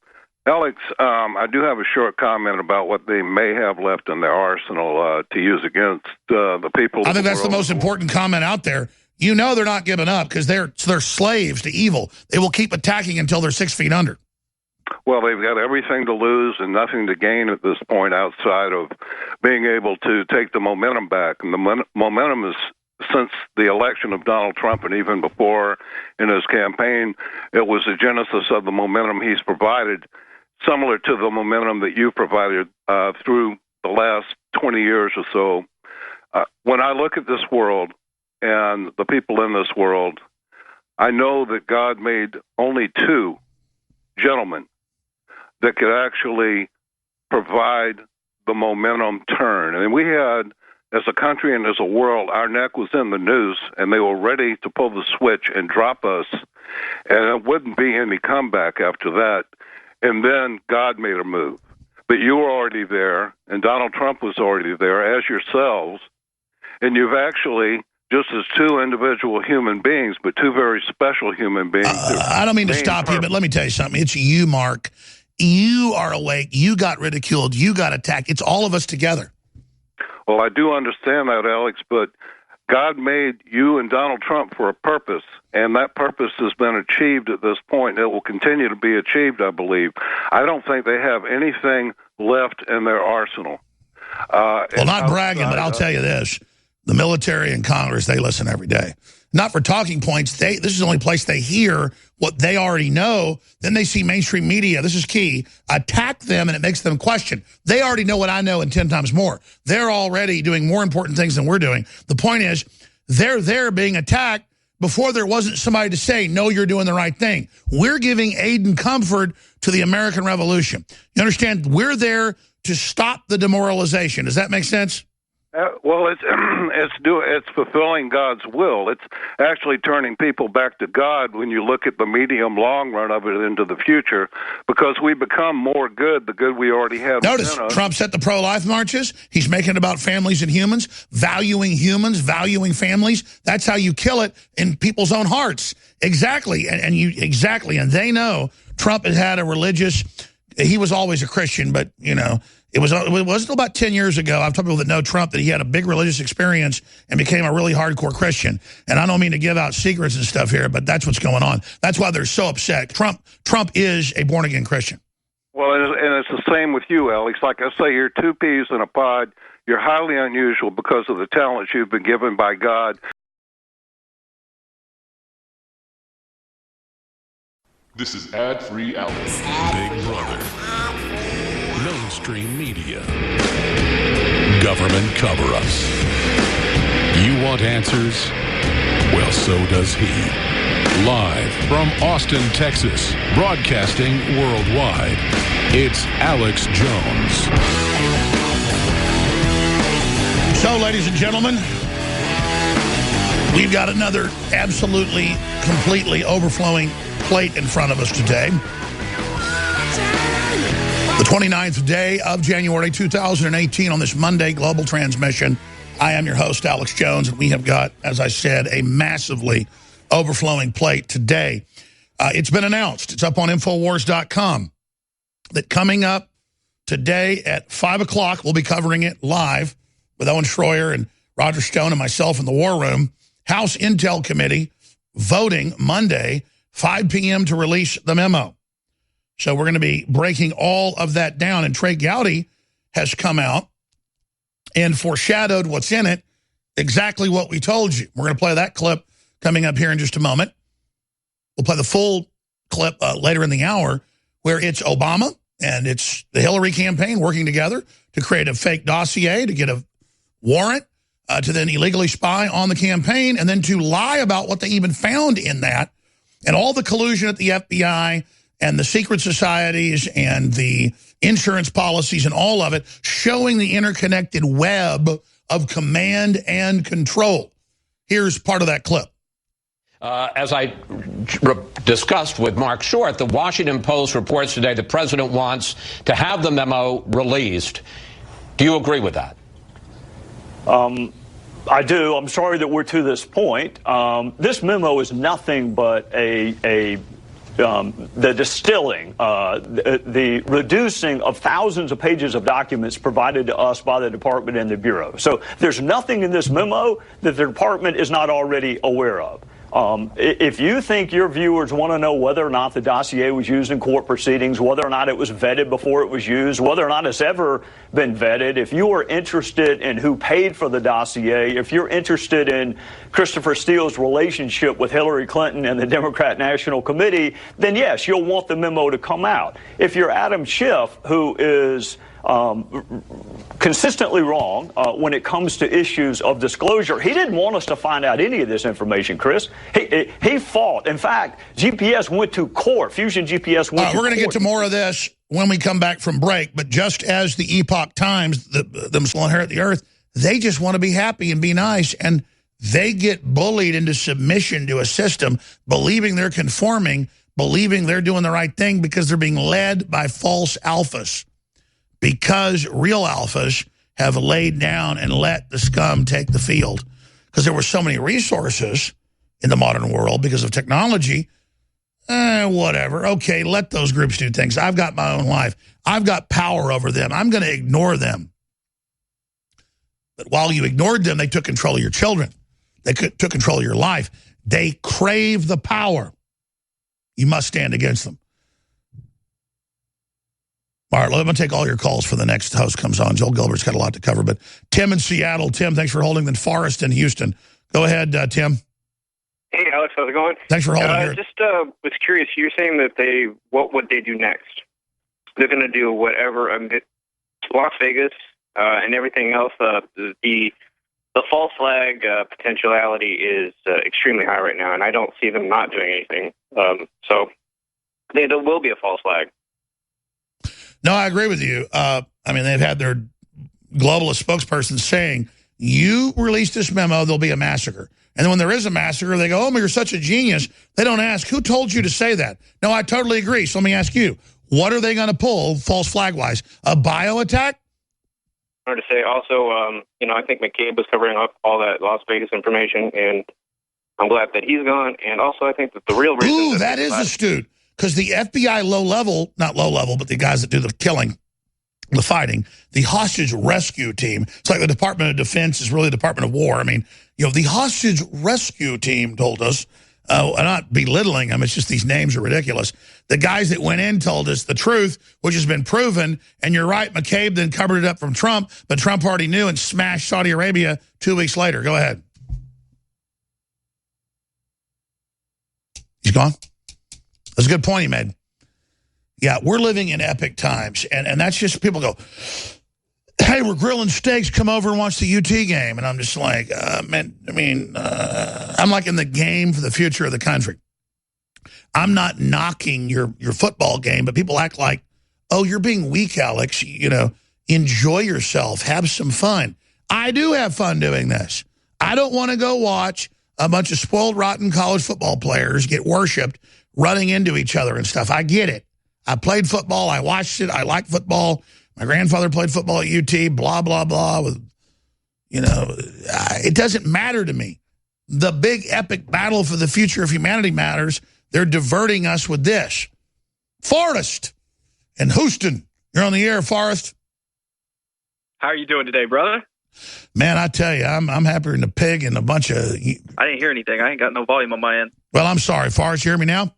Alex, I do have a short comment about what they may have left in their arsenal to use against the people. I think that's the most important comment out there. You know they're not giving up because they're slaves to evil. They will keep attacking until they're 6 feet under. Well, they've got everything to lose and nothing to gain at this point outside of being able to take the momentum back. And the momentum is, since the election of Donald Trump and even before in his campaign, it was the genesis of the momentum he's provided, similar to the momentum that you provided through the last 20 years or so. When I look at this world and the people in this world, I know that God made only two gentlemen that could actually provide the momentum turn. And we had, as a country and as a world, our neck was in the noose, and they were ready to pull the switch and drop us, and it wouldn't be any comeback after that. And then God made a move. But you were already there, and Donald Trump was already there, as yourselves, and you've actually, just as two individual human beings, but two very special human beings. I don't mean to stop you, but let me tell you something. It's you, Mark. You are awake. You got ridiculed. You got attacked. It's all of us together. Well, I do understand that, Alex, but God made you and Donald Trump for a purpose, and that purpose has been achieved at this point. It will continue to be achieved, I believe. I don't think they have anything left in their arsenal. Well, not bragging, but I'll tell you this. The military and Congress, they listen every day. Not for talking points. This is the only place they hear what they already know. Then they see mainstream media, this is key, attack them, and it makes them question. They already know what I know and 10 times more. They're already doing more important things than we're doing. The point is, they're there being attacked before there wasn't somebody to say, no, you're doing the right thing. We're giving aid and comfort to the American Revolution. You understand? We're there to stop the demoralization. Does that make sense? Well, it's fulfilling God's will. It's actually turning people back to God when you look at the medium long run of it into the future, because we become more good, the good we already have. Notice Trump set the pro-life marches. He's making it about families and humans, valuing families. That's how you kill it in people's own hearts. Exactly, and they know Trump has had a religious. He was always a Christian, but you know. It wasn't about 10 years ago. I've told people that know Trump that he had a big religious experience and became a really hardcore Christian. And I don't mean to give out secrets and stuff here, but that's what's going on. That's why they're so upset. Trump is a born-again Christian. Well, and it's the same with you, Alex. Like I say, you're two peas in a pod. You're highly unusual because of the talents you've been given by God. This is ad-free Alex, Big Brother. Mainstream media. Government cover-ups. You want answers? Well, so does he. Live from Austin, Texas, broadcasting worldwide, it's Alex Jones. So, ladies and gentlemen, we've got another absolutely, completely overflowing plate in front of us today. The 29th day of January 2018 on this Monday global transmission. I am your host, Alex Jones, and we have got, as I said, a massively overflowing plate today. It's been announced, it's up on Infowars.com, that coming up today at 5 o'clock, we'll be covering it live with Owen Schroyer and Roger Stone and myself in the War Room. House Intel Committee voting Monday, 5 p.m. to release the memo. So we're going to be breaking all of that down. And Trey Gowdy has come out and foreshadowed what's in it, exactly what we told you. We're going to play that clip coming up here in just a moment. We'll play the full clip later in the hour, where it's Obama and it's the Hillary campaign working together to create a fake dossier, to get a warrant, to then illegally spy on the campaign, and then to lie about what they even found in that, and all the collusion at the FBI and the secret societies and the insurance policies and all of it, showing the interconnected web of command and control. Here's part of that clip. As I discussed with Mark Short, the Washington Post reports today the president wants to have the memo released. Do you agree with that? I do. I'm sorry that we're to this point. This memo is nothing but the distilling, the reducing of thousands of pages of documents provided to us by the department and the Bureau. So there's nothing in this memo that the department is not already aware of. If you think your viewers want to know whether or not the dossier was used in court proceedings, whether or not it was vetted before it was used, whether or not it's ever been vetted, if you are interested in who paid for the dossier, if you're interested in Christopher Steele's relationship with Hillary Clinton and the Democrat National Committee, then yes, you'll want the memo to come out. If you're Adam Schiff, who is consistently wrong when it comes to issues of disclosure. He didn't want us to find out any of this information, Chris. He fought. In fact, GPS went to court. Fusion GPS went to court. We're going to get to more of this when we come back from break, but just as the Epoch Times, them will inherit the earth, they just want to be happy and be nice, and they get bullied into submission to a system, believing they're conforming, believing they're doing the right thing because they're being led by false alphas. Because real alphas have laid down and let the scum take the field. Because there were so many resources in the modern world because of technology. Whatever. Okay, let those groups do things. I've got my own life. I've got power over them. I'm going to ignore them. But while you ignored them, they took control of your children. They took control of your life. They crave the power. You must stand against them. All right, let me take all your calls for the next host comes on. Joel Gilbert's got a lot to cover. But Tim in Seattle. Tim, thanks for holding. Then Forrest in Houston. Go ahead, Tim. Hey, Alex, how's it going? Thanks for holding. Just was curious. You're saying that what would they do next? They're going to do whatever. Las Vegas and everything else. The false flag potentiality is extremely high right now, and I don't see them not doing anything. So there will be a false flag. No, I agree with you. I mean, they've had their globalist spokesperson saying, you release this memo, there'll be a massacre. And then when there is a massacre, they go, oh, you're such a genius. They don't ask, who told you to say that? No, I totally agree. So let me ask you, what are they going to pull false flag-wise? A bio attack? I wanted to say also, I think McCabe was covering up all that Las Vegas information, and I'm glad that he's gone. And also, I think that the real reason... Ooh, that is astute. Because the FBI not low level, but the guys that do the killing, the fighting, the hostage rescue team, it's like the Department of Defense is really the Department of War. I mean, the hostage rescue team told us, I'm not belittling them, it's just these names are ridiculous. The guys that went in told us the truth, which has been proven, and you're right, McCabe then covered it up from Trump, but Trump already knew and smashed Saudi Arabia 2 weeks later. Go ahead. He's gone? That's a good point he made. Yeah, we're living in epic times, and that's just, people go, hey, we're grilling steaks, come over and watch the UT game. And I'm just like, I'm like in the game for the future of the country. I'm not knocking your football game, but people act like, oh, you're being weak, Alex. Enjoy yourself, have some fun. I do have fun doing this. I don't want to go watch a bunch of spoiled, rotten college football players get worshipped running into each other and stuff. I get it. I played football. I watched it. I like football. My grandfather played football at UT, blah, blah, blah. It doesn't matter to me. The big epic battle for the future of humanity matters. They're diverting us with this. Forrest in Houston. You're on the air, Forrest. How are you doing today, brother? Man, I tell you, I'm happier than a pig and a bunch of... I didn't hear anything. I ain't got no volume on my end. Well, I'm sorry. Forrest, you hear me now?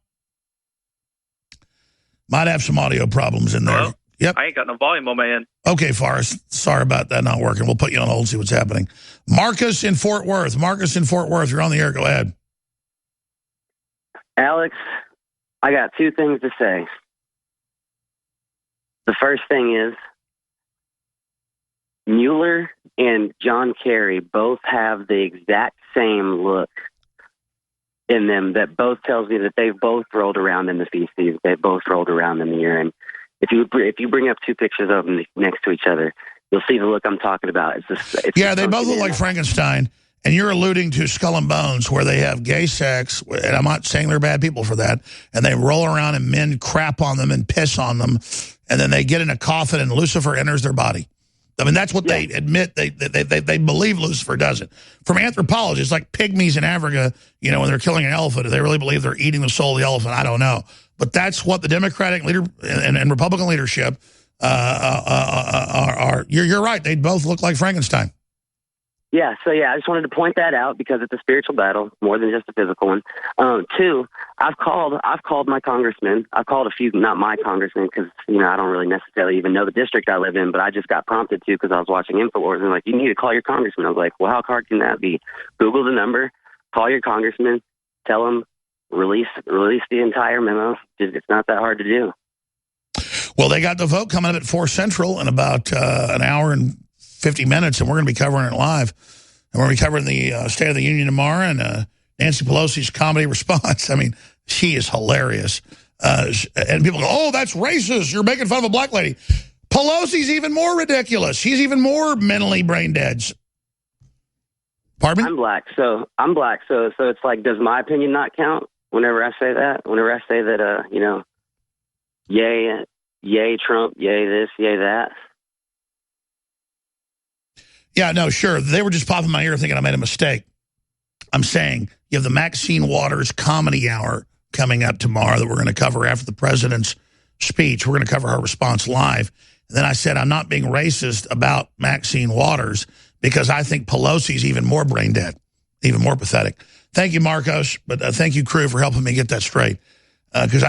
Might have some audio problems in there. Hello? Yep. I ain't got no volume on my end. Okay, Forrest. Sorry about that not working. We'll put you on hold and see what's happening. Marcus in Fort Worth. Marcus in Fort Worth. You're on the air. Go ahead. Alex, I got two things to say. The first thing is, Mueller and John Kerry both have the exact same look in them that both tells me that they've both rolled around in the feces. They both rolled around in the urine. If you bring up two pictures of them next to each other, you'll see the look I'm talking about. Yeah, they both look like Frankenstein. And you're alluding to Skull and Bones, where they have gay sex, and I'm not saying they're bad people for that, and they roll around and men crap on them and piss on them, and then they get in a coffin and Lucifer enters their body. I mean, that's what they admit. They believe Lucifer does it. From anthropologists, like pygmies in Africa, when they're killing an elephant, do they really believe they're eating the soul of the elephant? I don't know. But that's what the Democratic leader and Republican leadership are. You're right. They both look like Frankenstein. Yeah, I just wanted to point that out because it's a spiritual battle more than just a physical one. Two, I've called my congressman. I've called a few, not my congressman, because I don't really necessarily even know the district I live in, but I just got prompted to because I was watching Infowars and like, you need to call your congressman. I was like, well, how hard can that be? Google the number, call your congressman, tell him release the entire memo. It's not that hard to do. Well, they got the vote coming up at 4 Central in about an hour and 50 minutes, and we're going to be covering it live. And we're going to be covering the State of the Union tomorrow and Nancy Pelosi's comedy response. I mean, she is hilarious. And people go, oh, that's racist. You're making fun of a black lady. Pelosi's even more ridiculous. She's even more mentally brain dead. Pardon me? I'm black, so it's like, does my opinion not count whenever I say that? Whenever I say that, yay Trump, yay this, yay that. Yeah, no, sure. They were just popping my ear thinking I made a mistake. I'm saying you have the Maxine Waters Comedy Hour coming up tomorrow that we're going to cover after the president's speech. We're going to cover her response live. And then I said I'm not being racist about Maxine Waters because I think Pelosi's even more brain dead, even more pathetic. Thank you, Marcos, but thank you, crew, for helping me get that straight. Because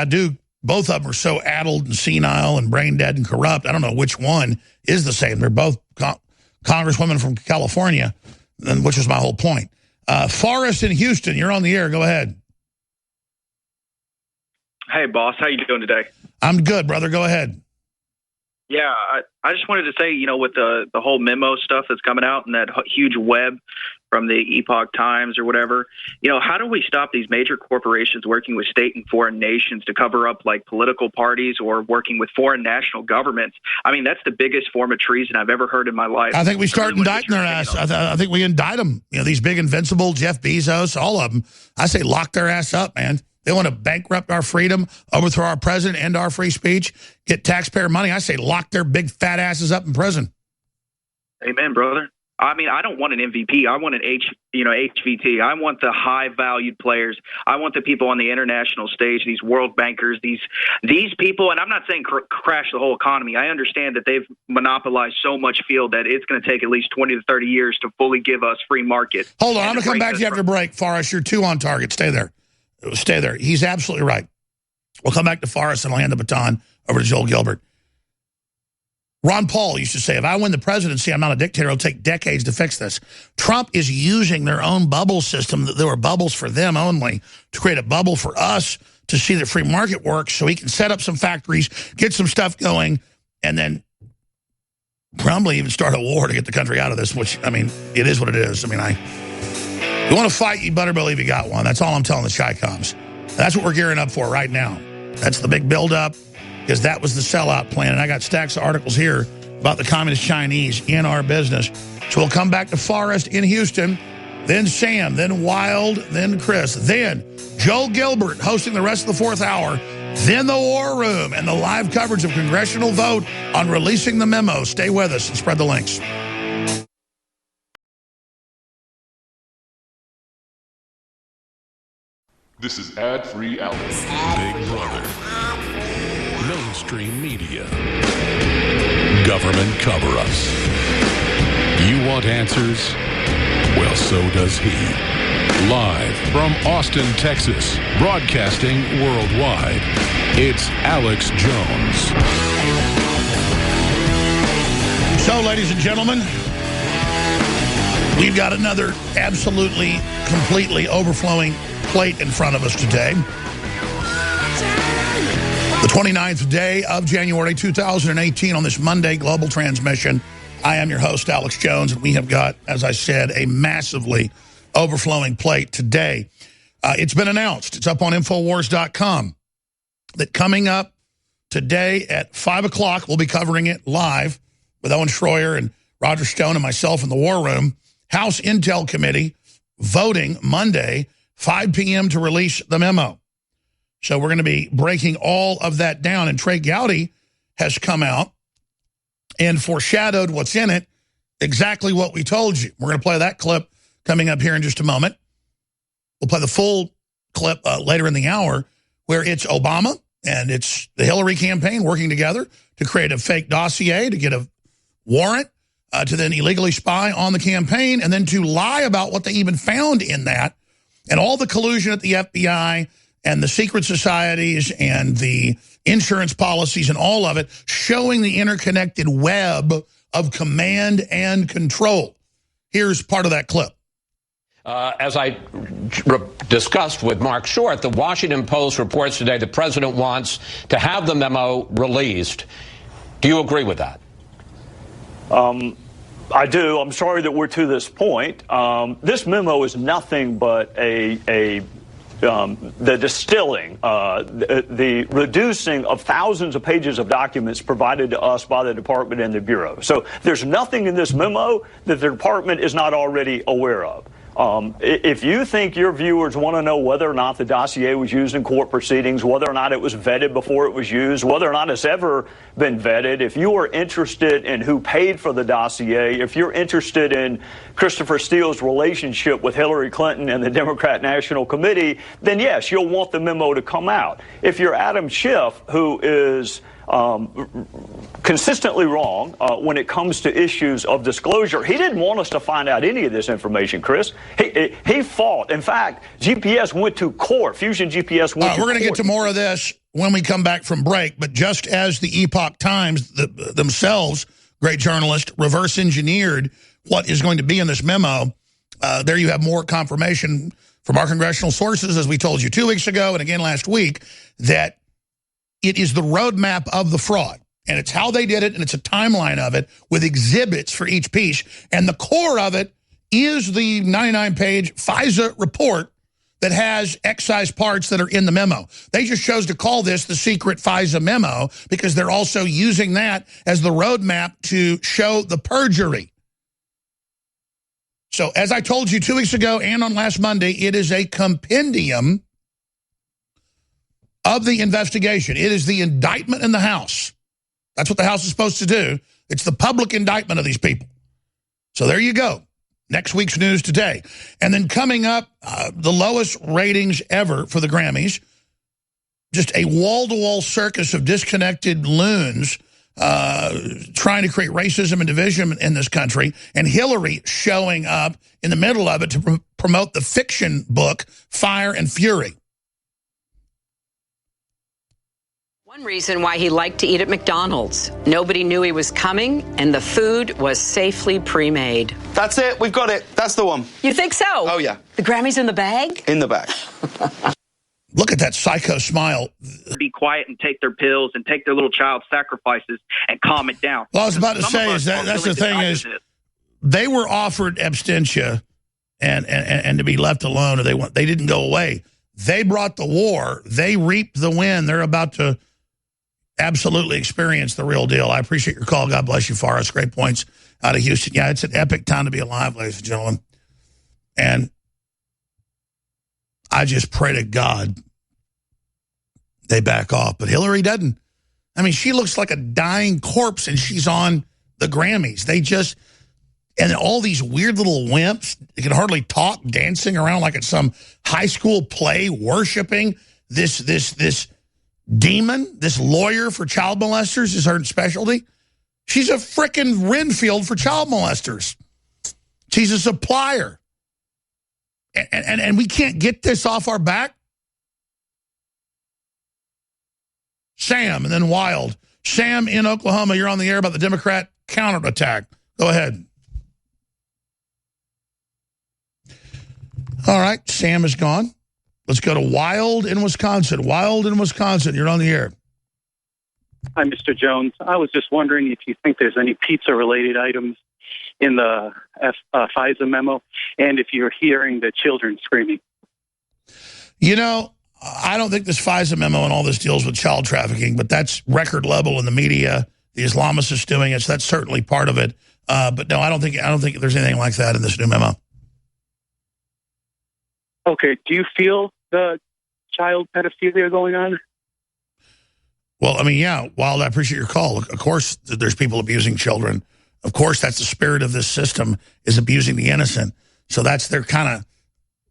both of them are so addled and senile and brain dead and corrupt. I don't know which one is the same. They're both congresswomen from California, which was my whole point. Forrest in Houston, you're on the air. Go ahead. Hey, boss. How you doing today? I'm good, brother. Go ahead. Yeah, I just wanted to say, with the whole memo stuff that's coming out and that huge web from the Epoch Times or whatever, how do we stop these major corporations working with state and foreign nations to cover up like political parties or working with foreign national governments? I mean, that's the biggest form of treason I've ever heard in my life. I think we start indicting their ass. I think we indict them. These big invincible, Jeff Bezos, all of them. I say lock their ass up, man. They want to bankrupt our freedom, overthrow our president, end our free speech, get taxpayer money. I say lock their big fat asses up in prison. Amen, brother. I mean, I don't want an MVP. I want an HVT. I want the high-valued players. I want the people on the international stage, these world bankers, these people. And I'm not saying crash the whole economy. I understand that they've monopolized so much field that it's going to take at least 20 to 30 years to fully give us free market. Hold on. I'm going to come back to you after break. Forrest, you're 2 on target. Stay there. Stay there. He's absolutely right. We'll come back to Forrest and land the baton over to Joel Gilbert. Ron Paul used to say, if I win the presidency, I'm not a dictator. It'll take decades to fix this. Trump is using their own bubble system. There were bubbles for them only to create a bubble for us to see that free market works so he can set up some factories, get some stuff going, and then probably even start a war to get the country out of this, which, I mean, it is what it is. I mean, you want to fight, you better believe you got one. That's all I'm telling the Chi-Coms. That's what we're gearing up for right now. That's the big buildup, because that was the sellout plan. And I got stacks of articles here about the communist Chinese in our business. So we'll come back to Forrest in Houston, then Sam, then Wild, then Chris, then Joel Gilbert hosting the rest of the 4th hour, then the War Room and the live coverage of congressional vote on releasing the memo. Stay with us and spread the links. This is ad-free Alex. Big Brother. Mainstream media. Government cover-ups. You want answers? Well, so does he. Live from Austin, Texas, broadcasting worldwide, it's Alex Jones. So, ladies and gentlemen, we've got another absolutely, completely overflowing plate in front of us today. The 29th day of January 2018 on this Monday global transmission. I am your host, Alex Jones, and we have got, as I said, a massively overflowing plate today. It's been announced. It's up on Infowars.com that coming up today at 5 o'clock, we'll be covering it live with Owen Schroyer and Roger Stone and myself in the War Room. House Intel Committee voting Monday, 5 p.m. to release the memo. So we're going to be breaking all of that down. And Trey Gowdy has come out and foreshadowed what's in it, exactly what we told you. We're going to play that clip coming up here in just a moment. We'll play the full clip later in the hour where it's Obama and it's the Hillary campaign working together to create a fake dossier, to get a warrant to then illegally spy on the campaign and then to lie about what they even found in that, and all the collusion at the FBI and the secret societies and the insurance policies and all of it, showing the interconnected web of command and control. Here's part of that clip. As I discussed with Mark Short, the Washington Post reports today the president wants to have the memo released. Do you agree with that? I do. I'm sorry that we're to this point. This memo is nothing but the distilling, the reducing of thousands of pages of documents provided to us by the department and the Bureau. So there's nothing in this memo that the department is not already aware of. If you think your viewers want to know whether or not the dossier was used in court proceedings, whether or not it was vetted before it was used, whether or not it's ever been vetted, if you are interested in who paid for the dossier, if you're interested in Christopher Steele's relationship with Hillary Clinton and the Democrat National Committee, then yes, you'll want the memo to come out. If you're Adam Schiff, who is consistently wrong when it comes to issues of disclosure. He didn't want us to find out any of this information, Chris. He fought. In fact, GPS went to court. Fusion GPS went to court. We're going to get to more of this when we come back from break, but just as the Epoch Times themselves, great journalist, reverse engineered what is going to be in this memo, there you have more confirmation from our congressional sources, as we told you 2 weeks ago and again last week, that it is the roadmap of the fraud, and it's how they did it, and it's a timeline of it with exhibits for each piece. And the core of it is the 99-page FISA report that has excise parts that are in the memo. They just chose to call this the secret FISA memo because they're also using that as the roadmap to show the perjury. So as I told you 2 weeks ago and on last Monday, it is a compendium of the investigation. It is the indictment in the House. That's what the House is supposed to do. It's the public indictment of these people. So there you go. Next week's news today. And then coming up, the lowest ratings ever for the Grammys. Just a wall-to-wall circus of disconnected loons trying to create racism and division in this country. And Hillary showing up in the middle of it to promote the fiction book, Fire and Fury. One reason why he liked to eat at McDonald's. Nobody knew he was coming, and the food was safely pre-made. That's it. We've got it. That's the one. You think so? Oh, yeah. The Grammys in the bag? In the bag. Look at that psycho smile. Be quiet and take their pills and take their little child sacrifices and calm it down. Well, I was about to say is that's the thing is they were offered absentia and to be left alone, or they didn't go away. They brought the war. They reaped the win. They're about to absolutely experience the real deal. I appreciate your call. God bless you, Forrest. Great points out of Houston. Yeah, it's an epic time to be alive, ladies and gentlemen. And I just pray to God they back off. But Hillary doesn't. I mean, she looks like a dying corpse, and she's on the Grammys. They just, and all these weird little wimps, they can hardly talk, dancing around like it's some high school play, worshiping this demon, this lawyer for child molesters is her specialty. She's a frickin' Renfield for child molesters. She's a supplier. And we can't get this off our back. Sam, and then Wild. Sam in Oklahoma, you're on the air about the Democrat counterattack. Go ahead. All right, Sam is gone. Let's go to Wild in Wisconsin. Wild in Wisconsin, you're on the air. Hi, Mr. Jones. I was just wondering if you think there's any pizza-related items in the FISA memo, and if you're hearing the children screaming. You know, I don't think this FISA memo and all this deals with child trafficking, but that's record level in the media. The Islamicists doing it, so that's certainly part of it. But no, I don't think there's anything like that in this new memo. Okay, do you feel the child pedophilia going on? Well, I mean, yeah, Wild, I appreciate your call. Of course, there's people abusing children. Of course, that's the spirit of this system, is abusing the innocent. So that's their kind of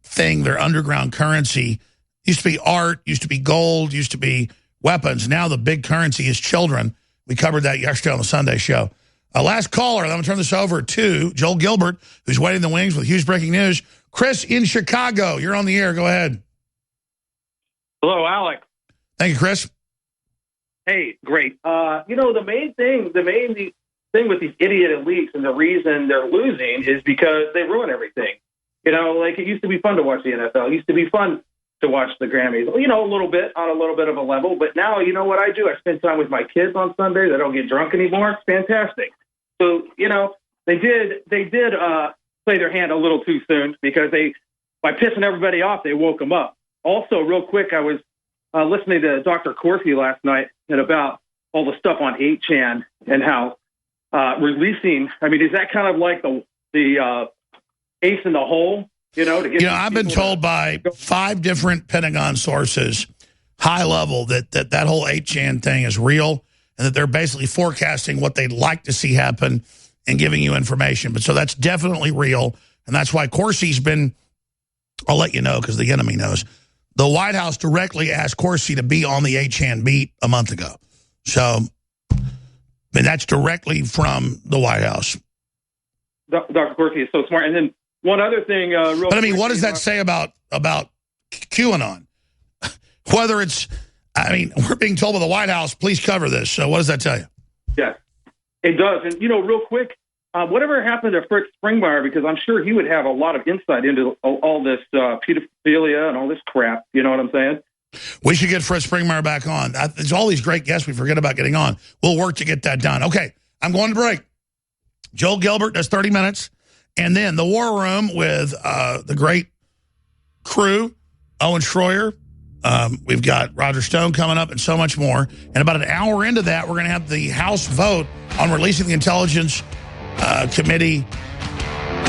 thing, their underground currency. Used to be art, used to be gold, used to be weapons. Now the big currency is children. We covered that yesterday on the Sunday show. Last caller, I'm going to turn this over to Joel Gilbert, who's waiting in the wings with huge breaking news. Chris in Chicago, you're on the air. Go ahead. Hello, Alex. Thank you, Chris. Hey, great. The main thing with these idiot elites and the reason they're losing is because they ruin everything. Like it used to be fun to watch the NFL. It used to be fun to watch the Grammys, on a little bit of a level. But now, you know what I do? I spend time with my kids on Sundays. I don't get drunk anymore. It's fantastic. So, they did play their hand a little too soon because by pissing everybody off, they woke them up. Also, real quick, I was listening to Dr. Corsi last night and about all the stuff on 8chan and how releasing. I mean, is that kind of like the ace in the hole? I've been told by 5 different Pentagon sources, high level, that whole 8chan thing is real and that they're basically forecasting what they'd like to see happen and giving you information. But so that's definitely real, and that's why Corsi's been. I'll let you know because the enemy knows. The White House directly asked Corsi to be on the 8chan beat a month ago. So, that's directly from the White House. Dr. Corsi is so smart. And then one other thing. But I mean, what does that say about QAnon? Whether it's, we're being told by the White House, please cover this. So what does that tell you? Yes, it does. And, real quick, whatever happened to Fritz Springmeier, because I'm sure he would have a lot of insight into all this pedophilia and all this crap. You know what I'm saying? We should get Fritz Springmeier back on. There's all these great guests we forget about getting on. We'll work to get that done. Okay, I'm going to break. Joel Gilbert does 30 minutes. And then the War Room with the great crew, Owen Schroyer. We've got Roger Stone coming up and so much more. And about an hour into that, we're going to have the House vote on releasing the Intelligence Committee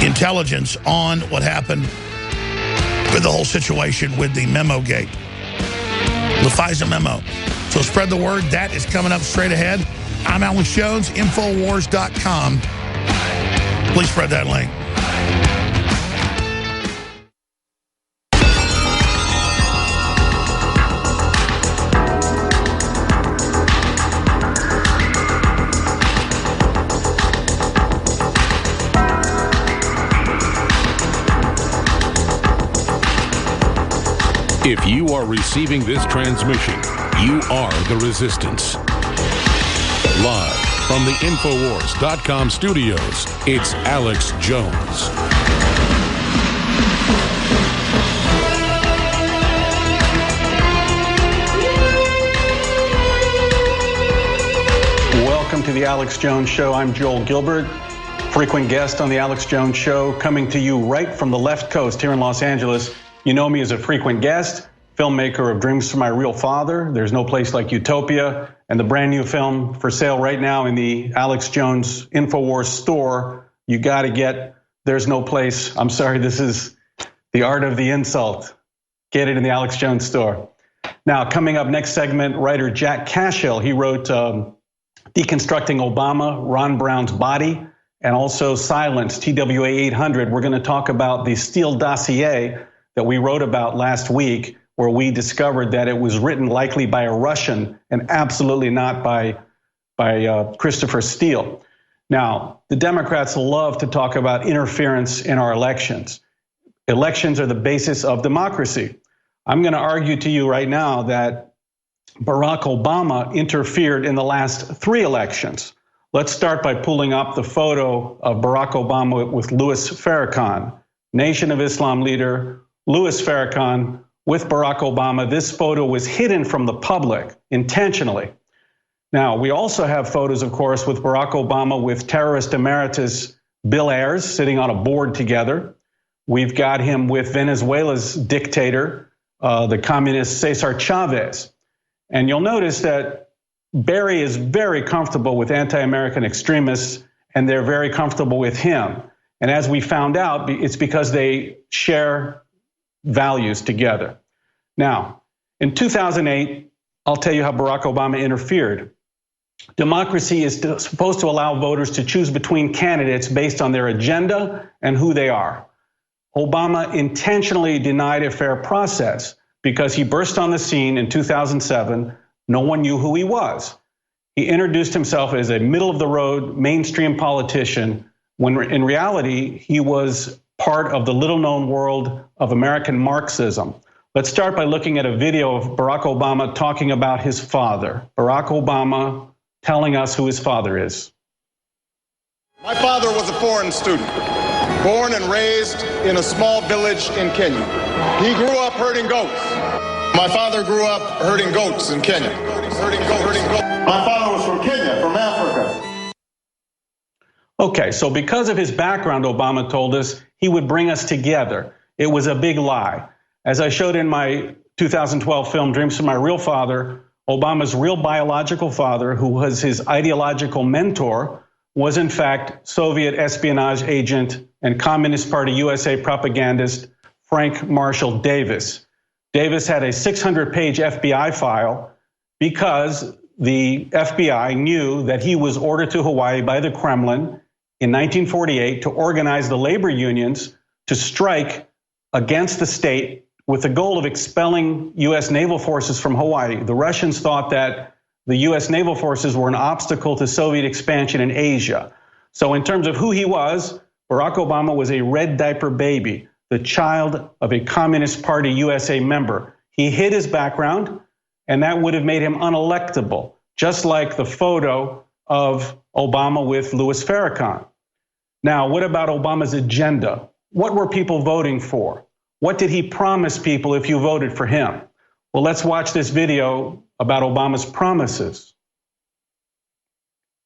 intelligence on what happened with the whole situation with the memo gate, the FISA memo. So spread the word. That is coming up straight ahead. I'm Alex Jones, Infowars.com. Please spread that link. If you are receiving this transmission, you are the resistance. Live from the Infowars.com studios, it's Alex Jones. Welcome to the Alex Jones Show. I'm Joel Gilbert, frequent guest on the Alex Jones Show, coming to you right from the left coast here in Los Angeles. You know me as a frequent guest, filmmaker of Dreams from My Real Father, There's No Place Like Utopia, and the brand new film for sale right now in the Alex Jones Infowars store. You got to get There's No Place. I'm sorry, this is the art of the insult. Get it in the Alex Jones store. Now, coming up next segment, writer Jack Cashill. He wrote Deconstructing Obama, Ron Brown's Body, and also Silence, TWA 800. We're going to talk about the Steele dossier that we wrote about last week, where we discovered that it was written likely by a Russian and absolutely not by Christopher Steele. Now, the Democrats love to talk about interference in our elections. Elections are the basis of democracy. I'm going to argue to you right now that Barack Obama interfered in the last 3 elections. Let's start by pulling up the photo of Barack Obama with Louis Farrakhan, Nation of Islam leader Louis Farrakhan with Barack Obama. This photo was hidden from the public intentionally. Now, we also have photos, of course, with Barack Obama with terrorist emeritus Bill Ayers sitting on a board together. We've got him with Venezuela's dictator, the communist Cesar Chavez. And you'll notice that Barry is very comfortable with anti-American extremists, and they're very comfortable with him. And as we found out, it's because they share values together. Now, in 2008, I'll tell you how Barack Obama interfered. Democracy is supposed to allow voters to choose between candidates based on their agenda and who they are. Obama intentionally denied a fair process because he burst on the scene in 2007. No one knew who he was. He introduced himself as a middle-of-the-road mainstream politician, when in reality, he was part of the little-known world of American Marxism. Let's start by looking at a video of Barack Obama talking about his father. Barack Obama telling us who his father is. My father was a foreign student, born and raised in a small village in Kenya. He grew up herding goats. My father grew up herding goats in Kenya. Herding goats. My father was from Kenya, from Africa. Okay, so because of his background, Obama told us, he would bring us together. It was a big lie. As I showed in my 2012 film, Dreams from My Real Father, Obama's real biological father, who was his ideological mentor, was in fact Soviet espionage agent and Communist Party USA propagandist Frank Marshall Davis. Davis had a 600-page FBI file because the FBI knew that he was ordered to Hawaii by the Kremlin in 1948 to organize the labor unions to strike against the state with the goal of expelling U.S. naval forces from Hawaii. The Russians thought that the U.S. naval forces were an obstacle to Soviet expansion in Asia. So in terms of who he was, Barack Obama was a red diaper baby, the child of a Communist Party USA member. He hid his background, and that would have made him unelectable, just like the photo of Obama with Louis Farrakhan. Now, what about Obama's agenda? What were people voting for? What did he promise people if you voted for him? Well, let's watch this video about Obama's promises.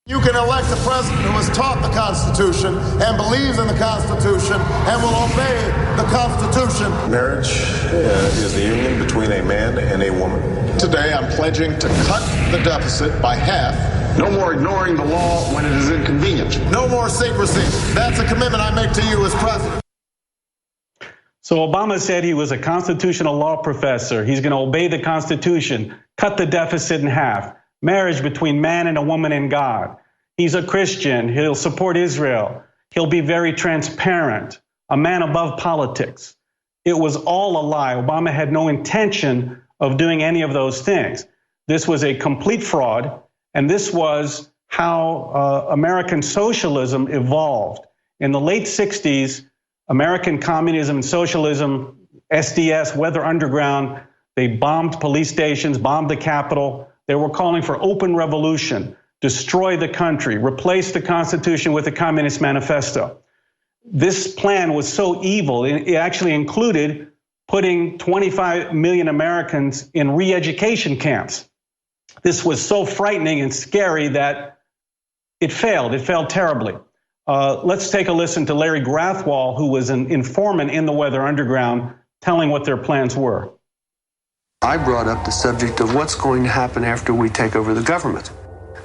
You can elect a president who has taught the Constitution and believes in the Constitution and will obey the Constitution. Marriage is the union between a man and a woman. Today, I'm pledging to cut the deficit by half. No more ignoring the law when it is inconvenient. No more secrecy. That's a commitment I make to you as president. So Obama said he was a constitutional law professor. He's going to obey the Constitution, cut the deficit in half, marriage between man and a woman and God. He's a Christian. He'll support Israel. He'll be very transparent, a man above politics. It was all a lie. Obama had no intention of doing any of those things. This was a complete fraud, and this was how American socialism evolved. In the late 60s, American communism and socialism, SDS, Weather Underground, they bombed police stations, bombed the Capitol. They were calling for open revolution, destroy the country, replace the Constitution with a Communist Manifesto. This plan was so evil, it actually included putting 25 million Americans in re-education camps. This was so frightening and scary that it failed. It failed terribly. Let's take a listen to Larry Grathwohl, who was an informant in the Weather Underground, telling what their plans were. I brought up the subject of what's going to happen after we take over the government.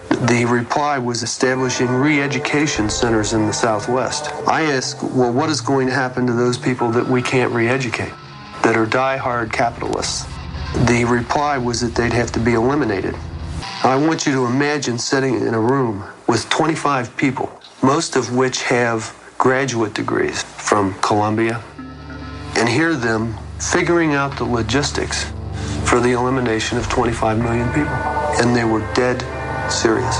The reply was establishing re-education centers in the Southwest. I asked, well, what is going to happen to those people that we can't re-educate, that are die-hard capitalists? The reply was that they'd have to be eliminated. I want you to imagine sitting in a room with 25 people, most of which have graduate degrees from Columbia, and hear them figuring out the logistics for the elimination of 25 million people. And they were dead serious.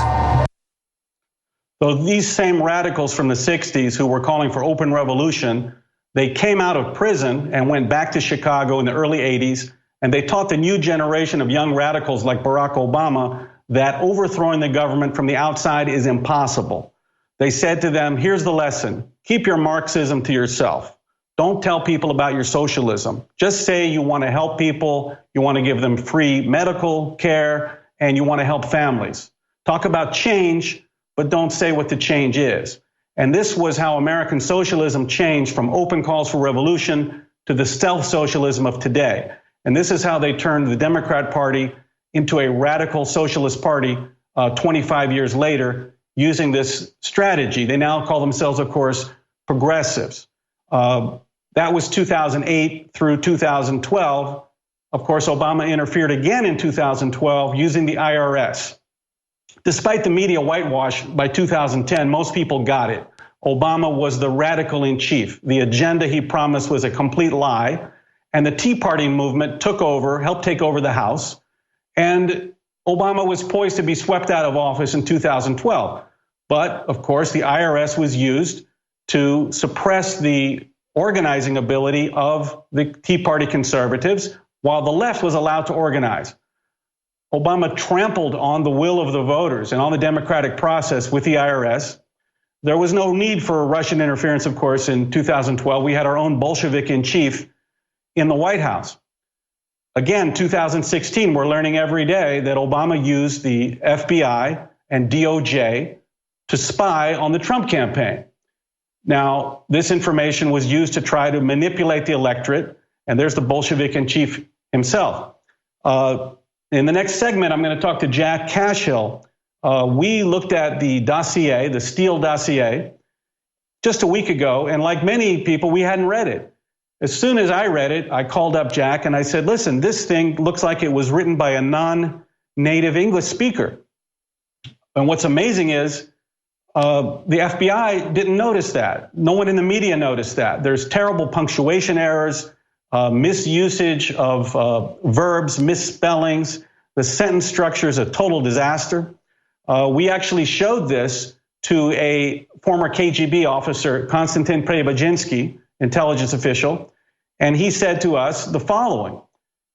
So these same radicals from the 60s who were calling for open revolution, they came out of prison and went back to Chicago in the early 80s, and they taught the new generation of young radicals like Barack Obama that overthrowing the government from the outside is impossible. They said to them, here's the lesson. Keep your Marxism to yourself. Don't tell people about your socialism. Just say you want to help people, you want to give them free medical care, and you want to help families. Talk about change, but don't say what the change is. And this was how American socialism changed from open calls for revolution to the stealth socialism of today. And this is how they turned the Democrat Party into a radical socialist party 25 years later, using this strategy. They now call themselves, of course, progressives. That was 2008 through 2012. Of course, Obama interfered again in 2012 using the IRS. Despite the media whitewash by 2010, most people got it. Obama was the radical in chief. The agenda he promised was a complete lie. And the Tea Party movement took over, helped take over the House. And Obama was poised to be swept out of office in 2012. But, of course, the IRS was used to suppress the organizing ability of the Tea Party conservatives, while the left was allowed to organize. Obama trampled on the will of the voters and on the democratic process with the IRS. There was no need for Russian interference, of course, in 2012. We had our own Bolshevik in chief in the White House. Again, 2016, we're learning every day that Obama used the FBI and DOJ to spy on the Trump campaign. Now, this information was used to try to manipulate the electorate, and there's the Bolshevik in chief himself. In the next segment, I'm going to talk to Jack Cashill. We looked at the dossier, the Steele dossier, just a week ago, and like many people, we hadn't read it. As soon as I read it, I called up Jack and I said, listen, this thing looks like it was written by a non-native English speaker. And what's amazing is the FBI didn't notice that. No one in the media noticed that. There's terrible punctuation errors, misusage of verbs, misspellings. The sentence structure is a total disaster. We actually showed this to a former KGB officer, Konstantin Preobrazhensky, intelligence official, and he said to us the following.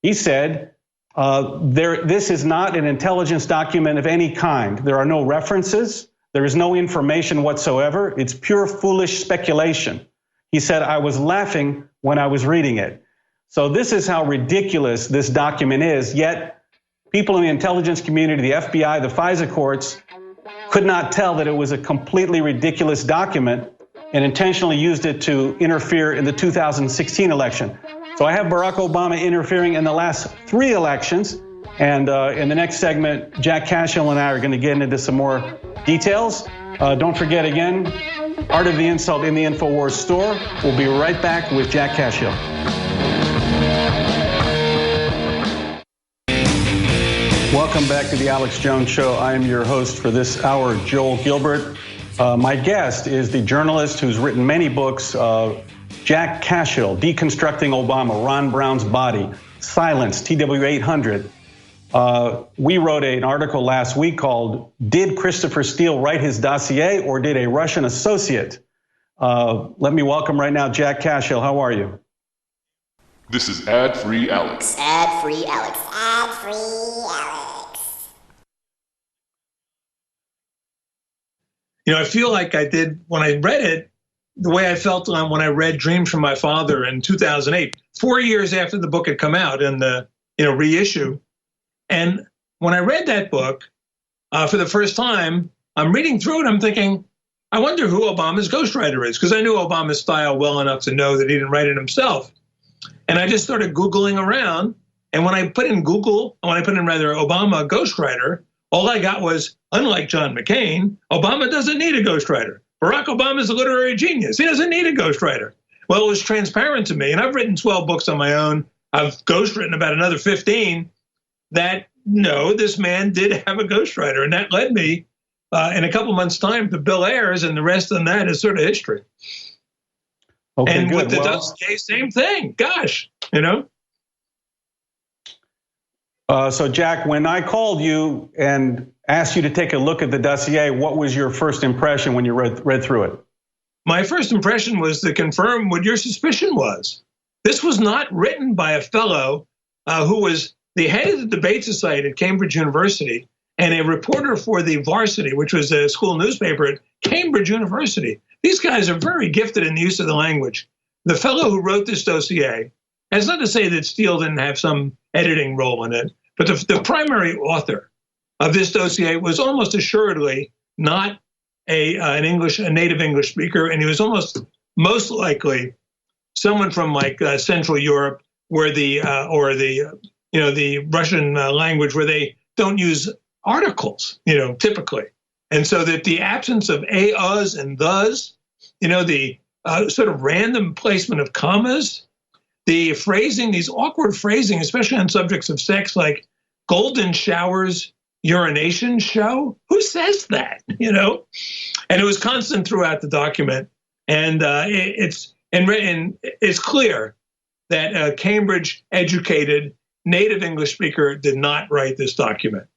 He said, this is not an intelligence document of any kind. There are no references. There is no information whatsoever. It's pure foolish speculation. He said, I was laughing when I was reading it. So this is how ridiculous this document is, yet people in the intelligence community, the FBI, the FISA courts, could not tell that it was a completely ridiculous document and intentionally used it to interfere in the 2016 election. So I have Barack Obama interfering in the last 3 elections. And in the next segment, Jack Cashill and I are going to get into some more details. Don't forget again, Art of the Insult in the Infowars store. We'll be right back with Jack Cashill. Welcome back to the Alex Jones Show. I am your host for this hour, Joel Gilbert. My guest is the journalist who's written many books, Jack Cashill, Deconstructing Obama, Ron Brown's Body, Silence, TW800. We wrote an article last week called, Did Christopher Steele write his dossier or did a Russian associate? Let me welcome right now Jack Cashill. How are you? This is Ad-Free Alex. Ad-Free Alex. Ad-Free Alex. You know, I feel like I did when I read it, the way I felt when I read Dreams from My Father in 2008, 4 years after the book had come out in the reissue. And when I read that book for the first time, I'm reading through it, I'm thinking, I wonder who Obama's ghostwriter is, because I knew Obama's style well enough to know that he didn't write it himself. And I just started Googling around. And when I put in Obama ghostwriter, all I got was, unlike John McCain, Obama doesn't need a ghostwriter. Barack Obama is a literary genius. He doesn't need a ghostwriter. Well, it was transparent to me. And I've written 12 books on my own. I've ghostwritten about another 15 that, no, this man did have a ghostwriter. And that led me in a couple months' time to Bill Ayers, and the rest of that is sort of history. Okay, and good. with the dossier, same thing. Gosh, So, Jack, when I called you and asked you to take a look at the dossier, what was your first impression when you read through it? My first impression was to confirm what your suspicion was. This was not written by a fellow who was the head of the debate society at Cambridge University and a reporter for the Varsity, which was a school newspaper at Cambridge University. These guys are very gifted in the use of the language. The fellow who wrote this dossier, that's not to say that Steele didn't have some editing role in it, but the primary author of this dossier was almost assuredly not a native English speaker, and he was most likely someone from like Central Europe, where the Russian language, where they don't use articles, typically. And so that the absence of us and thus, the sort of random placement of commas, the phrasing, these awkward phrasing, especially on subjects of sex, like golden showers, urination show. Who says that? And it was constant throughout the document. And it's clear that a Cambridge educated native English speaker did not write this document.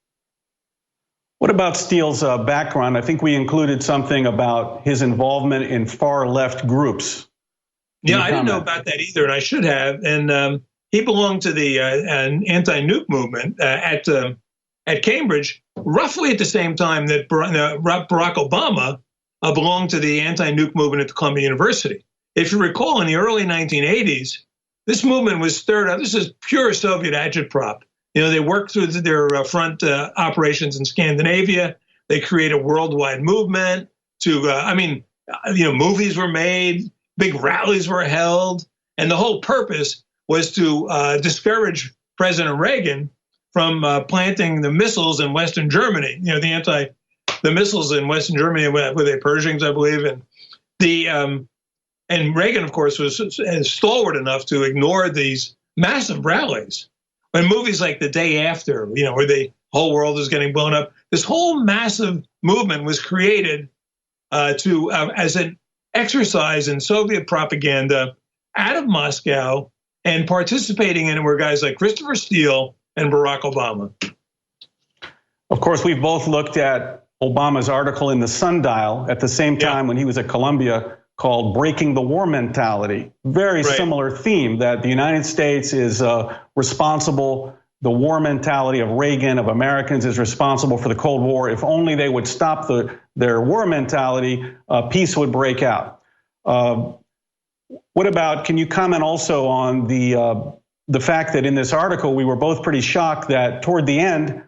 What about Steele's background? I think we included something about his involvement in far-left groups. Yeah, I didn't know about that either, and I should have. And he belonged to the anti-nuke movement at Cambridge, roughly at the same time that Barack Obama belonged to the anti-nuke movement at Columbia University. If you recall, in the early 1980s, this movement was stirred up. This is pure Soviet agitprop. They worked through their front operations in Scandinavia. They created a worldwide movement to, movies were made, big rallies were held, and the whole purpose was to discourage President Reagan from planting the missiles in Western Germany. The missiles in Western Germany were they Pershings, I believe, and Reagan, of course, was stalwart enough to ignore these massive rallies. And movies like The Day After, where the whole world is getting blown up, this whole massive movement was created as an exercise in Soviet propaganda out of Moscow, and participating in it were guys like Christopher Steele and Barack Obama. Of course, we've both looked at Obama's article in the Sundial at the same time when he was at Columbia, called Breaking the War Mentality. Very similar theme, that the United States is responsible, the war mentality of Reagan, of Americans, is responsible for the Cold War. If only they would stop their war mentality, peace would break out. What about, can you comment also on the fact that in this article, we were both pretty shocked that toward the end,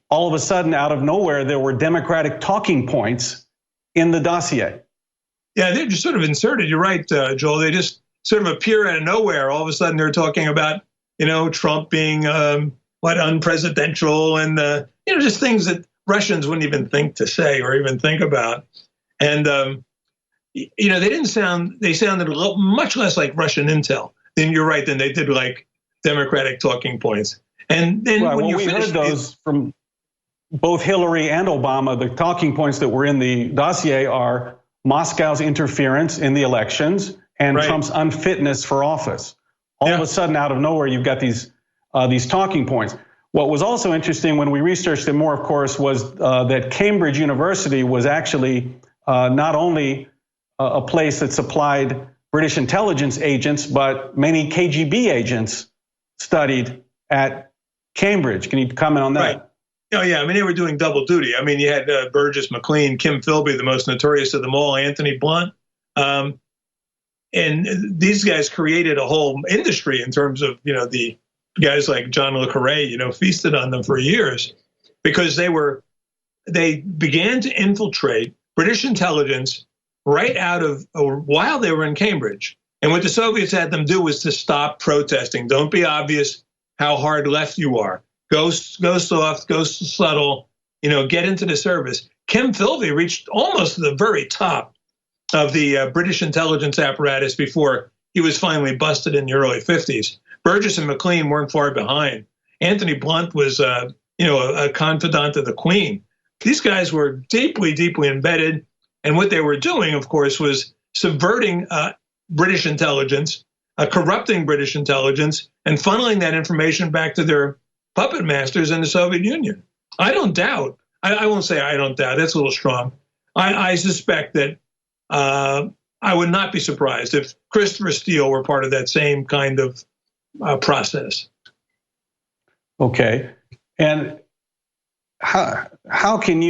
all of a sudden, out of nowhere, there were Democratic talking points in the dossier. Yeah, they're just sort of inserted. You're right, Joel. They just sort of appear out of nowhere. All of a sudden, they're talking about, Trump being unpresidential, and just things that Russians wouldn't even think to say or even think about. And they sounded much less like Russian intel. Then you're right. Than they did like Democratic talking points. And then when you finish those from both Hillary and Obama, the talking points that were in the dossier are Moscow's interference in the elections and Trump's unfitness for office. All of a sudden, out of nowhere, you've got these talking points. What was also interesting when we researched it more, of course, was that Cambridge University was actually not only a place that supplied British intelligence agents, but many KGB agents studied at Cambridge. Can you comment on that? Right. Oh, yeah. They were doing double duty. You had Burgess McLean, Kim Philby, the most notorious of them all, Anthony Blunt. And these guys created a whole industry in terms of, the guys like John Le Carre, feasted on them for years because they began to infiltrate British intelligence while they were in Cambridge. And what the Soviets had them do was to stop protesting. Don't be obvious how hard left you are. Go soft, go subtle, get into the service. Kim Philby reached almost to the very top of the British intelligence apparatus before he was finally busted in the early 50s. Burgess and McLean weren't far behind. Anthony Blunt was, a confidant of the Queen. These guys were deeply, deeply embedded. And what they were doing, of course, was subverting British intelligence, corrupting British intelligence, and funneling that information back to their puppet masters in the Soviet Union. I don't doubt. I won't say I don't doubt. That's a little strong. I suspect that I would not be surprised if Christopher Steele were part of that same kind of process. Okay. And how can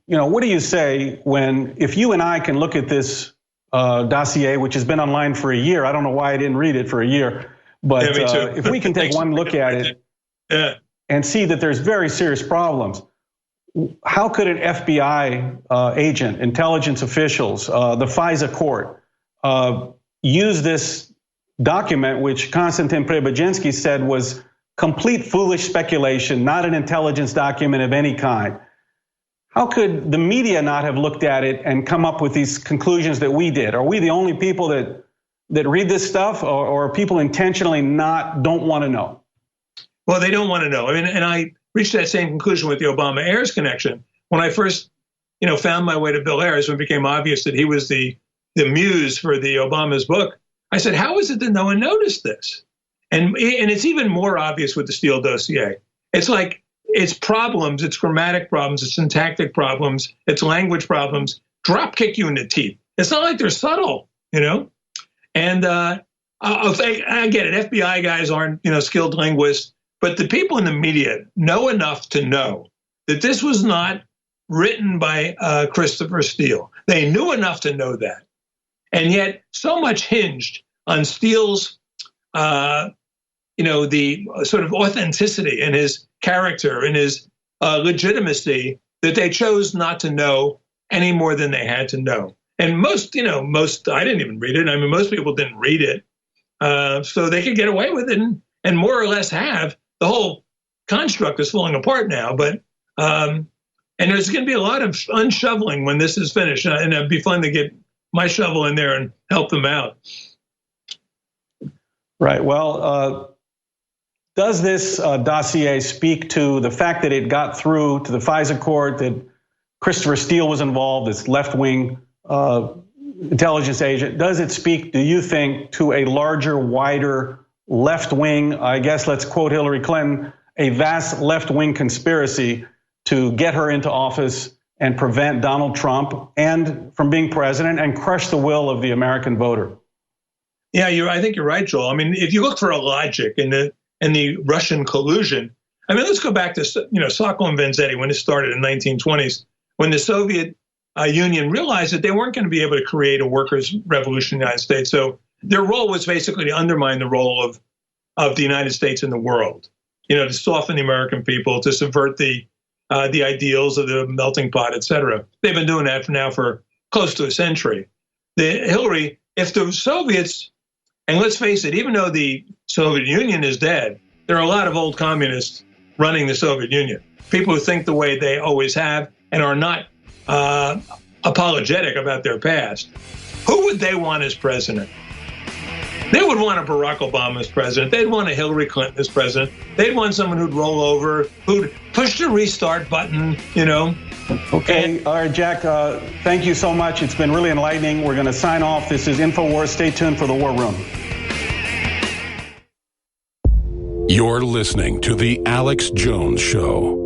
what do you say if you and I can look at this dossier, which has been online for a year? I don't know why I didn't read it for a year, but if we can take one look at it and see that there's very serious problems, how could an FBI agent, intelligence officials, the FISA court, use this document, which Konstantin Preobrazhensky said was complete foolish speculation, not an intelligence document of any kind? How could the media not have looked at it and come up with these conclusions that we did? Are we the only people that read this stuff, or are people intentionally don't want to know? Well, they don't want to know. And I reached that same conclusion with the Obama-Ayers connection. When I first, found my way to Bill Ayers, when it became obvious that he was the muse for the Obama's book, I said, how is it that no one noticed this? And it's even more obvious with the Steele dossier. It's like its problems, its grammatic problems, its syntactic problems, its language problems, drop kick you in the teeth. It's not like they're subtle, you know? And I get it, FBI guys aren't, skilled linguists, but the people in the media know enough to know that this was not written by Christopher Steele. They knew enough to know that. And yet so much hinged on Steele's, the sort of authenticity in his character and his legitimacy that they chose not to know any more than they had to know. And most, I didn't even read it. I mean, most people didn't read it. So they could get away with it and more or less have. The whole construct is falling apart now, but, and there's going to be a lot of unshoveling when this is finished. And it'd be fun to get my shovel in there and help them out. Right. Well, does this dossier speak to the fact that it got through to the FISA court, that Christopher Steele was involved, this left-wing intelligence agent? Does it speak, do you think, to a larger, wider left-wing, I guess let's quote Hillary Clinton, a vast left-wing conspiracy to get her into office and prevent Donald Trump and from being president and crush the will of the American voter? Yeah, I think you're right, Joel. I mean, if you look for a logic in the Russian collusion, I mean, let's go back to Sokol and Vanzetti when it started in the 1920s, when the Soviet Union realized that they weren't going to be able to create a workers' revolution in the United States. So their role was basically to undermine the role of the United States in the world, to soften the American people, to subvert the ideals of the melting pot, et cetera. They've been doing that for close to a century. If the Soviets, and let's face it, even though the Soviet Union is dead, there are a lot of old communists running the Soviet Union, people who think the way they always have and are not apologetic about their past. Who would they want as president? They would want a Barack Obama as president. They'd want a Hillary Clinton as president. They'd want someone who'd roll over, who'd push the restart button, Okay, all right, Jack, thank you so much. It's been really enlightening. We're going to sign off. This is Infowars. Stay tuned for the War Room. You're listening to The Alex Jones Show.